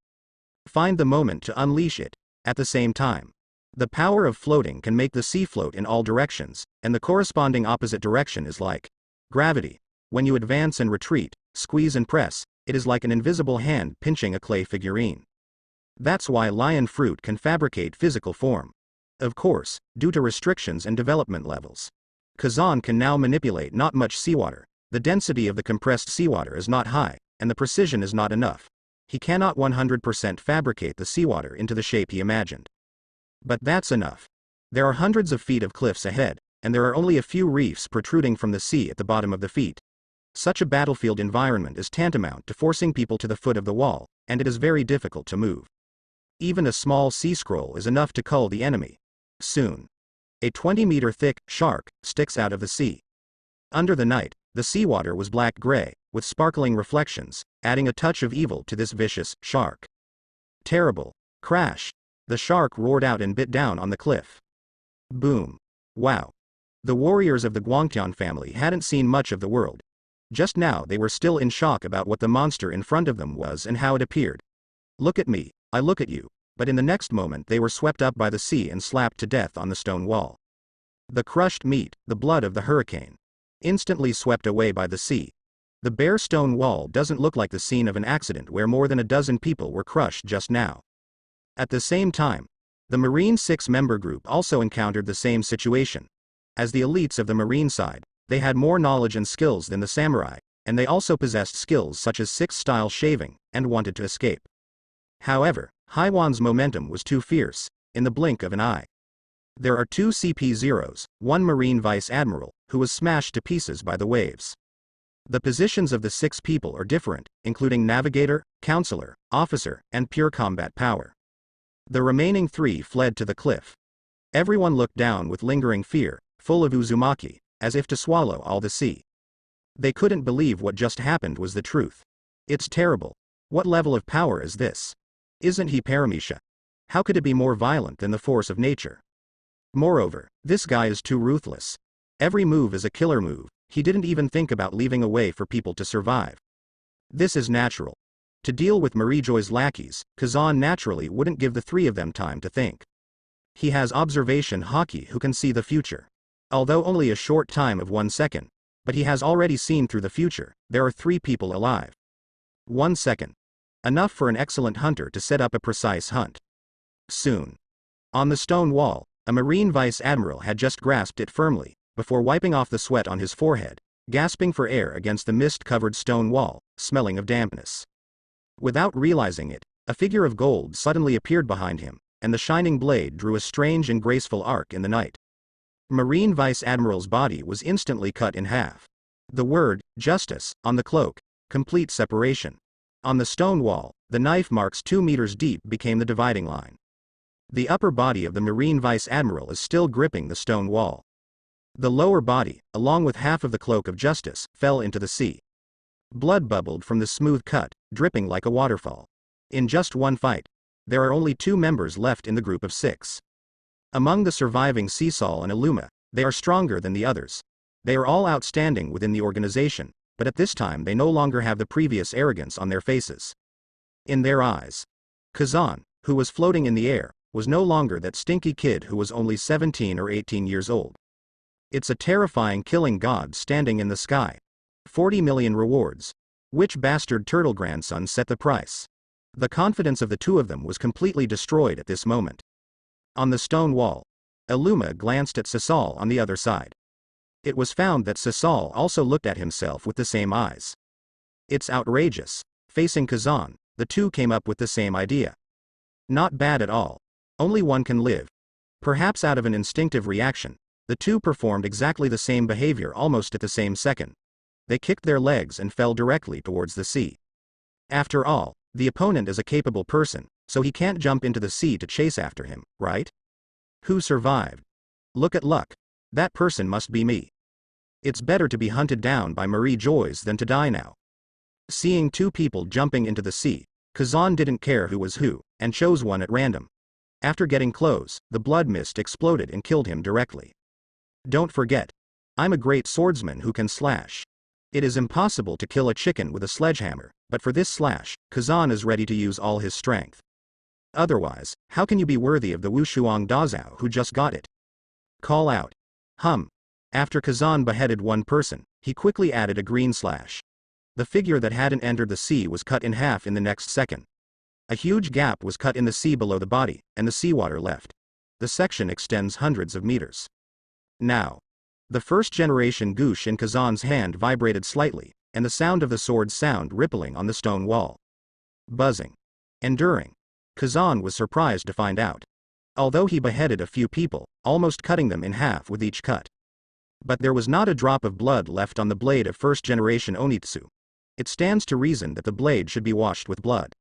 Find the moment to unleash it. At the same time, the power of floating can make the sea float in all directions, and the corresponding opposite direction is like gravity. When you advance and retreat, squeeze and press, it is like an invisible hand pinching a clay figurine. That's why lion fruit can fabricate physical form. Of course, due to restrictions and development levels. Kazan can now manipulate not much seawater. The density of the compressed seawater is not high, and the precision is not enough. He cannot 100% fabricate the seawater into the shape he imagined. But that's enough. There are hundreds of feet of cliffs ahead, and there are only a few reefs protruding from the sea at the bottom of the feet. Such a battlefield environment is tantamount to forcing people to the foot of the wall, and it is very difficult to move. Even a small sea scroll is enough to cull the enemy. Soon, a 20-meter thick shark sticks out of the sea. Under the night, the seawater was black-gray, with sparkling reflections, adding a touch of evil to this vicious shark. Terrible. Crash. The shark roared out and bit down on the cliff. Boom. Wow. The warriors of the Guangtian family hadn't seen much of the world. Just now they were still in shock about what the monster in front of them was and how it appeared. Look at me, I look at you. But in the next moment they were swept up by the sea and slapped to death on the stone wall. The crushed meat, the blood of the hurricane. Instantly swept away by the sea. The bare stone wall doesn't look like the scene of an accident where more than a dozen people were crushed just now. At the same time, the Marine 6-member group also encountered the same situation. As the elites of the Marine side, they had more knowledge and skills than the samurai, and they also possessed skills such as 6-style shaving, and wanted to escape. However, Haiwan's momentum was too fierce, in the blink of an eye. There are 2 CP0s, 1 Marine Vice Admiral, who was smashed to pieces by the waves. The positions of the 6 people are different, including navigator, counselor, officer, and pure combat power. The remaining 3 fled to the cliff. Everyone looked down with lingering fear, full of uzumaki, as if to swallow all the sea. They couldn't believe what just happened was the truth. It's terrible. What level of power is this? Isn't he Paramecia? How could it be more violent than the force of nature? Moreover, this guy is too ruthless. Every move is a killer move, he didn't even think about leaving a way for people to survive. This is natural. To deal with Marijoy's lackeys, Kazan naturally wouldn't give the 3 of them time to think. He has observation haki who can see the future. Although only a short time of 1 second, but he has already seen through the future. There are 3 people alive. 1 second. Enough for an excellent hunter to set up a precise hunt. Soon. On the stone wall, a Marine Vice Admiral had just grasped it firmly, before wiping off the sweat on his forehead, gasping for air against the mist-covered stone wall, smelling of dampness. Without realizing it, a figure of gold suddenly appeared behind him, and the shining blade drew a strange and graceful arc in the night. Marine Vice Admiral's body was instantly cut in half. The word, justice, on the cloak, complete separation. On the stone wall, the knife marks 2 meters deep became the dividing line. The upper body of the Marine Vice Admiral is still gripping the stone wall. The lower body, along with half of the cloak of justice, fell into the sea. Blood bubbled from the smooth cut, dripping like a waterfall. In just one fight, there are only 2 members left in the group of 6. Among the surviving Sisal and Illuma, they are stronger than the others. They are all outstanding within the organization, but at this time they no longer have the previous arrogance on their faces. In their eyes, Kazan, who was floating in the air, was no longer that stinky kid who was only 17 or 18 years old. It's a terrifying killing god standing in the sky. 40 million rewards. Which bastard turtle grandson set the price? The confidence of the 2 of them was completely destroyed at this moment. On the stone wall, Illuma glanced at Sisal on the other side. It was found that Sisal also looked at himself with the same eyes. It's outrageous. Facing Kazan, the 2 came up with the same idea. Not bad at all. Only one can live. Perhaps out of an instinctive reaction, the 2 performed exactly the same behavior almost at the same second. They kicked their legs and fell directly towards the sea. After all, the opponent is a capable person, so he can't jump into the sea to chase after him, right? Who survived? Look at luck. That person must be me. It's better to be hunted down by Marie Joyce than to die now. Seeing 2 people jumping into the sea, Kazan didn't care who was who, and chose one at random. After getting close, the blood mist exploded and killed him directly. Don't forget, I'm a great swordsman who can slash. It is impossible to kill a chicken with a sledgehammer, but for this slash, Kazan is ready to use all his strength. Otherwise, how can you be worthy of the Wushuang Dazao who just got it? Call out. After Kazan beheaded one person, he quickly added a green slash. The figure that hadn't entered the sea was cut in half in the next second. A huge gap was cut in the sea below the body, and the seawater left. The section extends hundreds of meters. Now. The first-generation goosh in Kazan's hand vibrated slightly, and the sound of the sword's sound rippling on the stone wall. Buzzing. Enduring. Kazan was surprised to find out. Although he beheaded a few people, almost cutting them in half with each cut. But there was not a drop of blood left on the blade of first-generation Onitsu. It stands to reason that the blade should be washed with blood.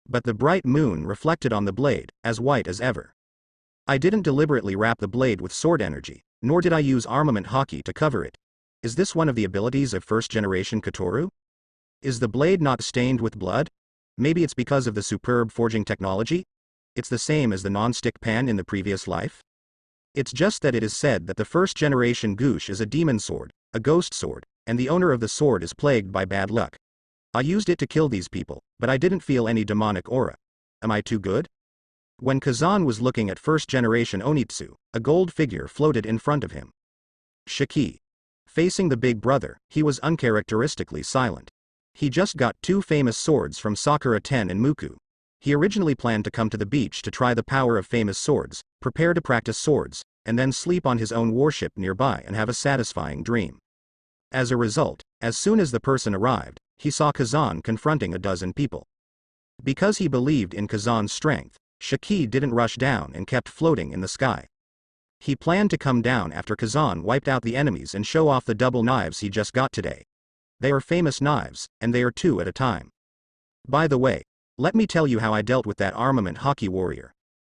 But the bright moon reflected on the blade, as white as ever. I didn't deliberately wrap the blade with sword energy, nor did I use armament haki to cover it. Is this one of the abilities of first-generation Katoru? Is the blade not stained with blood? Maybe it's because of the superb forging technology? It's the same as the non-stick pan in the previous life? It's just that it is said that the first-generation goosh is a demon sword, a ghost sword, and the owner of the sword is plagued by bad luck. I used it to kill these people, but I didn't feel any demonic aura. Am I too good? When Kazan was looking at first-generation Onitsu, a gold figure floated in front of him. Shiki. Facing the big brother, he was uncharacteristically silent. He just got 2 famous swords from Sakura Ten and Muku. He originally planned to come to the beach to try the power of famous swords, prepare to practice swords, and then sleep on his own warship nearby and have a satisfying dream. As a result, as soon as the person arrived, he saw Kazan confronting a dozen people. Because he believed in Kazan's strength, Shiki didn't rush down and kept floating in the sky. He planned to come down after Kazan wiped out the enemies and show off the double knives he just got today. They are famous knives, and they are 2 at a time. By the way, let me tell you how I dealt with that armament haki warrior.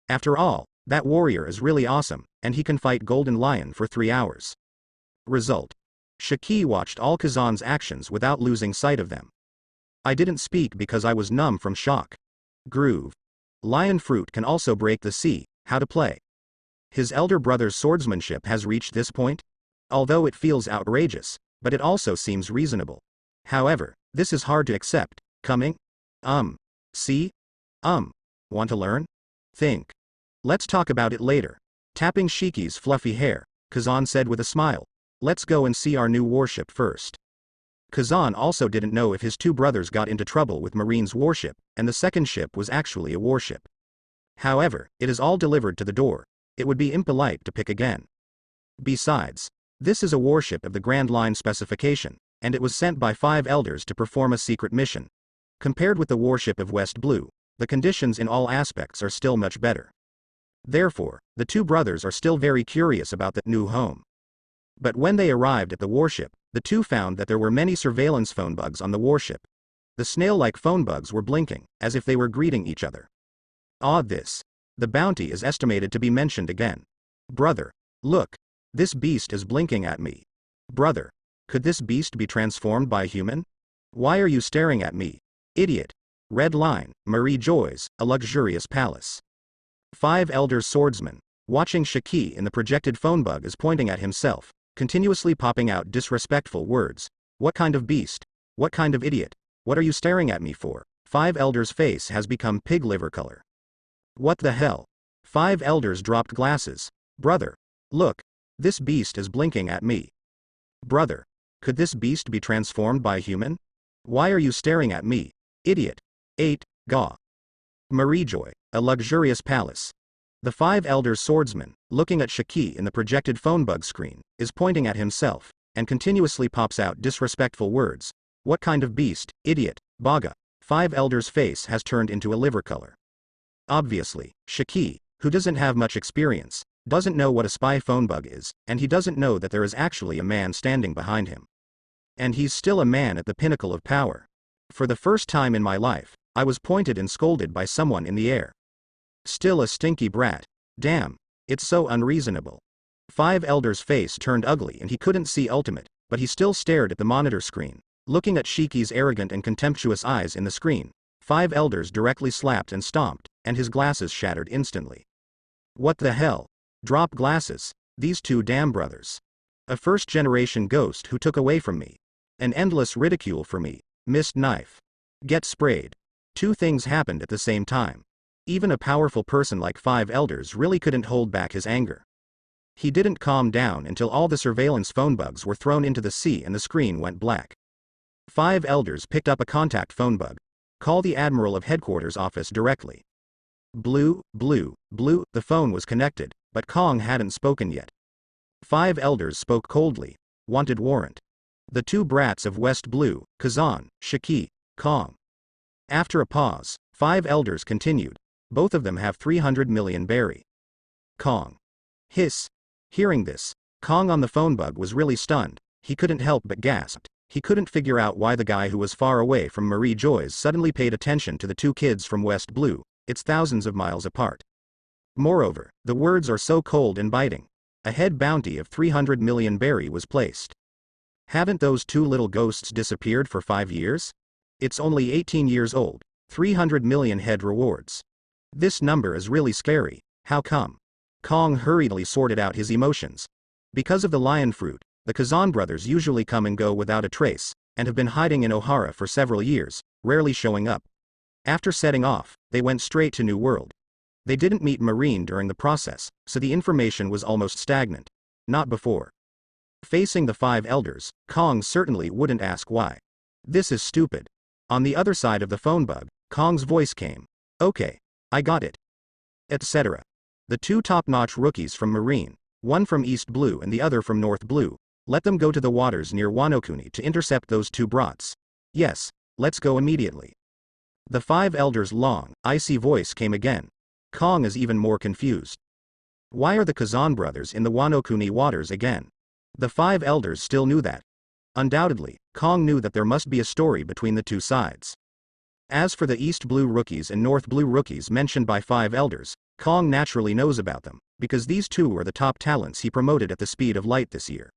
After all, that warrior is really awesome, and he can fight Golden Lion for 3 hours. Result. Shiki watched all Kazan's actions without losing sight of them. I didn't speak because I was numb from shock. Groove. Lion fruit can also break the sea. How to play. His elder brother's swordsmanship has reached this point? Although it feels outrageous, but it also seems reasonable. However, this is hard to accept. Coming? See? Want to learn? Think. Let's talk about it later. Tapping Shiki's fluffy hair, Kazan said with a smile. Let's go and see our new warship first. Kazan also didn't know if his 2 brothers got into trouble with Marine's warship, and the second ship was actually a warship. However, it is all delivered to the door. It would be impolite to pick again. Besides, this is a warship of the Grand Line specification, and it was sent by 5 elders to perform a secret mission. Compared with the warship of West Blue, the conditions in all aspects are still much better. Therefore, the 2 brothers are still very curious about the new home. But when they arrived at the warship, the 2 found that there were many surveillance phone bugs on the warship. The snail-like phone bugs were blinking, as if they were greeting each other. Odd this. The bounty is estimated to be mentioned again. Brother. Look. This beast is blinking at me. Brother. Could this beast be transformed by a human? Why are you staring at me? Idiot. Red line. Marie Joy's, a luxurious palace. 5 elder swordsmen. Watching Shiki in the projected phone bug is pointing at himself, continuously popping out disrespectful words. What kind of beast? What kind of idiot? What are you staring at me for? 5 elders' face has become pig liver color. What the hell? 5 elders dropped glasses. Brother. Look. This beast is blinking at me. Brother. Could this beast be transformed by a human? Why are you staring at me? Idiot. 8. Gaw. Marie Joy, a luxurious palace. The 5 elders swordsman, looking at Shiki in the projected phone bug screen, is pointing at himself, and continuously pops out disrespectful words. What kind of beast, idiot, baga. 5 elders' face has turned into a liver color. Obviously, Shiki, who doesn't have much experience, doesn't know what a spy phone bug is, and he doesn't know that there is actually a man standing behind him. And he's still a man at the pinnacle of power. For the first time in my life, I was pointed and scolded by someone in the air. Still a stinky brat. Damn. It's so unreasonable. 5 elders' face turned ugly and he couldn't see ultimate, but he still stared at the monitor screen. Looking at Shiki's arrogant and contemptuous eyes in the screen, 5 elders directly slapped and stomped, and his glasses shattered instantly. What the hell? Drop glasses. These 2 damn brothers. A first-generation ghost who took away from me. An endless ridicule for me. Missed knife. Get sprayed. 2 things happened at the same time. Even a powerful person like 5 elders really couldn't hold back his anger. He didn't calm down until all the surveillance phone bugs were thrown into the sea and the screen went black. 5 elders picked up a contact phone bug. Call the Admiral of Headquarters office directly. Blue, blue, blue, the phone was connected, but Kong hadn't spoken yet. 5 elders spoke coldly. Wanted warrant. The 2 brats of West Blue, Kazan, Shiki, Kong. After a pause, 5 elders continued. Both of them have 300 million berry. Kong. Hiss. Hearing this, Kong on the phone bug was really stunned. He couldn't help but gasped. He couldn't figure out why the guy who was far away from Marie Joy's suddenly paid attention to the 2 kids from West Blue. It's thousands of miles apart. Moreover, the words are so cold and biting. A head bounty of 300 million berry was placed. Haven't those 2 little ghosts disappeared for 5 years? It's only 18 years old. 300 million head rewards. This number is really scary. How come? Kong hurriedly sorted out his emotions. Because of the lion fruit, the Kazan brothers usually come and go without a trace, and have been hiding in Ohara for several years, rarely showing up. After setting off, they went straight to New World. They didn't meet Marine during the process, so the information was almost stagnant. Not before. Facing the 5 elders, Kong certainly wouldn't ask why. This is stupid. On the other side of the phone bug, Kong's voice came. Okay. I got it. Etc. The 2 top-notch rookies from Marine, one from East Blue and the other from North Blue, let them go to the waters near Wano to intercept those 2 brats. Yes, let's go immediately. The 5 elders' long, icy voice came again. Kong is even more confused. Why are the Kazan brothers in the Wano waters again? The 5 elders still knew that. Undoubtedly, Kong knew that there must be a story between the 2 sides. As for the East Blue rookies and North Blue rookies mentioned by 5 elders, Kong naturally knows about them, because these 2 are the top talents he promoted at the speed of light this year.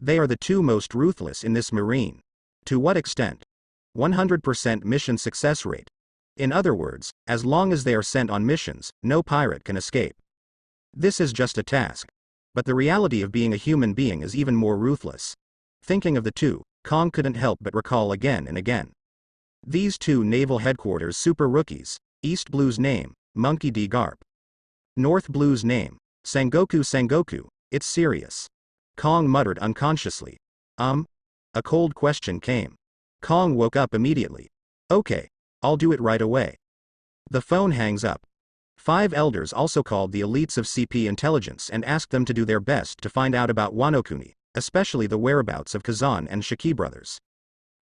They are the 2 most ruthless in this marine. To what extent? 100% mission success rate. In other words, as long as they are sent on missions, no pirate can escape. This is just a task. But the reality of being a human being is even more ruthless. Thinking of the 2, Kong couldn't help but recall again and again. These 2 Naval Headquarters super rookies, East Blue's name, Monkey D. Garp. North Blue's name, Sengoku. It's serious. Kong muttered unconsciously. A cold question came. Kong woke up immediately. Okay, I'll do it right away. The phone hangs up. 5 elders also called the elites of CP intelligence and asked them to do their best to find out about Wano, especially the whereabouts of Kazan and Shiki brothers.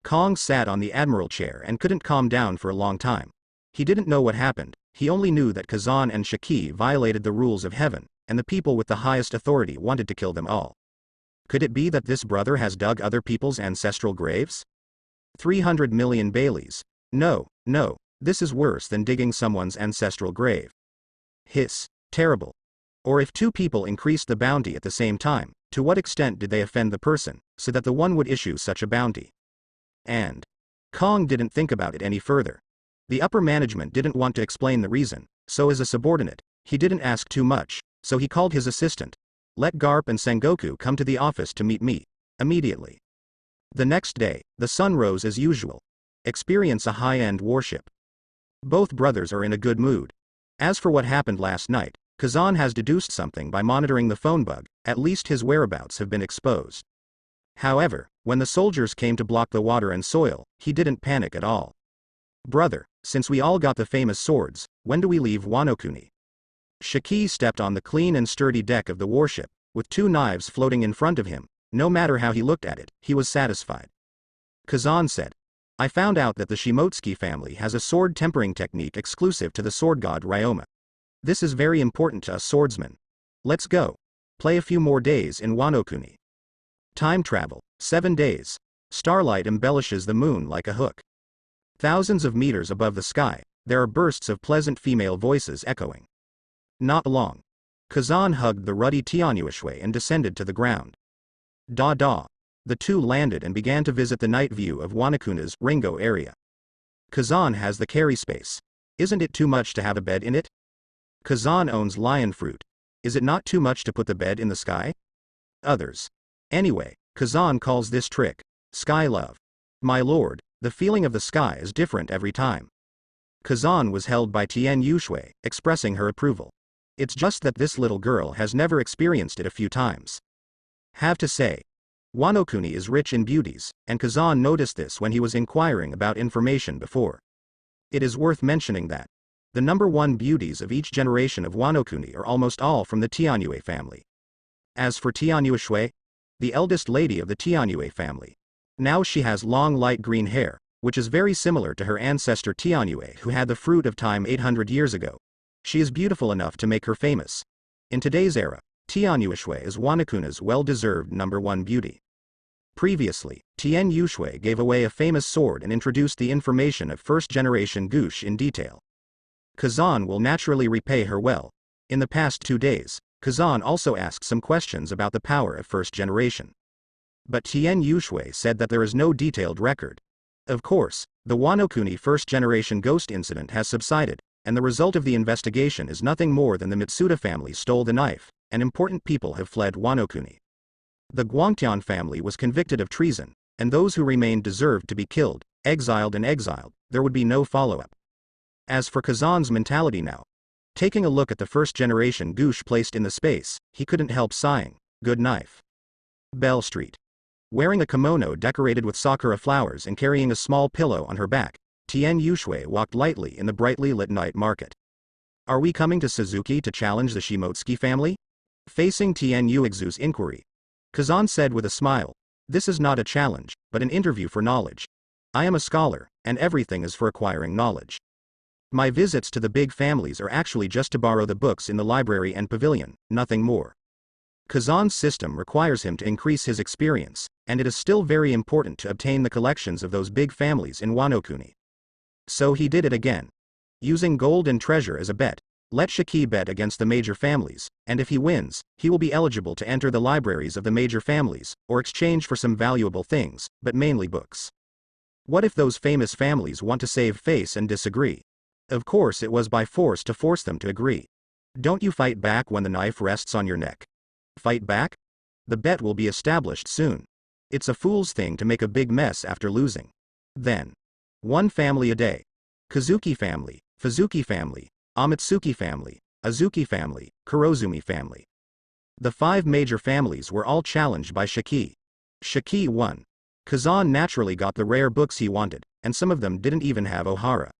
Kong sat on the admiral chair and couldn't calm down for a long time. He didn't know what happened, he only knew that Kazan and Shiki violated the rules of heaven, and the people with the highest authority wanted to kill them all. Could it be that this brother has dug other people's ancestral graves? 300 million Baileys. No, this is worse than digging someone's ancestral grave. Hiss. Terrible. Or if 2 people increased the bounty at the same time, to what extent did they offend the person, so that the one would issue such a bounty? And Kong didn't think about it any further. The upper management didn't want to explain the reason, so as a subordinate, he didn't ask too much, so he called his assistant. Let Garp and Sengoku come to the office to meet me. Immediately. The next day, the sun rose as usual. Experience a high-end warship. Both brothers are in a good mood. As for what happened last night, Kazan has deduced something by monitoring the phone bug, at least his whereabouts have been exposed. However, when the soldiers came to block the water and soil, he didn't panic at all. Brother, since we all got the famous swords, when do we leave Wano? Shiki stepped on the clean and sturdy deck of the warship, with 2 knives floating in front of him. No matter how he looked at it, he was satisfied. Kazan said, I found out that the Shimotsuki family has a sword tempering technique exclusive to the sword god Ryoma. This is very important to us swordsmen. Let's go. Play a few more days in Wano. Time travel, 7 days. Starlight embellishes the moon like a hook. Thousands of meters above the sky, there are bursts of pleasant female voices echoing. Not long. Kazan hugged the ruddy Tianyuishue and descended to the ground. Da. The 2 landed and began to visit the night view of Wanakuna's Ringo area. Kazan has the carry space. Isn't it too much to have a bed in it? Kazan owns lion fruit. Is it not too much to put the bed in the sky? Others. Anyway, Kazan calls this trick sky love. My lord, the feeling of the sky is different every time. Kazan was held by Tien Yushui, expressing her approval. It's just that this little girl has never experienced it a few times. Have to say. Wano Kuni is rich in beauties, and Kazan noticed this when he was inquiring about information before. It is worth mentioning that the number one beauties of each generation of Wano Kuni are almost all from the Tianyue family. As for Tianyue Shui, the eldest lady of the Tianyue family, now she has long light green hair, which is very similar to her ancestor Tianyue, who had the fruit of time 800 years ago. She is beautiful enough to make her famous. In today's era, Tianyue Shui is Wanakuna's well-deserved number one beauty. Previously, Tien Yushui gave away a famous sword and introduced the information of first-generation Gush in detail. Kazan will naturally repay her well. In the past 2 days, Kazan also asked some questions about the power of first generation. But Tien Yushui said that there is no detailed record. Of course, the Wano Kuni first-generation ghost incident has subsided, and the result of the investigation is nothing more than the Mitsuda family stole the knife, and important people have fled Wano Kuni. The Guangtian family was convicted of treason, and those who remained deserved to be killed, exiled, there would be no follow-up. As for Kazan's mentality now, taking a look at the first-generation Gush placed in the space, he couldn't help sighing, good knife. Bell Street. Wearing a kimono decorated with sakura flowers and carrying a small pillow on her back, Tien Yushui walked lightly in the brightly lit night market. Are we coming to Suzuki to challenge the Shimotsuki family? Facing Tien Yuixu's inquiry, Kazan said with a smile, this is not a challenge, but an interview for knowledge. I am a scholar, and everything is for acquiring knowledge. My visits to the big families are actually just to borrow the books in the library and pavilion, nothing more. Kazan's system requires him to increase his experience, and it is still very important to obtain the collections of those big families in Wano Kuni. So he did it again. Using gold and treasure as a bet, let Shiki bet against the major families, and if he wins, he will be eligible to enter the libraries of the major families, or exchange for some valuable things, but mainly books. What if those famous families want to save face and disagree? Of course it was by force to force them to agree. Don't you fight back when the knife rests on your neck? Fight back? The bet will be established soon. It's a fool's thing to make a big mess after losing. Then. One family a day. Kazuki family, Fuzuki family, Amatsuki family, Azuki family, Kurozumi family. The 5 major families were all challenged by Shiki. Shiki won. Kazan naturally got the rare books he wanted, and some of them didn't even have Ohara.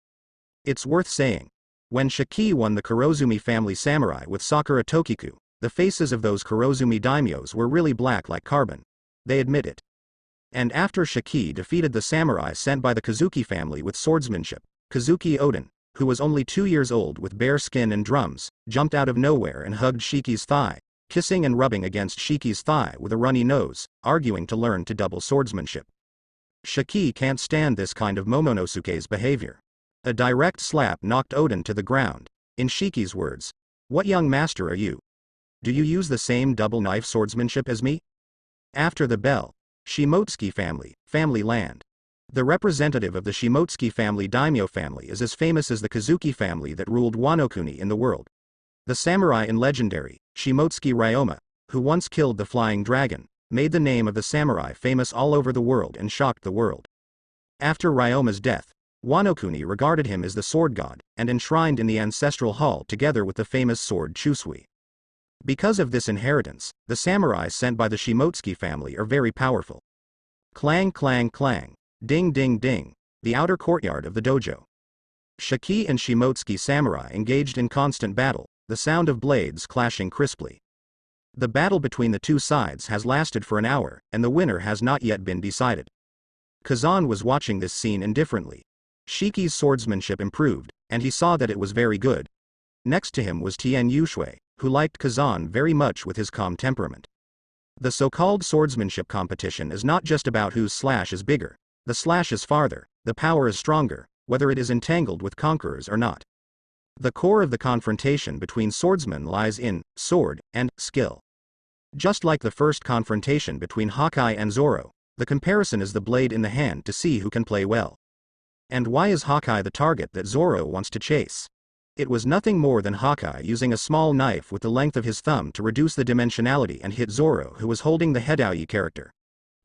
It's worth saying. When Shiki won the Kurozumi family samurai with Sakura Tokiku, the faces of those Kurozumi daimyos were really black like carbon. They admit it. And after Shiki defeated the samurai sent by the Kazuki family with swordsmanship, Kazuki Oden, who was only 2 years old with bare skin and drums, jumped out of nowhere and hugged Shiki's thigh, kissing and rubbing against Shiki's thigh with a runny nose, arguing to learn to double swordsmanship. Shiki can't stand this kind of Momonosuke's behavior. A direct slap knocked Oden to the ground. In Shiki's words, "What young master are you? Do you use the same double knife swordsmanship as me?" After the bell, Shimotsuki family land. The representative of the Shimotsuki family daimyo family is as famous as the Kazuki family that ruled Wano Kuni in the world. The samurai in legendary, Shimotsuki Ryoma, who once killed the flying dragon, made the name of the samurai famous all over the world and shocked the world. After Ryoma's death, Wano Kuni regarded him as the sword god, and enshrined in the ancestral hall together with the famous sword Chusui. Because of this inheritance, the samurai sent by the Shimotsuki family are very powerful. Clang clang clang, ding ding ding, the outer courtyard of the dojo. Shiki and Shimotsuki samurai engaged in constant battle, the sound of blades clashing crisply. The battle between the two sides has lasted for an hour, and the winner has not yet been decided. Kazan was watching this scene indifferently. Shiki's swordsmanship improved, and he saw that it was very good. Next to him was Tien Yushui, who liked Kazan very much with his calm temperament. The so-called swordsmanship competition is not just about whose slash is bigger, the slash is farther, the power is stronger, whether it is entangled with conquerors or not. The core of the confrontation between swordsmen lies in sword and skill. Just like the first confrontation between Haki and Zoro, the comparison is the blade in the hand to see who can play well. And why is Haki the target that Zoro wants to chase? It was nothing more than Haki using a small knife with the length of his thumb to reduce the dimensionality and hit Zoro, who was holding the Hedaoyi character.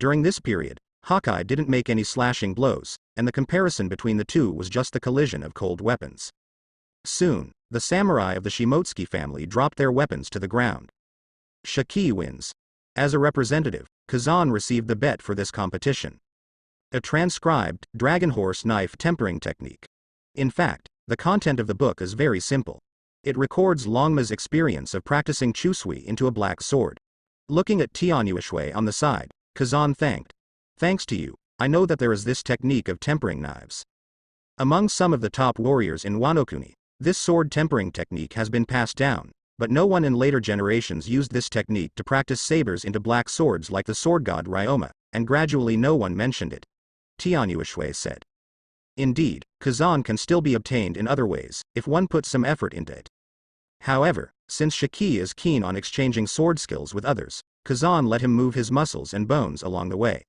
During this period, Haki didn't make any slashing blows, and the comparison between the two was just the collision of cold weapons. Soon, the samurai of the Shimotsuki family dropped their weapons to the ground. Shiki wins. As a representative, Kazan received the bet for this competition. A transcribed, dragon horse knife tempering technique. In fact, the content of the book is very simple. It records Longma's experience of practicing chusui into a black sword. Looking at Tianyuishui on the side, Kazan thanked. Thanks to you, I know that there is this technique of tempering knives. Among some of the top warriors in Wano, this sword tempering technique has been passed down, but no one in later generations used this technique to practice sabers into black swords like the sword god Ryoma, and gradually no one mentioned it. Tianyuishui said. Indeed, Kazan can still be obtained in other ways, if one puts some effort into it. However, since Shiki is keen on exchanging sword skills with others, Kazan let him move his muscles and bones along the way.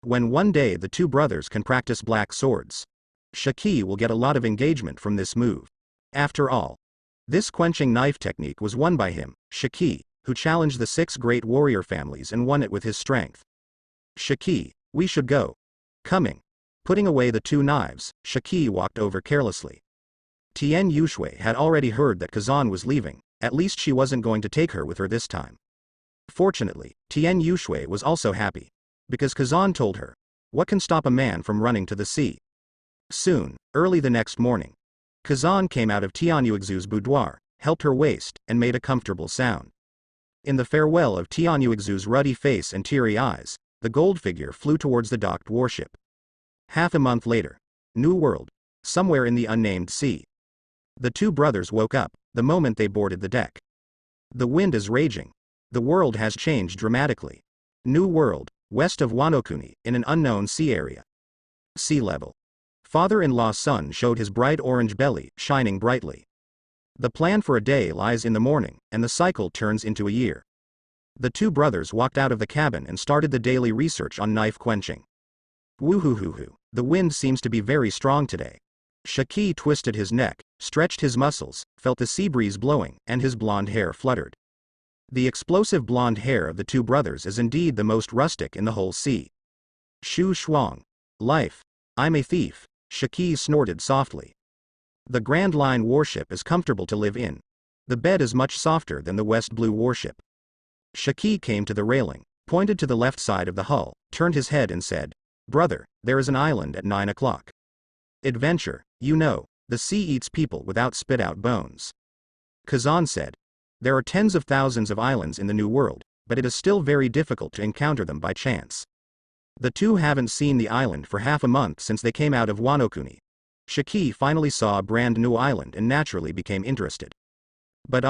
When one day the two brothers can practice black swords, Shiki will get a lot of engagement from this move. After all, this quenching knife technique was won by him, Shiki, who challenged the 6 great warrior families and won it with his strength. Shiki, we should go. Coming. Putting away the 2 knives, Shiki walked over carelessly. Tien Yushui had already heard that Kazan was leaving, at least she wasn't going to take her with her this time. Fortunately, Tien Yushui was also happy. Because Kazan told her, what can stop a man from running to the sea? Soon, early the next morning, Kazan came out of Tianyuixu's boudoir, helped her waist, and made a comfortable sound. In the farewell of Tianyuixu's ruddy face and teary eyes, the gold figure flew towards the docked warship. Half a month later. New World. Somewhere in the unnamed sea. The two brothers woke up, the moment they boarded the deck. The wind is raging. The world has changed dramatically. New World, west of Wano, in an unknown sea area. Sea level. Father-in-law's son showed his bright orange belly, shining brightly. The plan for a day lies in the morning, and the cycle turns into a year. The two brothers walked out of the cabin and started the daily research on knife quenching. Woohoo, the wind seems to be very strong today. Shiki twisted his neck, stretched his muscles, felt the sea breeze blowing, and his blonde hair fluttered. The explosive blonde hair of the two brothers is indeed the most rustic in the whole sea. Shu Shuang. Life. I'm a thief, Shiki snorted softly. The Grand Line warship is comfortable to live in. The bed is much softer than the West Blue warship. Shiki came to the railing, pointed to the left side of the hull, turned his head and said, Brother, there is an island at 9 o'clock. Adventure, you know, the sea eats people without spit-out bones. Kazan said. There are tens of thousands of islands in the New World, but it is still very difficult to encounter them by chance. The two haven't seen the island for half a month since they came out of Wano. Shiki finally saw a brand new island and naturally became interested. But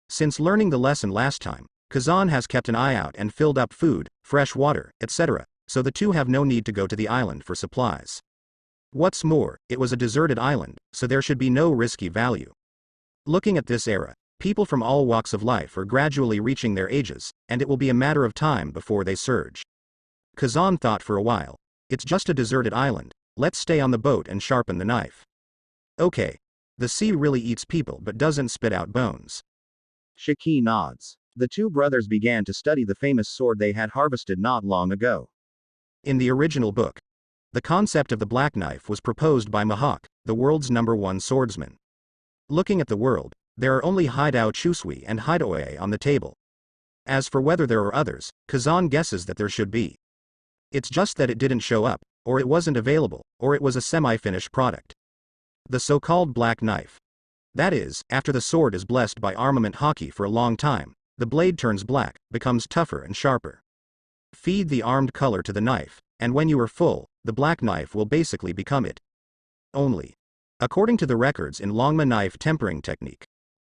since learning the lesson last time, Kazan has kept an eye out and filled up food, fresh water, etc., so the two have no need to go to the island for supplies. What's more, it was a deserted island, so there should be no risky value. Looking at this era, people from all walks of life are gradually reaching their ages, and it will be a matter of time before they surge. Kazan thought for a while. It's just a deserted island, let's stay on the boat and sharpen the knife. Okay. The sea really eats people but doesn't spit out bones. Shiki nods. The two brothers began to study the famous sword they had harvested not long ago. In the original book, the concept of the black knife was proposed by Mihawk, the world's #1 swordsman. Looking at the world, there are only Haidao Chusui and Haidoe on the table. As for whether there are others, Kazan guesses that there should be. It's just that it didn't show up, or it wasn't available, or it was a semi-finished product. The so-called black knife. That is, after the sword is blessed by armament haki for a long time, the blade turns black, becomes tougher and sharper. Feed the armed color to the knife, and when you are full, the black knife will basically become it. Only. According to the records in Longma knife tempering technique,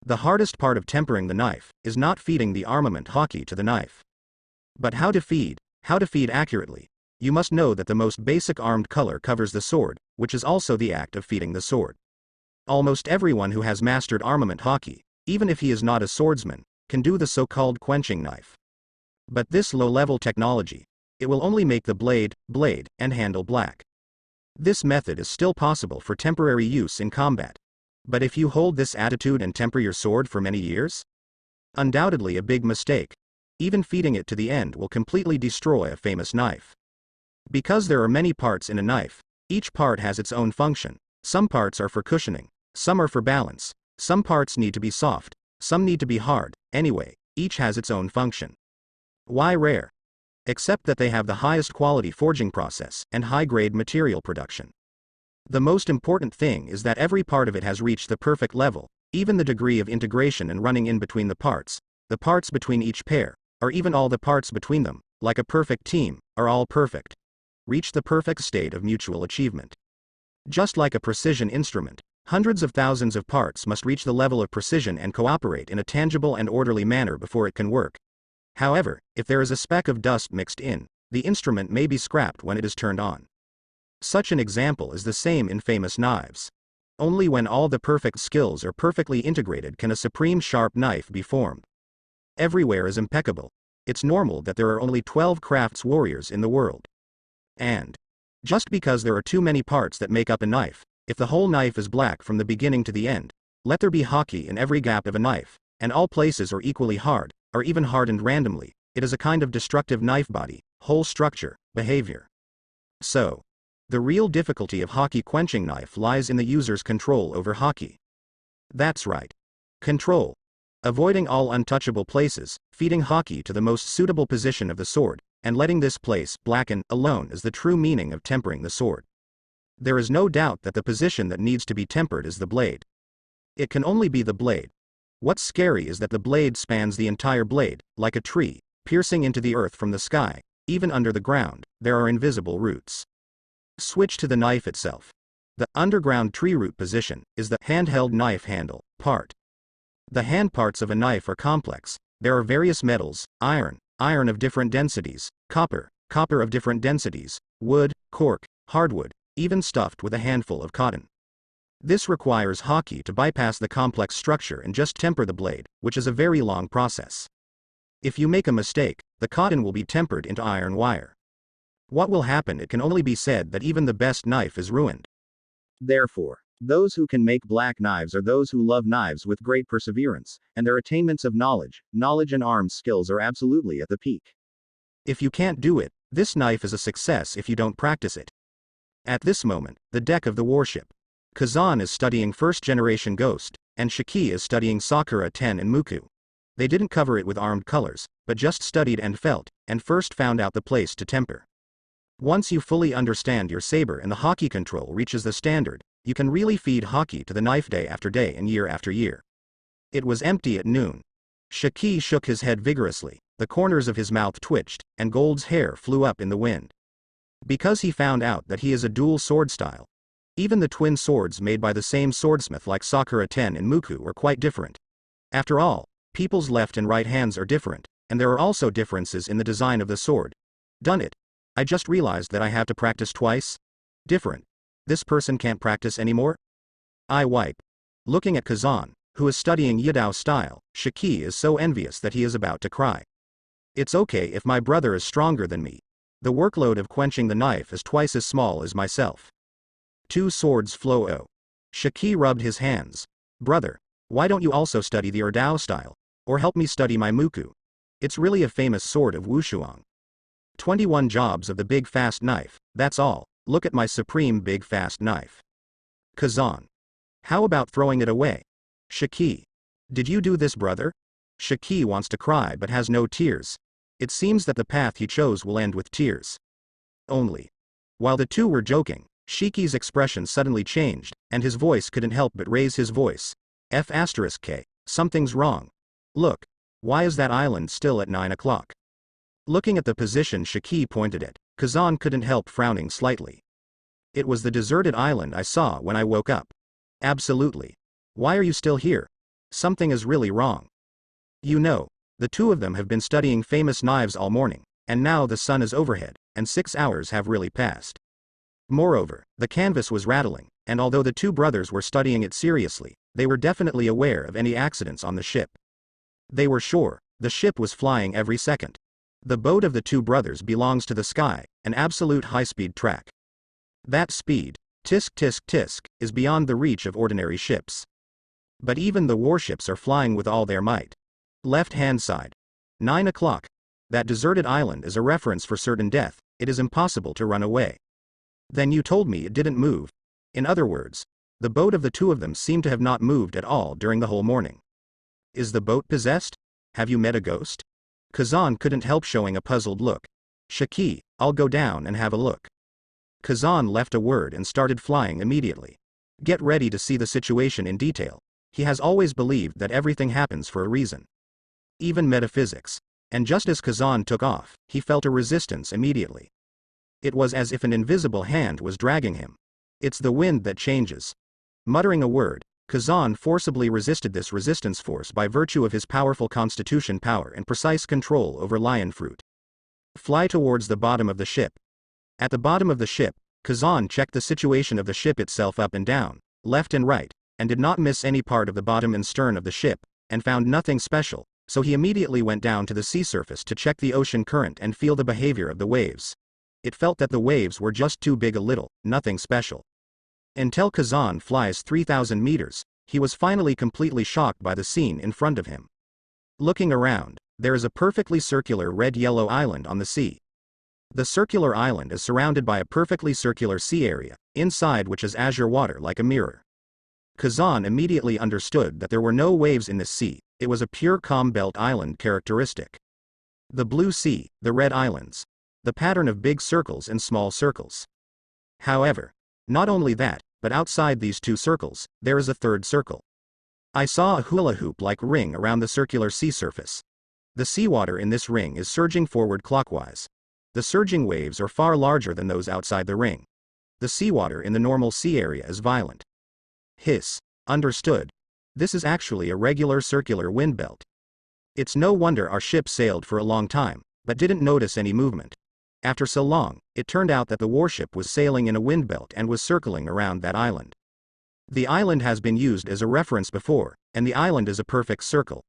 the hardest part of tempering the knife is not feeding the armament haki to the knife. But how to feed accurately? You must know that the most basic armed color covers the sword, which is also the act of feeding the sword. Almost everyone who has mastered armament haki, even if he is not a swordsman, can do the so-called quenching knife. But this low-level technology, it will only make the blade, and handle black. This method is still possible for temporary use in combat. But if you hold this attitude and temper your sword for many years? Undoubtedly a big mistake. Even feeding it to the end will completely destroy a famous knife. Because there are many parts in a knife, each part has its own function. Some parts are for cushioning, some are for balance, some parts need to be soft, some need to be hard, anyway, each has its own function. Why rare? except that they have the highest quality forging process and high-grade material production. The most important thing is that every part of it has reached the perfect level, even the degree of integration and running in between the parts between each pair, or even all the parts between them, like a perfect team, are all perfect. Reach the perfect state of mutual achievement. Just like a precision instrument, hundreds of thousands of parts must reach the level of precision and cooperate in a tangible and orderly manner before it can work. However, if there is a speck of dust mixed in, the instrument may be scrapped when it is turned on. Such an example is the same in famous knives. Only when all the perfect skills are perfectly integrated can a supreme sharp knife be formed. Everywhere is impeccable. It's normal that there are only 12 crafts warriors in the world. And just because there are too many parts that make up a knife, if the whole knife is black from the beginning to the end, let there be haki in every gap of a knife, and all places are equally hard, or even hardened randomly, it is a kind of destructive knife body, whole structure, behavior. So, the real difficulty of haki quenching knife lies in the user's control over haki. That's right. Control. Avoiding all untouchable places, feeding haki to the most suitable position of the sword, and letting this place blacken alone is the true meaning of tempering the sword. There is no doubt that the position that needs to be tempered is the blade. It can only be the blade. What's scary is that the blade spans the entire blade, like a tree, piercing into the earth from the sky. Even under the ground, there are invisible roots. Switch to the knife itself. The underground tree root position is the handheld knife handle part. The hand parts of a knife are complex. There are various metals, iron of different densities, copper of different densities, wood, cork, hardwood, even stuffed with a handful of cotton. This requires haki to bypass the complex structure and just temper the blade, which is a very long process. If you make a mistake, the cotton will be tempered into iron wire. What will happen? It can only be said that even the best knife is ruined. Therefore, those who can make black knives are those who love knives with great perseverance, and their attainments of knowledge and arms skills are absolutely at the peak. If you can't do it, this knife is a success if you don't practice it. At this moment, the deck of the warship. Kazan is studying first-generation Ghost, and Shiki is studying Sakura 10 and Muku. They didn't cover it with armed colors, but just studied and felt, and first found out the place to temper. Once you fully understand your saber and the haki control reaches the standard, you can really feed haki to the knife day after day and year after year. It was empty at noon. Shiki shook his head vigorously, the corners of his mouth twitched, and Gold's hair flew up in the wind. Because he found out that he is a dual sword style. Even the twin swords made by the same swordsmith like Sakura 10 and Muku are quite different. After all, people's left and right hands are different, and there are also differences in the design of the sword. Done it. I just realized that I have to practice twice. Different. This person can't practice anymore? I wipe. Looking at Kazan, who is studying Yidao style, Shiki is so envious that he is about to cry. It's okay if my brother is stronger than me. The workload of quenching the knife is twice as small as myself. Two swords flow. Oh. Shiki rubbed his hands. Brother, why don't you also study the Erdao style? Or help me study my Muku? It's really a famous sword of Wushuang. 21 jobs of the big fast knife, that's all. Look at my supreme big fast knife. Kazan. How about throwing it away? Shiki. Did you do this, brother? Shiki wants to cry but has no tears. It seems that the path he chose will end with tears. Only. While the two were joking, Shiki's expression suddenly changed, and his voice couldn't help but raise his voice. F***K, something's wrong. Look. Why is that island still at 9 o'clock? Looking at the position Shiki pointed at, Kazan couldn't help frowning slightly. It was the deserted island I saw when I woke up. Absolutely. Why are you still here? Something is really wrong. You know, the two of them have been studying famous knives all morning, and now the sun is overhead, and 6 hours have really passed. Moreover, the canvas was rattling, and although the two brothers were studying it seriously, they were definitely aware of any accidents on the ship. They were sure, the ship was flying every second. The boat of the two brothers belongs to the sky, an absolute high-speed track. That speed, tisk tisk tisk, is beyond the reach of ordinary ships. But even the warships are flying with all their might. Left-hand side. 9 o'clock. That deserted island is a reference for certain death, it is impossible to run away. Then you told me it didn't move. In other words, the boat of the two of them seemed to have not moved at all during the whole morning. Is the boat possessed? Have you met a ghost? Kazan couldn't help showing a puzzled look. Shiki, I'll go down and have a look. Kazan left a word and started flying immediately. Get ready to see the situation in detail. He has always believed that everything happens for a reason. Even metaphysics. And just as Kazan took off, he felt a resistance immediately. It was as if an invisible hand was dragging him. It's the wind that changes. Muttering a word, Kazan forcibly resisted this resistance force by virtue of his powerful constitution power and precise control over lion fruit. Fly towards the bottom of the ship. At the bottom of the ship, Kazan checked the situation of the ship itself up and down, left and right, and did not miss any part of the bottom and stern of the ship, and found nothing special, so he immediately went down to the sea surface to check the ocean current and feel the behavior of the waves. It felt that the waves were just too big a little, nothing special. Until Kazan flies 3,000 meters, he was finally completely shocked by the scene in front of him. Looking around, there is a perfectly circular red-yellow island on the sea. The circular island is surrounded by a perfectly circular sea area, inside which is azure water like a mirror. Kazan immediately understood that there were no waves in this sea, it was a pure calm belt island characteristic. The blue sea, the red islands. The pattern of big circles and small circles. However, not only that, but outside these two circles, there is a third circle. I saw a hula hoop-like ring around the circular sea surface. The seawater in this ring is surging forward clockwise. The surging waves are far larger than those outside the ring. The seawater in the normal sea area is violent. Hiss. Understood. This is actually a regular circular wind belt. It's no wonder our ship sailed for a long time, but didn't notice any movement. After so long, it turned out that the warship was sailing in a wind belt and was circling around that island. The island has been used as a reference before, and the island is a perfect circle.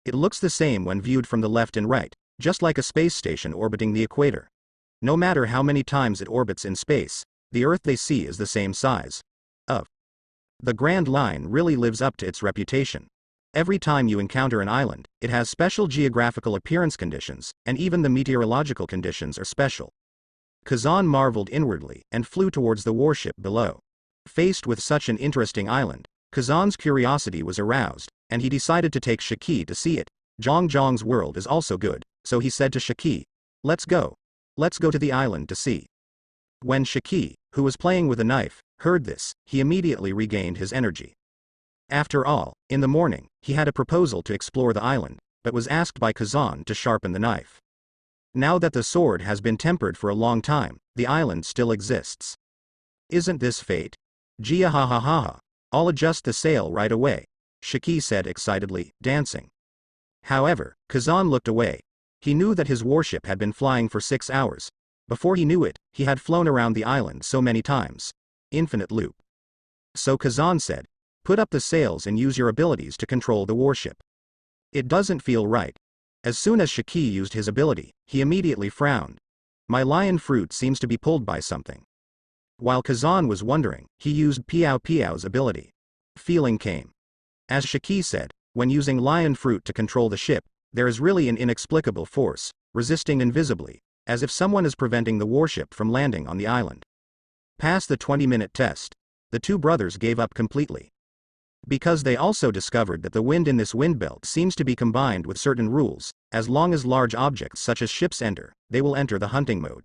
It looks the same when viewed from the left and right, just like a space station orbiting the equator. No matter how many times it orbits in space, the Earth they see is the same size. The Grand Line really lives up to its reputation. Every time you encounter an island, it has special geographical appearance conditions, and even the meteorological conditions are special. Kazan marveled inwardly and flew towards the warship below. Faced with such an interesting island, Kazan's curiosity was aroused, and he decided to take Shiki to see it. Zhong's world is also good, so he said to Shiki, "Let's go. Let's go to the island to see." When Shiki, who was playing with a knife, heard this, he immediately regained his energy. After all, in the morning, he had a proposal to explore the island, but was asked by Kazan to sharpen the knife. Now that the sword has been tempered for a long time, the island still exists. Isn't this fate? Gia ha ha ha ha. I'll adjust the sail right away, Shiki said excitedly, dancing. However, Kazan looked away. He knew that his warship had been flying for 6 hours. Before he knew it, he had flown around the island so many times. Infinite loop. So Kazan said, "Put up the sails and use your abilities to control the warship." It doesn't feel right. As soon as Shiki used his ability, he immediately frowned. My lion fruit seems to be pulled by something. While Kazan was wondering, he used Piao Piao's ability. Feeling came. As Shiki said, when using lion fruit to control the ship, there is really an inexplicable force, resisting invisibly, as if someone is preventing the warship from landing on the island. Past the 20-minute test, the two brothers gave up completely. Because they also discovered that the wind in this wind belt seems to be combined with certain rules, as long as large objects such as ships enter, they will enter the hunting mode.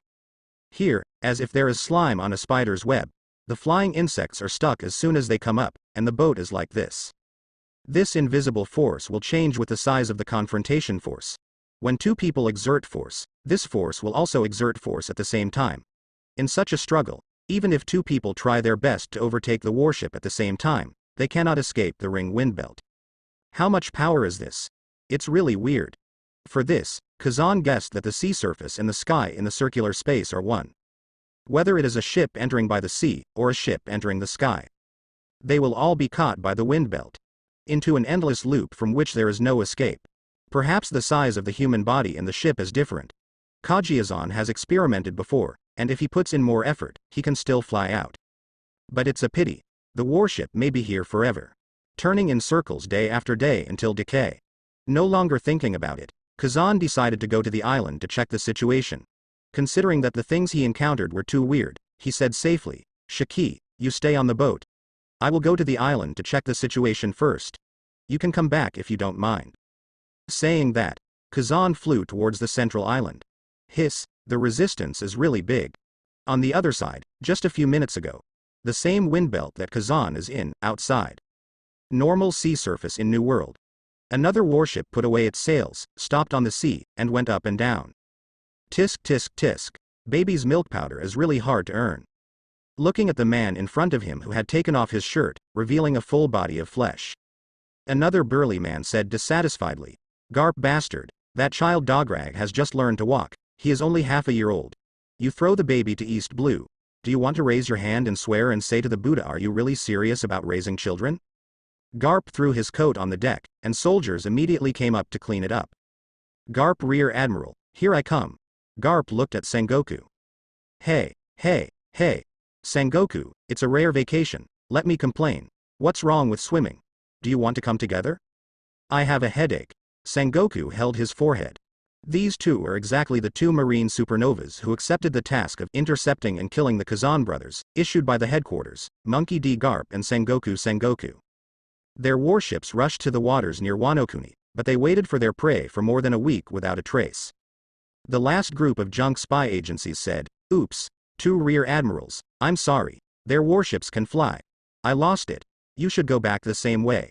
Here, as if there is slime on a spider's web, the flying insects are stuck as soon as they come up, and the boat is like this. This invisible force will change with the size of the confrontation force. When two people exert force, this force will also exert force at the same time. In such a struggle, even if two people try their best to overtake the warship at the same time, they cannot escape the ring wind belt. How much power is this? It's really weird. For this, Kazan guessed that the sea surface and the sky in the circular space are one. Whether it is a ship entering by the sea, or a ship entering the sky, they will all be caught by the wind belt. Into an endless loop from which there is no escape. Perhaps the size of the human body in the ship is different. Kazan has experimented before, and if he puts in more effort, he can still fly out. But it's a pity. The warship may be here forever. Turning in circles day after day until decay. No longer thinking about it, Kazan decided to go to the island to check the situation. Considering that the things he encountered were too weird, he said safely, "Shiki, you stay on the boat. I will go to the island to check the situation first. You can come back if you don't mind." Saying that, Kazan flew towards the central island. Hiss. The resistance is really big. On the other side, just a few minutes ago, the same wind belt that Kazan is in, outside. Normal sea surface in New World. Another warship put away its sails, stopped on the sea, and went up and down. Tisk tisk tisk. Baby's milk powder is really hard to earn. Looking at the man in front of him who had taken off his shirt, revealing a full body of flesh. Another burly man said dissatisfiedly, "Garp bastard, that child dograg has just learned to walk, he is only half a year old. You throw the baby to East Blue. Do you want to raise your hand and swear and say to the Buddha, are you really serious about raising children?" Garp threw his coat on the deck, and soldiers immediately came up to clean it up. Garp Rear Admiral, here I come. Garp looked at Sengoku. Hey, Sengoku, it's a rare vacation, let me complain. What's wrong with swimming? Do you want to come together? I have a headache. Sengoku held his forehead. These two are exactly the two marine supernovas who accepted the task of intercepting and killing the Kazan brothers, issued by the headquarters, Monkey D. Garp and Sengoku. Their warships rushed to the waters near Wano, but they waited for their prey for more than a week without a trace. The last group of junk spy agencies said, "Oops, two rear admirals, I'm sorry, their warships can fly. I lost it, you should go back the same way."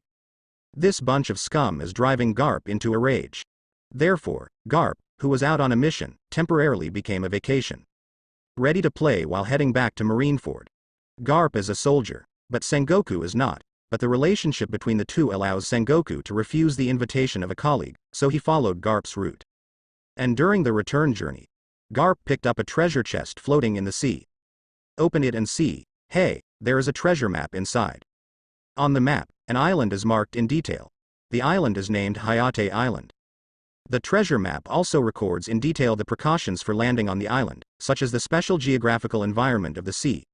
This bunch of scum is driving Garp into a rage. Therefore, Garp, who was out on a mission, temporarily became a vacation. Ready to play while heading back to Marineford. Garp is a soldier, but Sengoku is not, but the relationship between the two allows Sengoku to refuse the invitation of a colleague, so he followed Garp's route. And during the return journey, Garp picked up a treasure chest floating in the sea. Open it and see, hey, there is a treasure map inside. On the map, an island is marked in detail. The island is named Hayate Island. The treasure map also records in detail the precautions for landing on the island, such as the special geographical environment of the sea.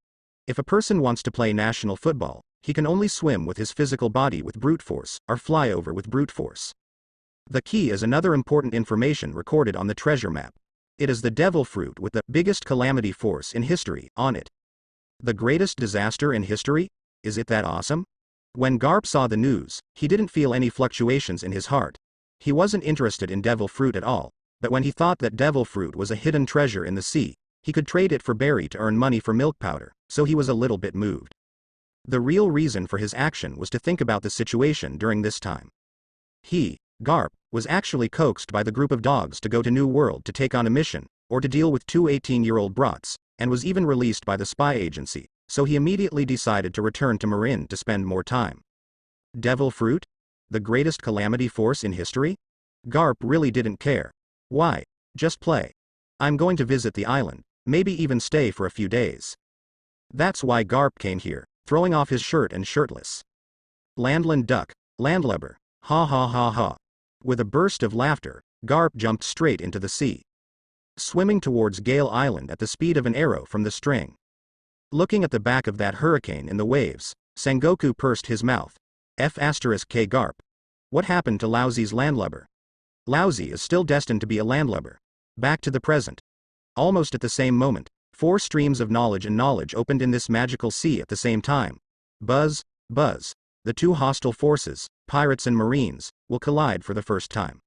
If a person wants to play national football, he can only swim with his physical body with brute force, or fly over with brute force. The key is another important information recorded on the treasure map. It is the devil fruit with the biggest calamity force in history on it. The greatest disaster in history? Is it that awesome? When Garp saw the news, he didn't feel any fluctuations in his heart. He wasn't interested in devil fruit at all, but when he thought that devil fruit was a hidden treasure in the sea, he could trade it for berry to earn money for milk powder, so he was a little bit moved. The real reason for his action was to think about the situation during this time. He, Garp, was actually coaxed by the group of dogs to go to New World to take on a mission, or to deal with two 18-year-old brats, and was even released by the spy agency, so he immediately decided to return to Marin to spend more time. Devil fruit? The greatest calamity force in history? Garp really didn't care. Why? Just play. I'm going to visit the island, maybe even stay for a few days. That's why Garp came here, throwing off his shirt and shirtless. Landland duck, landlubber, ha ha ha ha. With a burst of laughter, Garp jumped straight into the sea. Swimming towards Gale Island at the speed of an arrow from the string. Looking at the back of that hurricane in the waves, Sengoku pursed his mouth. F*K Garp. What happened to Lousy's landlubber? Lousy is still destined to be a landlubber. Back to the present. Almost at the same moment, 4 streams of knowledge and knowledge opened in this magical sea at the same time. Buzz, buzz. The two hostile forces, pirates and marines, will collide for the first time.